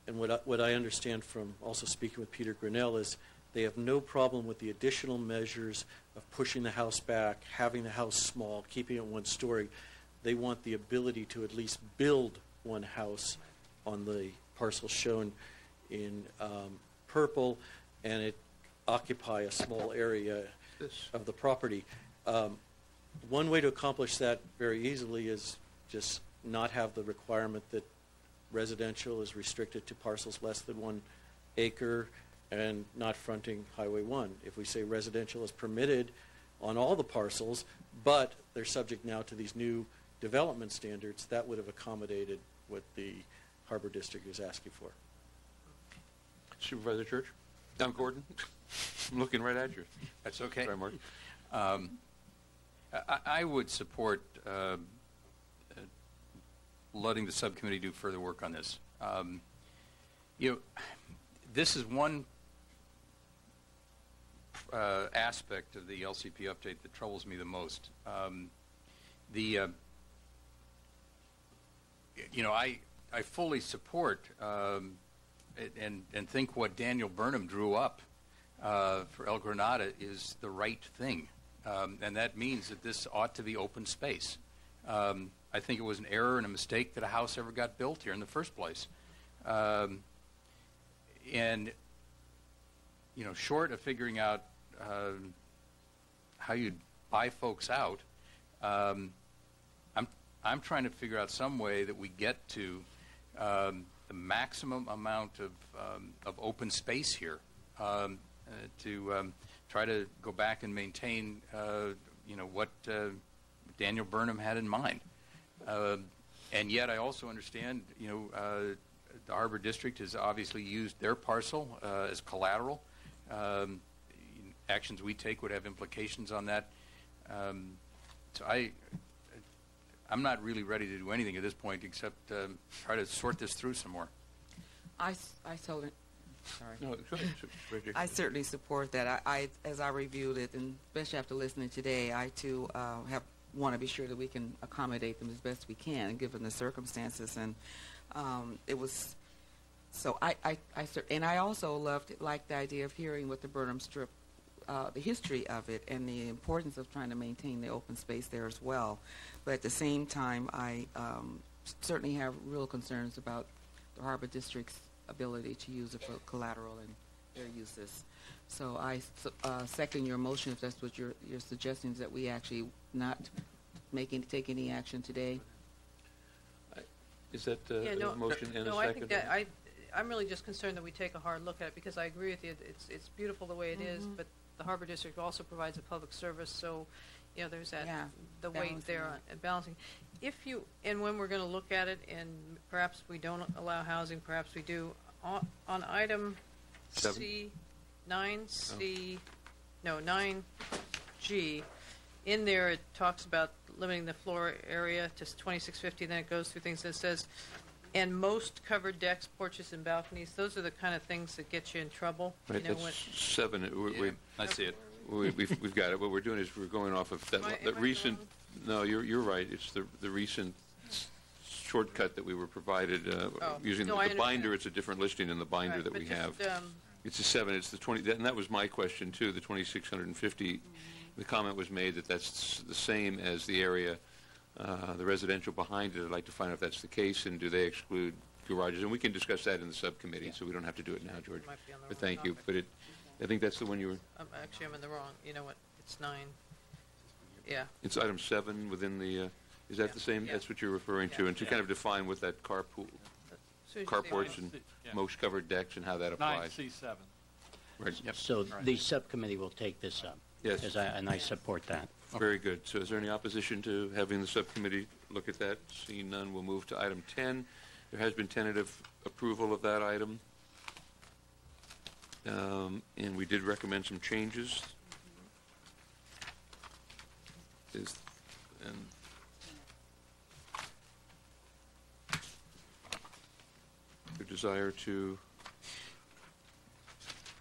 and what I understand from also speaking with Peter Grinnell is they have no problem with the additional measures of pushing the house back, having the house small, keeping it one story. They want the ability to at least build one house on the parcel shown in purple, and it occupy a small area of the property. One way to accomplish that very easily is just not have the requirement that residential is restricted to parcels less than 1 acre and not fronting Highway 1. If we say residential is permitted on all the parcels, but they're subject now to these new development standards, that would have accommodated what the Harbor District is asking for. Supervisor Church? I'm Gordon. I'm looking right at you. That's okay. Sorry, Mark. I would support letting the subcommittee do further work on this. This is one aspect of the LCP update that troubles me the most. I fully support and think what Daniel Burnham drew up for El Granada is the right thing, and that means that this ought to be open space. I think it was an error and a mistake that a house ever got built here in the first place. And, short of figuring out how you'd buy folks out, I'm trying to figure out some way that we get to the maximum amount of open space here to try to go back and maintain, what Daniel Burnham had in mind. And yet I also understand, the Harbor District has obviously used their parcel as collateral. Actions we take would have implications on that. So I'm not really ready to do anything at this point except try to sort this through some more. I totally. Sorry. No, I certainly support that. I as I reviewed it, and especially after listening today, I too want to be sure that we can accommodate them as best we can, given the circumstances. And it was so. And I also liked the idea of hearing what the Burnham Strip, the history of it, and the importance of trying to maintain the open space there as well. But at the same time, I certainly have real concerns about the Harbor District's ability to use it for collateral and their uses. So I second your motion, if that's what you're suggesting, is that we actually not take any action today. Is that Yeah, no, a motion and no, a I second? think that I'm really just concerned that we take a hard look at it, because I agree with you. It's beautiful the way it is, but the Harbor District also provides a public service, so there's that the weight there on balancing. If you and when we're going to look at it, and perhaps we don't allow housing, perhaps we do. On item Seven? C, 9C, no 9G, in there it talks about limiting the floor area to 2650. Then it goes through things that says, and most covered decks, porches, and balconies. Those are the kind of things that get you in trouble. Right, you know, that's when, 7. I see it. We've got it. What we're doing is we're going off of that recent. No, you're right. It's the recent shortcut that we were provided using the binder. It's a different listing in the binder that we have. It's a 7. It's the 20, and that was my question too. The 2650. The comment was made that that's the same as the area, the residential behind it. I'd like to find out if that's the case, and do they exclude garages? And we can discuss that in the subcommittee, so we don't have to do it now, George. But thank you. But I think that's the one you were. Actually, I'm in the wrong. You know what? It's 9. Yeah. It's item 7 within the. Is that the same? That's what you're referring to, and to kind of define what that carports and most covered decks and how that applies. 9C7. Right. Yep. So the subcommittee will take this up. Yes. And I support that. Very good. So is there any opposition to having the subcommittee look at that? Seeing none, we'll move to item 10. There has been tentative approval of that item. And we did recommend some changes. Your desire to...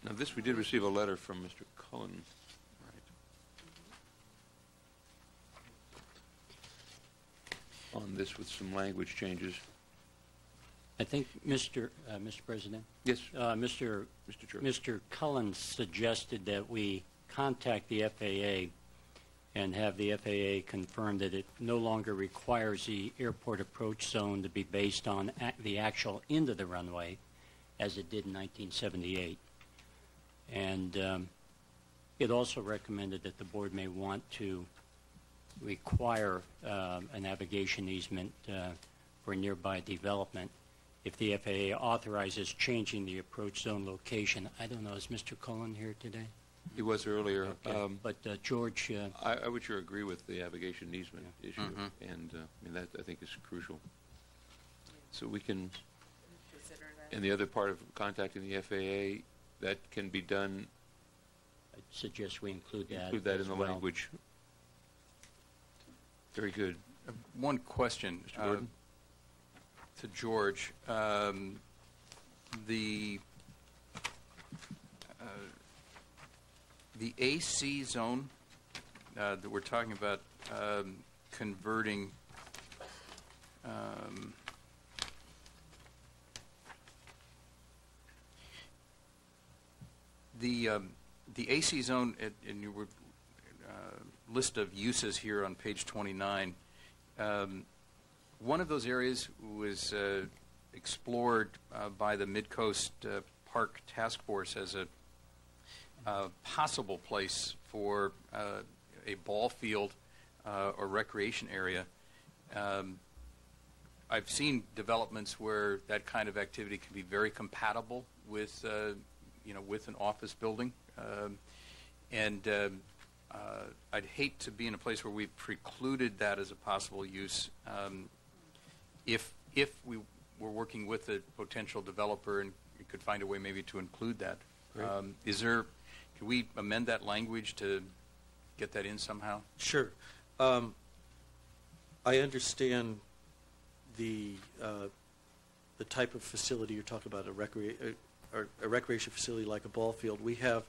Now this, we did receive a letter from Mr. Cullen. On this with some language changes. I think, Mr. President? Yes. Mr. Cullen suggested that we contact the FAA and have the FAA confirm that it no longer requires the airport approach zone to be based on the actual end of the runway, as it did in 1978. And it also recommended that the board may want to require a navigation easement for nearby development if the FAA authorizes changing the approach zone location. I don't know, is Mr. Cullen here today? He was earlier. Okay. But George... I would sure agree with the navigation easement issue, and that I think is crucial. So we can... And the other part of contacting the FAA, that can be done... I'd suggest we include that. Include that in the language. Very good. One question to George. The AC zone that we're talking about converting the AC zone in your list of uses here on page 29. One of those areas was explored by the Mid-Coast Park Task Force as a possible place for a ball field or recreation area. I've seen developments where that kind of activity can be very compatible with, with an office building, and I'd hate to be in a place where we precluded that as a possible use. If we were working with a potential developer and we could find a way maybe to include that, can we amend that language to get that in somehow? Sure. I understand the type of facility you're talking about, a recreation facility like a ball field. We have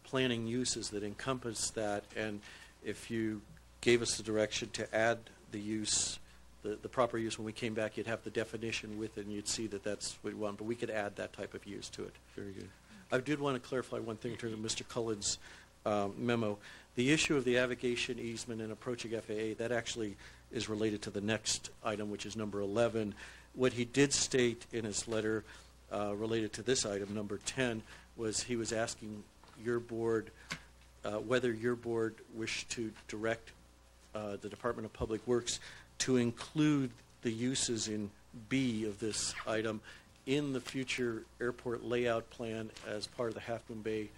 planning uses that encompass that, and if you gave us the direction to add the use, the proper use, when we came back, you'd have the definition with it, and you'd see that that's what we want, but we could add that type of use to it. Very good. I did want to clarify one thing in terms of Mr. Cullen's memo. The issue of the navigation easement and approaching FAA, that actually is related to the next item, which is number 11. What he did state in his letter related to this item, number 10, was he was asking your board whether your board wished to direct the Department of Public Works to include the uses in B of this item in the future airport layout plan as part of the Half Moon Bay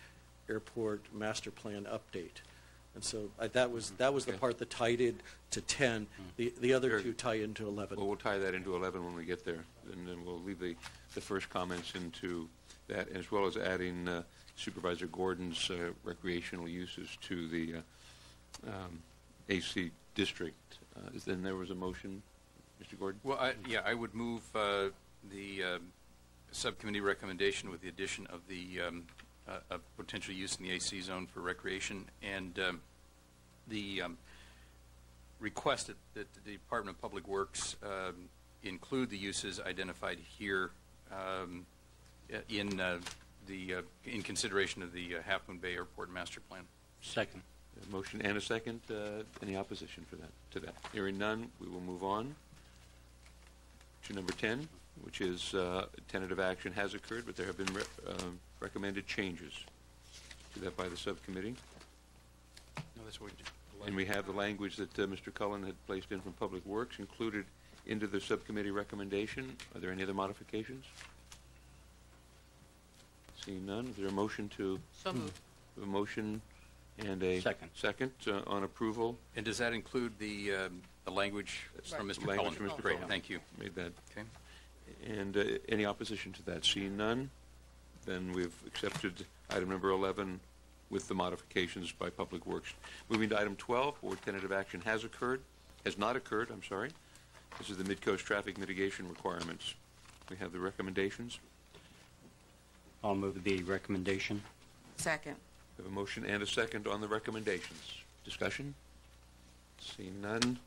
Airport Master Plan update. And so that was the part that tied in to 10. The other two tie into 11. Well, we'll tie that into 11 when we get there, and then we'll leave the first comments into that, as well as adding Supervisor Gordon's recreational uses to the AC district. Then there was a motion, Mr. Gordon? Well, I would move the subcommittee recommendation with the addition of the potential use in the AC zone for recreation, and the request that the Department of Public Works include the uses identified here in consideration of the Half Moon Bay Airport Master Plan. Second. A motion and a second. Any opposition to that? Hearing none, we will move on to number 10, which is tentative action has occurred, but there have been recommended changes to that by the subcommittee. No, that's what we did. And we have the language that Mr. Cullen had placed in from Public Works included into the subcommittee recommendation. Are there any other modifications? Seeing none, is there a motion to? So moved. A motion and a second on approval. And does that include the language from Mr. Cullen? From Mr. Great, Cullen. thank you. Made that. Okay. And any opposition to that? Seeing none, then we've accepted item number 11 with the modifications by Public Works. Moving to item 12, board tentative action has not occurred, I'm sorry. This is the Mid-Coast traffic mitigation requirements. We have the recommendations. I'll move the recommendation. Second. We have a motion and a second on the recommendations. Discussion? Seeing none.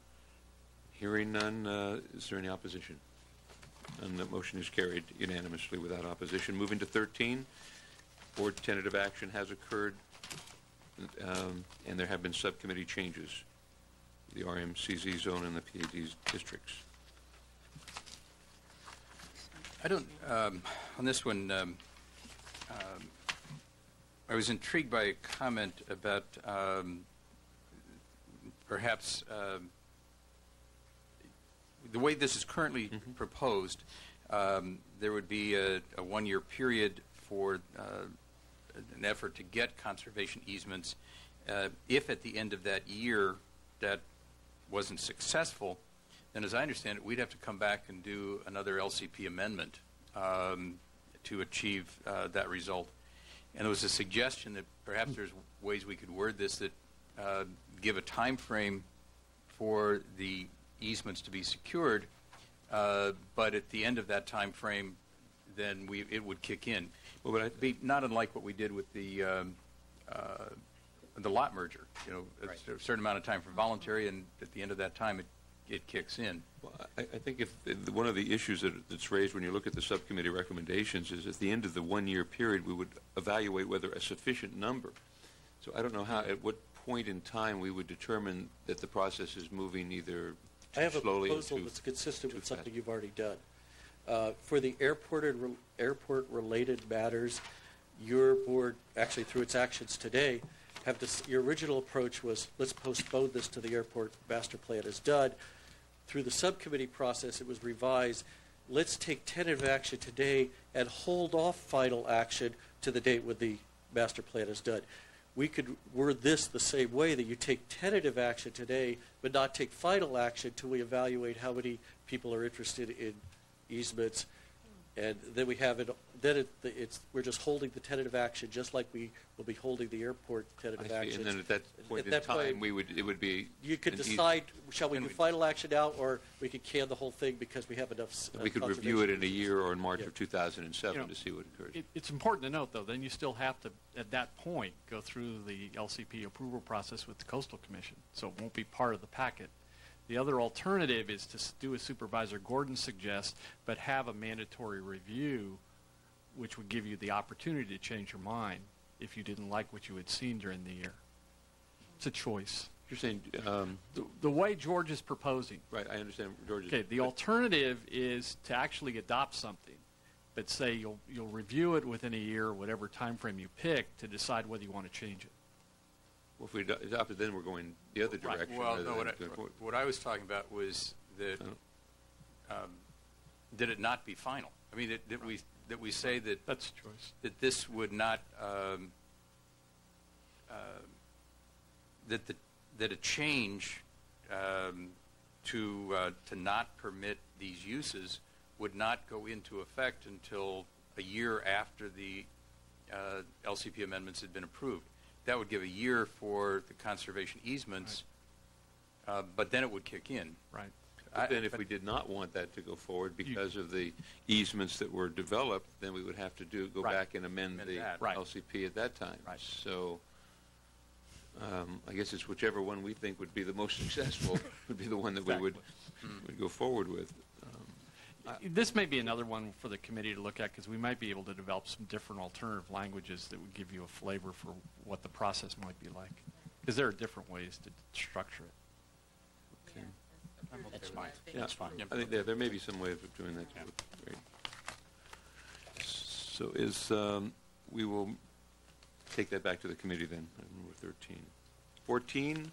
Hearing none. Is there any opposition? And the motion is carried unanimously without opposition. Moving to 13, board tentative action has occurred, and there have been subcommittee changes, the RMCZ zone and the PAD districts. I don't, on this one, I was intrigued by a comment about perhaps the way this is currently proposed, there would be a one-year period for an effort to get conservation easements. If at the end of that year that wasn't successful, then as I understand it, we'd have to come back and do another LCP amendment to achieve that result. And there was a suggestion that perhaps there's ways we could word this that give a time frame for the easements to be secured, but at the end of that time frame, then it would kick in. Well, but it'd be not unlike what we did with the lot merger. You know, right. A certain amount of time for voluntary, and at the end of that time, it kicks in. Well, I think one of the issues that's raised when you look at the subcommittee recommendations is at the end of the one-year period, we would evaluate whether a sufficient number. So I don't know at what point in time we would determine that the process is moving either I have a slowly proposal that's consistent with something you've already done. For the airport-related matters, your board, actually through its actions today, your original approach was, let's postpone this to the airport master plan is done. Through the subcommittee process, it was revised. Let's take tentative action today and hold off final action to the date when the master plan is done. We could word this the same way, that you take tentative action today, but not take final action till we evaluate how many people are interested in easements, and then we have it. Then we're just holding the tentative action, just like we will be holding the airport tentative action. And then at that point in time, it would be. You could decide, shall we do final action now, or we could can the whole thing because we have enough. We could review it in a year or in March of 2007 to see what occurs. It's important to note, though, then you still have to, at that point, go through the LCP approval process with the Coastal Commission, so it won't be part of the packet. The other alternative is to do as Supervisor Gordon suggests, but have a mandatory review, which would give you the opportunity to change your mind if you didn't like what you had seen during the year. It's a choice. You're saying the way George is proposing. Right, I understand George. Okay, the alternative is to actually adopt something, but say you'll review it within a year, whatever time frame you pick, to decide whether you want to change it. Well, if we adopt it, then we're going the other direction. Well, no, what I was talking about was that that it not be final. I mean, that we say that that's a choice. That this would not that a change to not permit these uses would not go into effect until a year after the LCP amendments had been approved. That would give a year for the conservation easements, right. But then it would kick in. Right. But then if we did not want that to go forward because of the easements that were developed, then we would have to go right. back and amend the right. LCP at that time. Right. So I guess it's whichever one we think would be the most successful would be the one that exactly. we would go forward with. This may be another one for the committee to look at because we might be able to develop some different alternative languages that would give you a flavor for what the process might be like. Because there are different ways to structure it. Okay. That's fine. Yeah, That's fine. I think there may be some way of doing that. Yeah. Great. So we will take that back to the committee then, number 13. 14,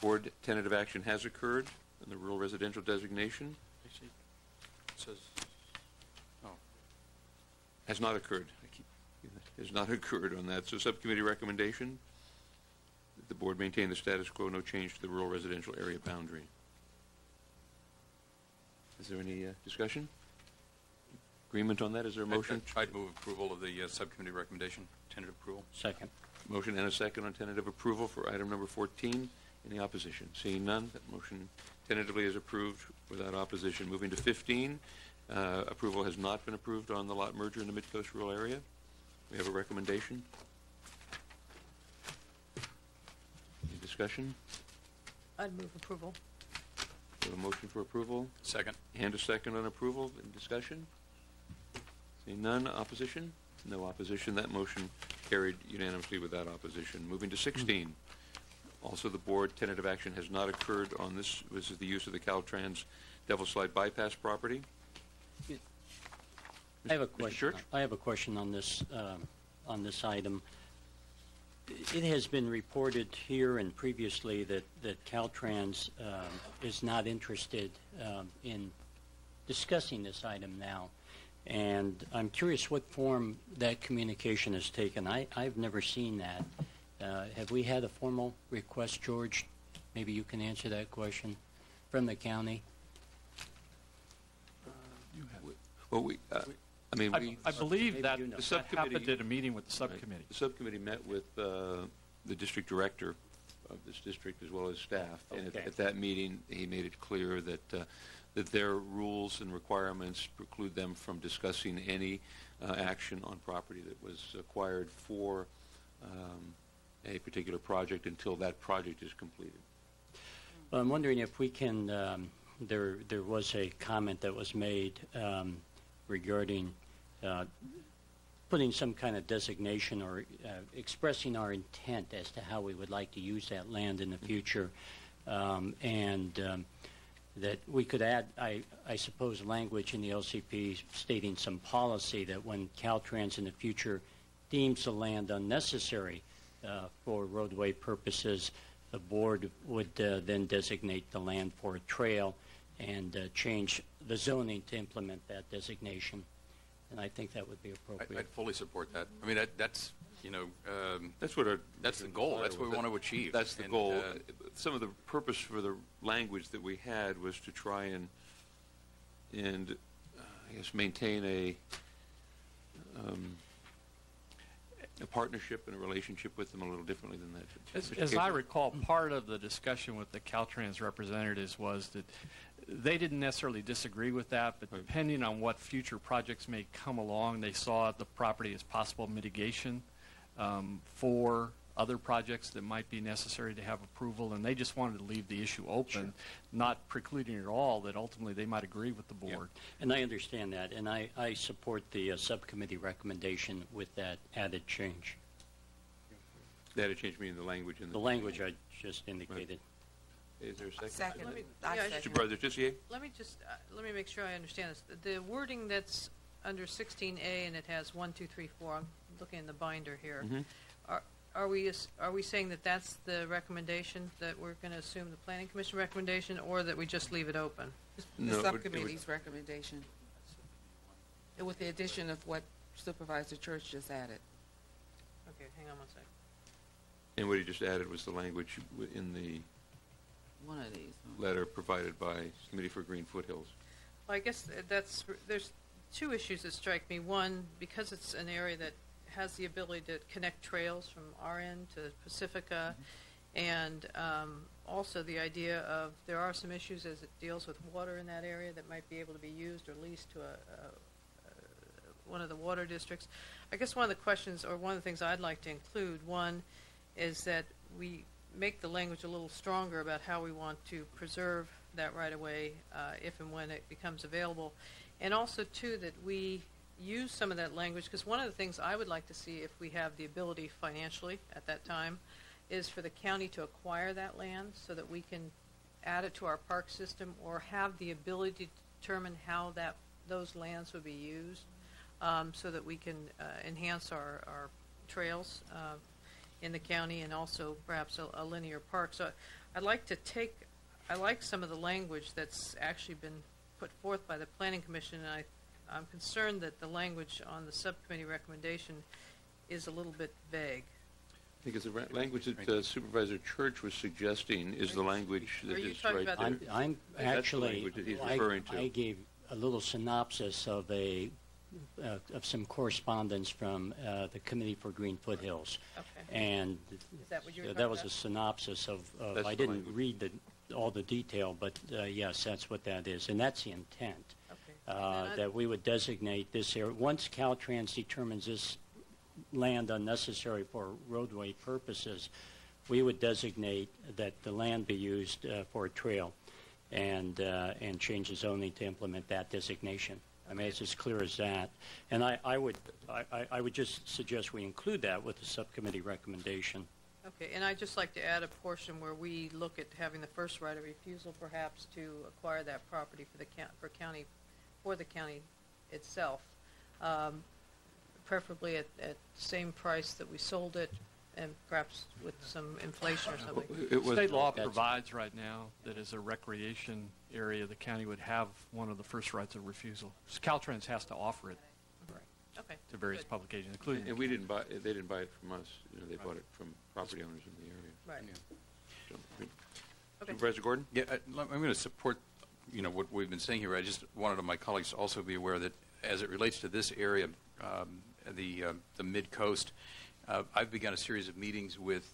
board tentative action has occurred in the rural residential designation. It says, oh. Has not occurred. Has not occurred on that. So subcommittee recommendation, that the board maintain the status quo, no change to the rural residential area boundary. Is there any discussion? Agreement on that? Is there a motion? I'd move approval of the subcommittee recommendation, tentative approval. Second. Motion and a second on tentative approval for item number 14. Any opposition? Seeing none, that motion tentatively is approved without opposition. Moving to 15, approval has not been approved on the lot merger in the Mid-Coast rural area. We have a recommendation. Any discussion? I'd move approval. We have a motion for approval. Second. And a second on approval. Any discussion? Seeing none, opposition? No opposition. That motion carried unanimously without opposition. Moving to 16. Also, the board tentative action has not occurred on this. This is the use of the Caltrans Devil's Slide bypass property. I have a question. Church? I have a question on this item. It has been reported here and previously that Caltrans is not interested in discussing this item now. And I'm curious what form that communication has taken. I've never seen that. Have we had a formal request, George? Maybe you can answer that question from the county. Well, I believe that the that subcommittee happened at a meeting with the subcommittee. Right. The subcommittee met with the district director of this district as well as staff, and at that meeting he made it clear that that their rules and requirements preclude them from discussing any action on property that was acquired for a particular project until that project is completed. Well, I'm wondering if we can. There was a comment that was made regarding putting some kind of designation or expressing our intent as to how we would like to use that land in the future, and that we could add, I suppose, language in the LCP stating some policy that when Caltrans in the future deems the land unnecessary for roadway purposes, the board would then designate the land for a trail and change the zoning to implement that designation. And I think that would be appropriate. I'd fully support that. I mean, that's that's what that's the goal. That's what we want to achieve. That's the goal. Some of the purpose for the language that we had was to try and I guess maintain a partnership and a relationship with them a little differently than that. As I recall, part of the discussion with the Caltrans representatives was that they didn't necessarily disagree with that, but depending on what future projects may come along, they saw the property as possible mitigation for other projects that might be necessary to have approval, and they just wanted to leave the issue open, not precluding at all that ultimately they might agree with the board. Yeah. And I understand that, and I support the subcommittee recommendation with that added change. The added change meaning the language in the language I just indicated. Right. Is there a second? Second. Let me make sure I understand this. The wording that's under 16A and it has 1, 2, 3, 4. I'm looking in the binder here. Mm-hmm. Are we saying that that's the recommendation, that we're going to assume the Planning Commission recommendation, or that we just leave it open? The subcommittee's recommendation. With the addition of what Supervisor Church just added. Okay, hang on one second. And what he just added was the language in the One of these. letter provided by Committee for Green Foothills. Well, I guess there's two issues that strike me. One, because it's an area that has the ability to connect trails from our end to Pacifica, and also the idea of there are some issues as it deals with water in that area that might be able to be used or leased to one of the water districts. I guess one of the questions, or one of the things I'd like to include, one is that we make the language a little stronger about how we want to preserve that right-of-way if and when it becomes available. And also, too, that we use some of that language, because one of the things I would like to see, if we have the ability financially at that time, is for the county to acquire that land so that we can add it to our park system or have the ability to determine how those lands would be used, so that we can enhance our trails in the county, and also perhaps a linear park. So I like some of the language that's actually been put forth by the Planning Commission, and I'm concerned that the language on the subcommittee recommendation is a little bit vague. I think it's the language that Supervisor Church was suggesting is the language that is right there. I'm That's the actually, language that he's referring to. I gave a little synopsis of some correspondence from the Committee for Green Foothills. Okay. And Is that what you were that talking was about? a synopsis of That's I the didn't language. read all the detail, but yes, that's what that is. And that's the intent, that we would designate this area. Once Caltrans determines this land unnecessary for roadway purposes, we would designate that the land be used for a trail, and change the zoning to implement that designation. I mean, it's as clear as that. And I would just suggest we include that with the subcommittee recommendation. Okay, and I'd just like to add a portion where we look at having the first right of refusal, perhaps, to acquire that property for the county itself, preferably at the same price that we sold it, and perhaps with some inflation or something. State law provides right now that as a recreation area, the county would have one of the first rights of refusal. So Caltrans has to offer it Okay. to various public agents, including. And they didn't buy it from us. They bought it from property owners in the area. Right. So, Okay. Supervisor Gordon? Yeah, I'm going to support, what we've been saying here. I just wanted my colleagues to also be aware that as it relates to this area, the mid-coast, I've begun a series of meetings with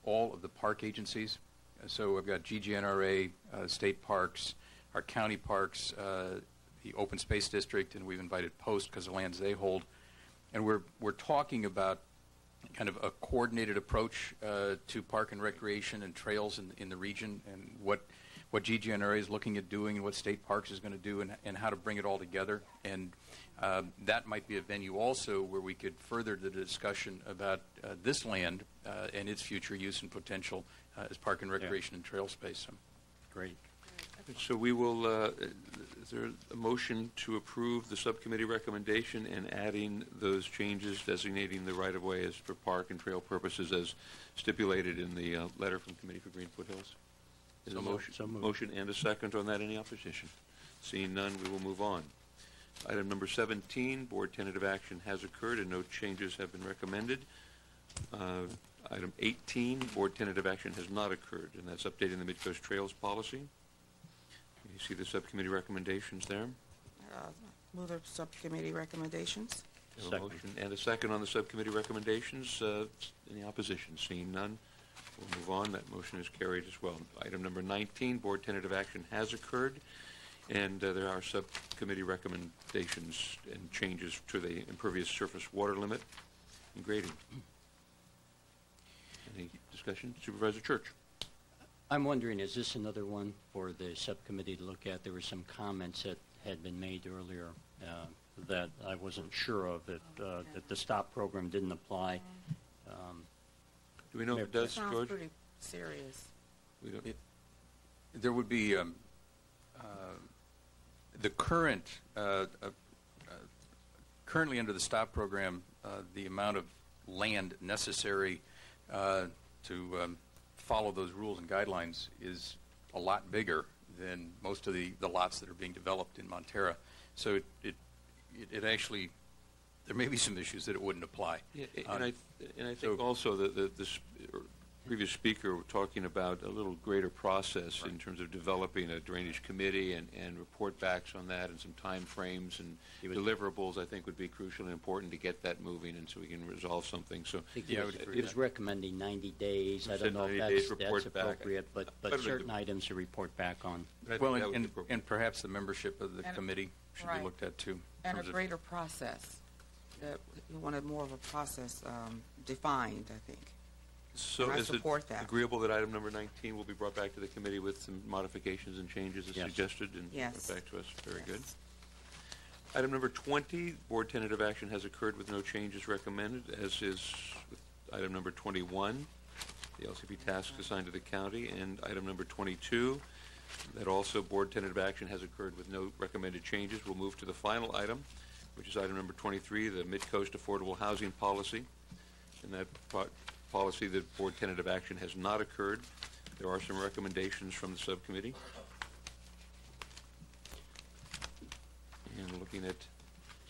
all of the park agencies. So I've got GGNRA, state parks, our county parks, the open space district, and we've invited Post because of the lands they hold. And we're talking about kind of a coordinated approach to park and recreation and trails in the region, and what GGNRA is looking at doing and what state parks is going to do, and how to bring it all together. And that might be a venue also where we could further the discussion about this land and its future use and potential as park and recreation and trail space. Great. So we will, is there a motion to approve the subcommittee recommendation and adding those changes, designating the right-of-way as for park and trail purposes as stipulated in the letter from Committee for Green Foothills? Is So a moved. motion and a second on that? Any opposition? Seeing none, we will move on. Item number 17, board tentative action has occurred and no changes have been recommended. Item 18, board tentative action has not occurred, and that's updating the Midcoast Trails policy. You see the subcommittee recommendations there? Move the subcommittee recommendations. We have a motion and a second on the subcommittee recommendations. Any opposition? Seeing none, we'll move on. That motion is carried as well. Item number 19, board tentative action has occurred, and there are subcommittee recommendations and changes to the impervious surface water limit and grading. Any discussion? Supervisor Church. I'm wondering, is this another one for the subcommittee to look at? There were some comments that had been made earlier that I wasn't sure of, that the STOP program didn't apply. Do we know if it does, Sounds George? pretty serious. We don't. There would be the current, currently under the STOP program, the amount of land necessary to follow those rules and guidelines is a lot bigger than most of the lots that are being developed in Montera. So it actually, there may be some issues that it wouldn't apply. Yeah, and I think also that this previous speaker were talking about a little greater process in terms of developing a drainage committee and report backs on that and some time frames and deliverables I think would be crucial and important to get that moving and so we can resolve something. So It was recommending 90 days. I don't know if that's appropriate, but certain items to report back on. Well, and perhaps the membership of the committee should be looked at too. And a greater process. That we wanted more of a process defined, I think. So and I is it support that. agreeable that item number 19 will be brought back to the committee with some modifications and changes as suggested and brought back to us? Very good. Item number 20, board tentative action has occurred with no changes recommended, as is with item number 21, the LCP tasks assigned to the county, and item number 22, that also board tentative action has occurred with no recommended changes. We'll move to the final item, which is item number 23, the Mid-Coast Affordable Housing Policy. And that policy, that board tentative action has not occurred. There are some recommendations from the subcommittee. And looking at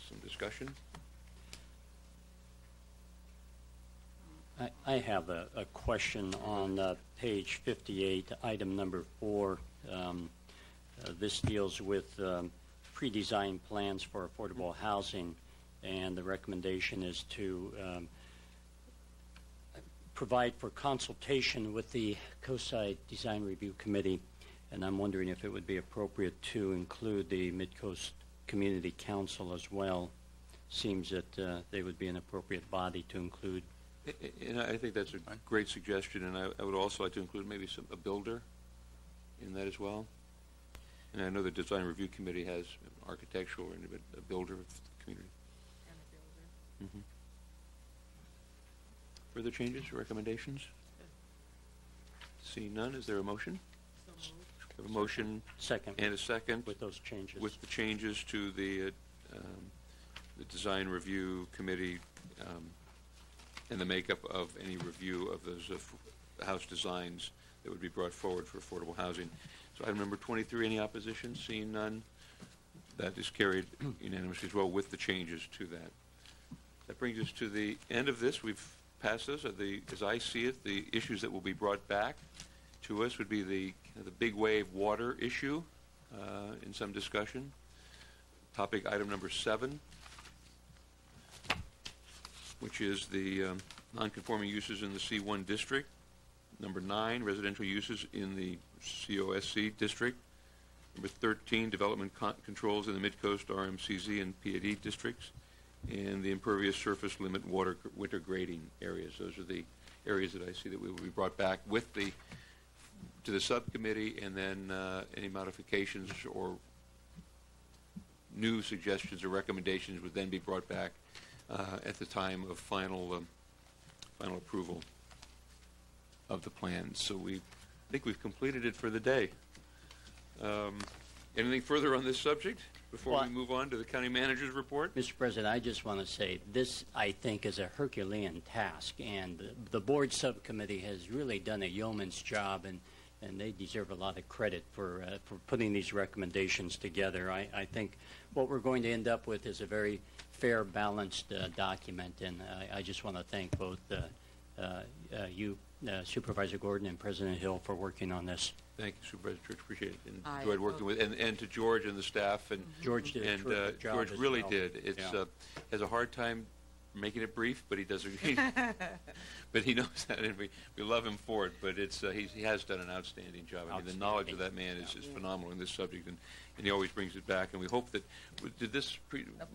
some discussion. I have a question on page 58, item number 4. This deals with pre-designed plans for affordable housing, and the recommendation is to provide for consultation with the Coastside Design Review Committee, and I'm wondering if it would be appropriate to include the Mid-Coast Community Council as well. Seems that they would be an appropriate body to include. And I think that's a great suggestion, and I would also like to include maybe a builder in that as well. And I know the Design Review Committee has an architectural and a builder of the community. And a builder. Mm-hmm. Further changes or recommendations? Seeing none, is there a motion? So moved. We have a motion Second. And a second With those changes. with the changes to the Design Review Committee and the makeup of any review of those house designs that would be brought forward for affordable housing. So item number 23, any opposition? Seeing none, that is carried unanimously as well with the changes to that. That brings us to the end of this. We've passed this. As I see it, the issues that will be brought back to us would be the big wave water issue in some discussion. Topic item number 7, which is the non-conforming uses in the C1 district. Number 9, residential uses in the COSC district. Number 13, development controls in the Mid-Coast RMCZ and PAD districts. And the impervious surface limit water winter grading areas. Those are the areas that I see that we will be brought back with to the subcommittee, and then any modifications or new suggestions or recommendations would then be brought back at the time of final approval of the plans. So I think we've completed it for the day. Anything further on this subject before we move on to the county manager's report? Mr. President, I just want to say this, I think, is a Herculean task, and the board subcommittee has really done a yeoman's job, and they deserve a lot of credit for putting these recommendations together. I think what we're going to end up with is a very fair, balanced document, and I just want to thank both you, Supervisor Gordon, and President Hill for working on this. Thank you, Supervisor Church. Appreciate it. And enjoyed working with, and to George and the staff. And George did a terrific job George as really well. did. It's has a hard time making it brief, but he does. But he knows that, and we love him for it. But he has done an outstanding job. I mean, the knowledge of that man is phenomenal in this subject, and he always brings it back. And we hope that did this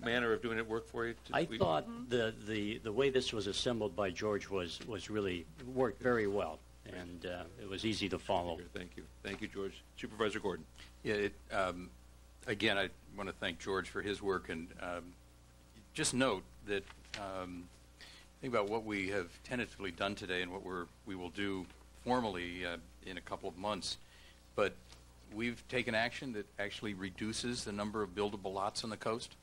manner of doing it work for you? I thought the way this was assembled by George was really worked very well. And it was easy to follow. Thank you. Thank you, George. Supervisor Gordon. Yeah, again, I want to thank George for his work, and just note that think about what we have tentatively done today and what we will do formally in a couple of months. But we've taken action that actually reduces the number of buildable lots on the coast.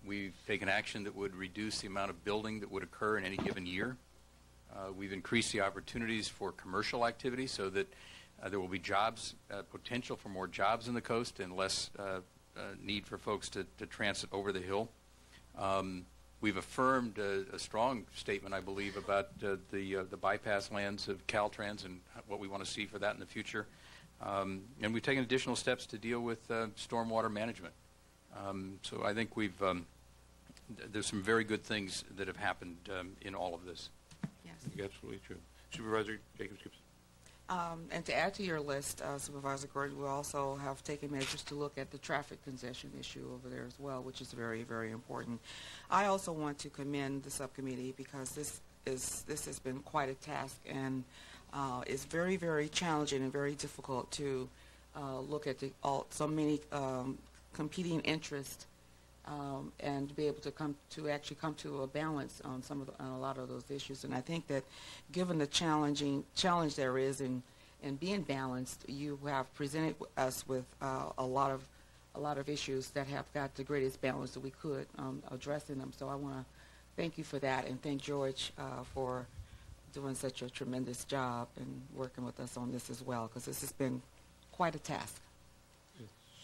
We've taken action that would reduce the amount of building that would occur in any given year. We've increased the opportunities for commercial activity so that there will be jobs, potential for more jobs in the coast and less need for folks to transit over the hill. We've affirmed a strong statement, I believe, about the bypass lands of Caltrans and what we want to see for that in the future. And we've taken additional steps to deal with stormwater management. So I think there's some very good things that have happened in all of this. Yes. Absolutely true. Supervisor Jacobs-Gibson. And to add to your list, Supervisor Gordon, we also have taken measures to look at the traffic congestion issue over there as well, which is very, very important. I also want to commend the subcommittee because this has been quite a task and is very, very challenging and very difficult to look at so many competing interests and to be able to actually come to a balance on on a lot of those issues. And I think that given the challenge there is in being balanced, you have presented us with a lot of issues that have got the greatest balance that we could addressing them. So I want to thank you for that and thank George for doing such a tremendous job and working with us on this as well, because this has been quite a task.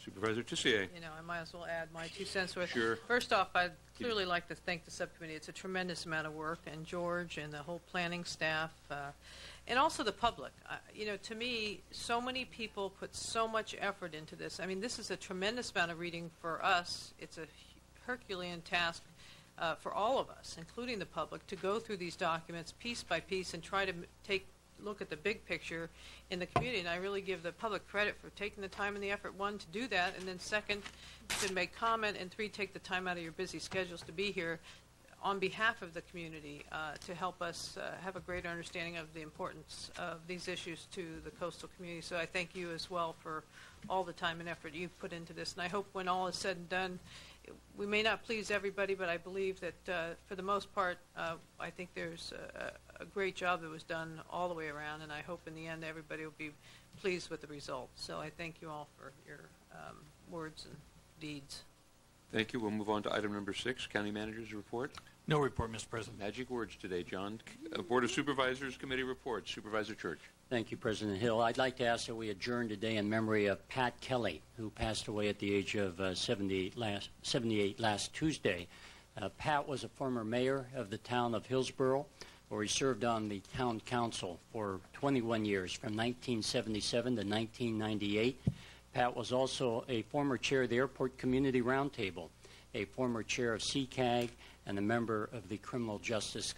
Supervisor Tissier. You know, I might as well add my 2 cents worth. Sure. First off, I'd clearly like to thank the subcommittee. It's a tremendous amount of work, and George and the whole planning staff, and also the public. You know, to me, so many people put so much effort into this. I mean, this is a tremendous amount of reading for us. It's a Herculean task for all of us, including the public, to go through these documents piece by piece and try to look at the big picture in the community. And I really give the public credit for taking the time and the effort, one, to do that, and then second, to make comment, and three, take the time out of your busy schedules to be here on behalf of the community to help us have a greater understanding of the importance of these issues to the coastal community. So I thank you as well for all the time and effort you've put into this. And I hope when all is said and done, we may not please everybody, but I believe that for the most part, I think there's a great job that was done all the way around, and I hope in the end everybody will be pleased with the results. So I thank you all for your words and deeds. Thank you. We'll move on to item number 6, County Manager's Report. No report, Mr. President. Magic words today, John. Board of Supervisors Committee Report. Supervisor Church. Thank you, President Hill. I'd like to ask that we adjourn today in memory of Pat Kelly, who passed away at the age of 78 last Tuesday. Pat was a former mayor of the town of Hillsborough, where he served on the town council for 21 years, from 1977 to 1998. Pat was also a former chair of the Airport Community Roundtable, a former chair of CCAG, and a member of the Criminal Justice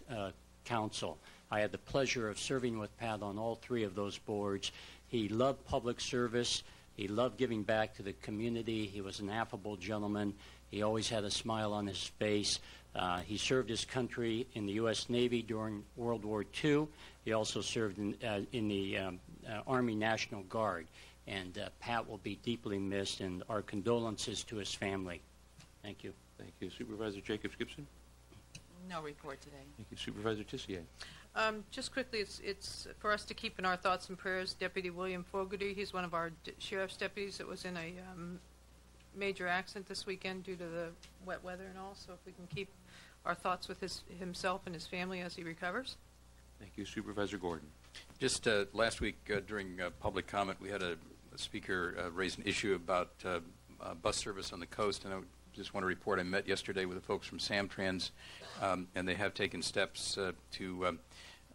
Council. I had the pleasure of serving with Pat on all 3 of those boards. He loved public service. He loved giving back to the community. He was an affable gentleman. He always had a smile on his face. He served his country in the U.S. Navy during World War II. He also served in the Army National Guard. And Pat will be deeply missed, and our condolences to his family. Thank you. Thank you. Supervisor Jacobs-Gibson. No report today. Thank you. Supervisor Tissier. Just quickly, it's for us to keep in our thoughts and prayers Deputy William Fogarty. He's one of our sheriff's deputies that was in a major accident this weekend due to the wet weather and all. So if we can keep our thoughts with himself and his family as he recovers. Thank you. Supervisor Gordon. Just last week during public comment, we had a speaker raise an issue about bus service on the coast, and I just want to report I met yesterday with the folks from Samtrans, and they have taken steps to,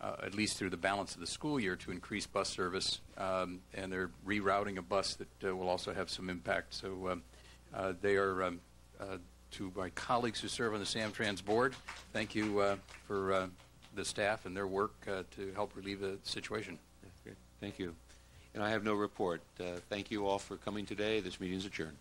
at least through the balance of the school year, to increase bus service, and they're rerouting a bus that will also have some impact. So they are, to my colleagues who serve on the Samtrans board, thank you for the staff and their work to help relieve the situation. Thank you. And I have no report. Thank you all for coming today. This meeting is adjourned.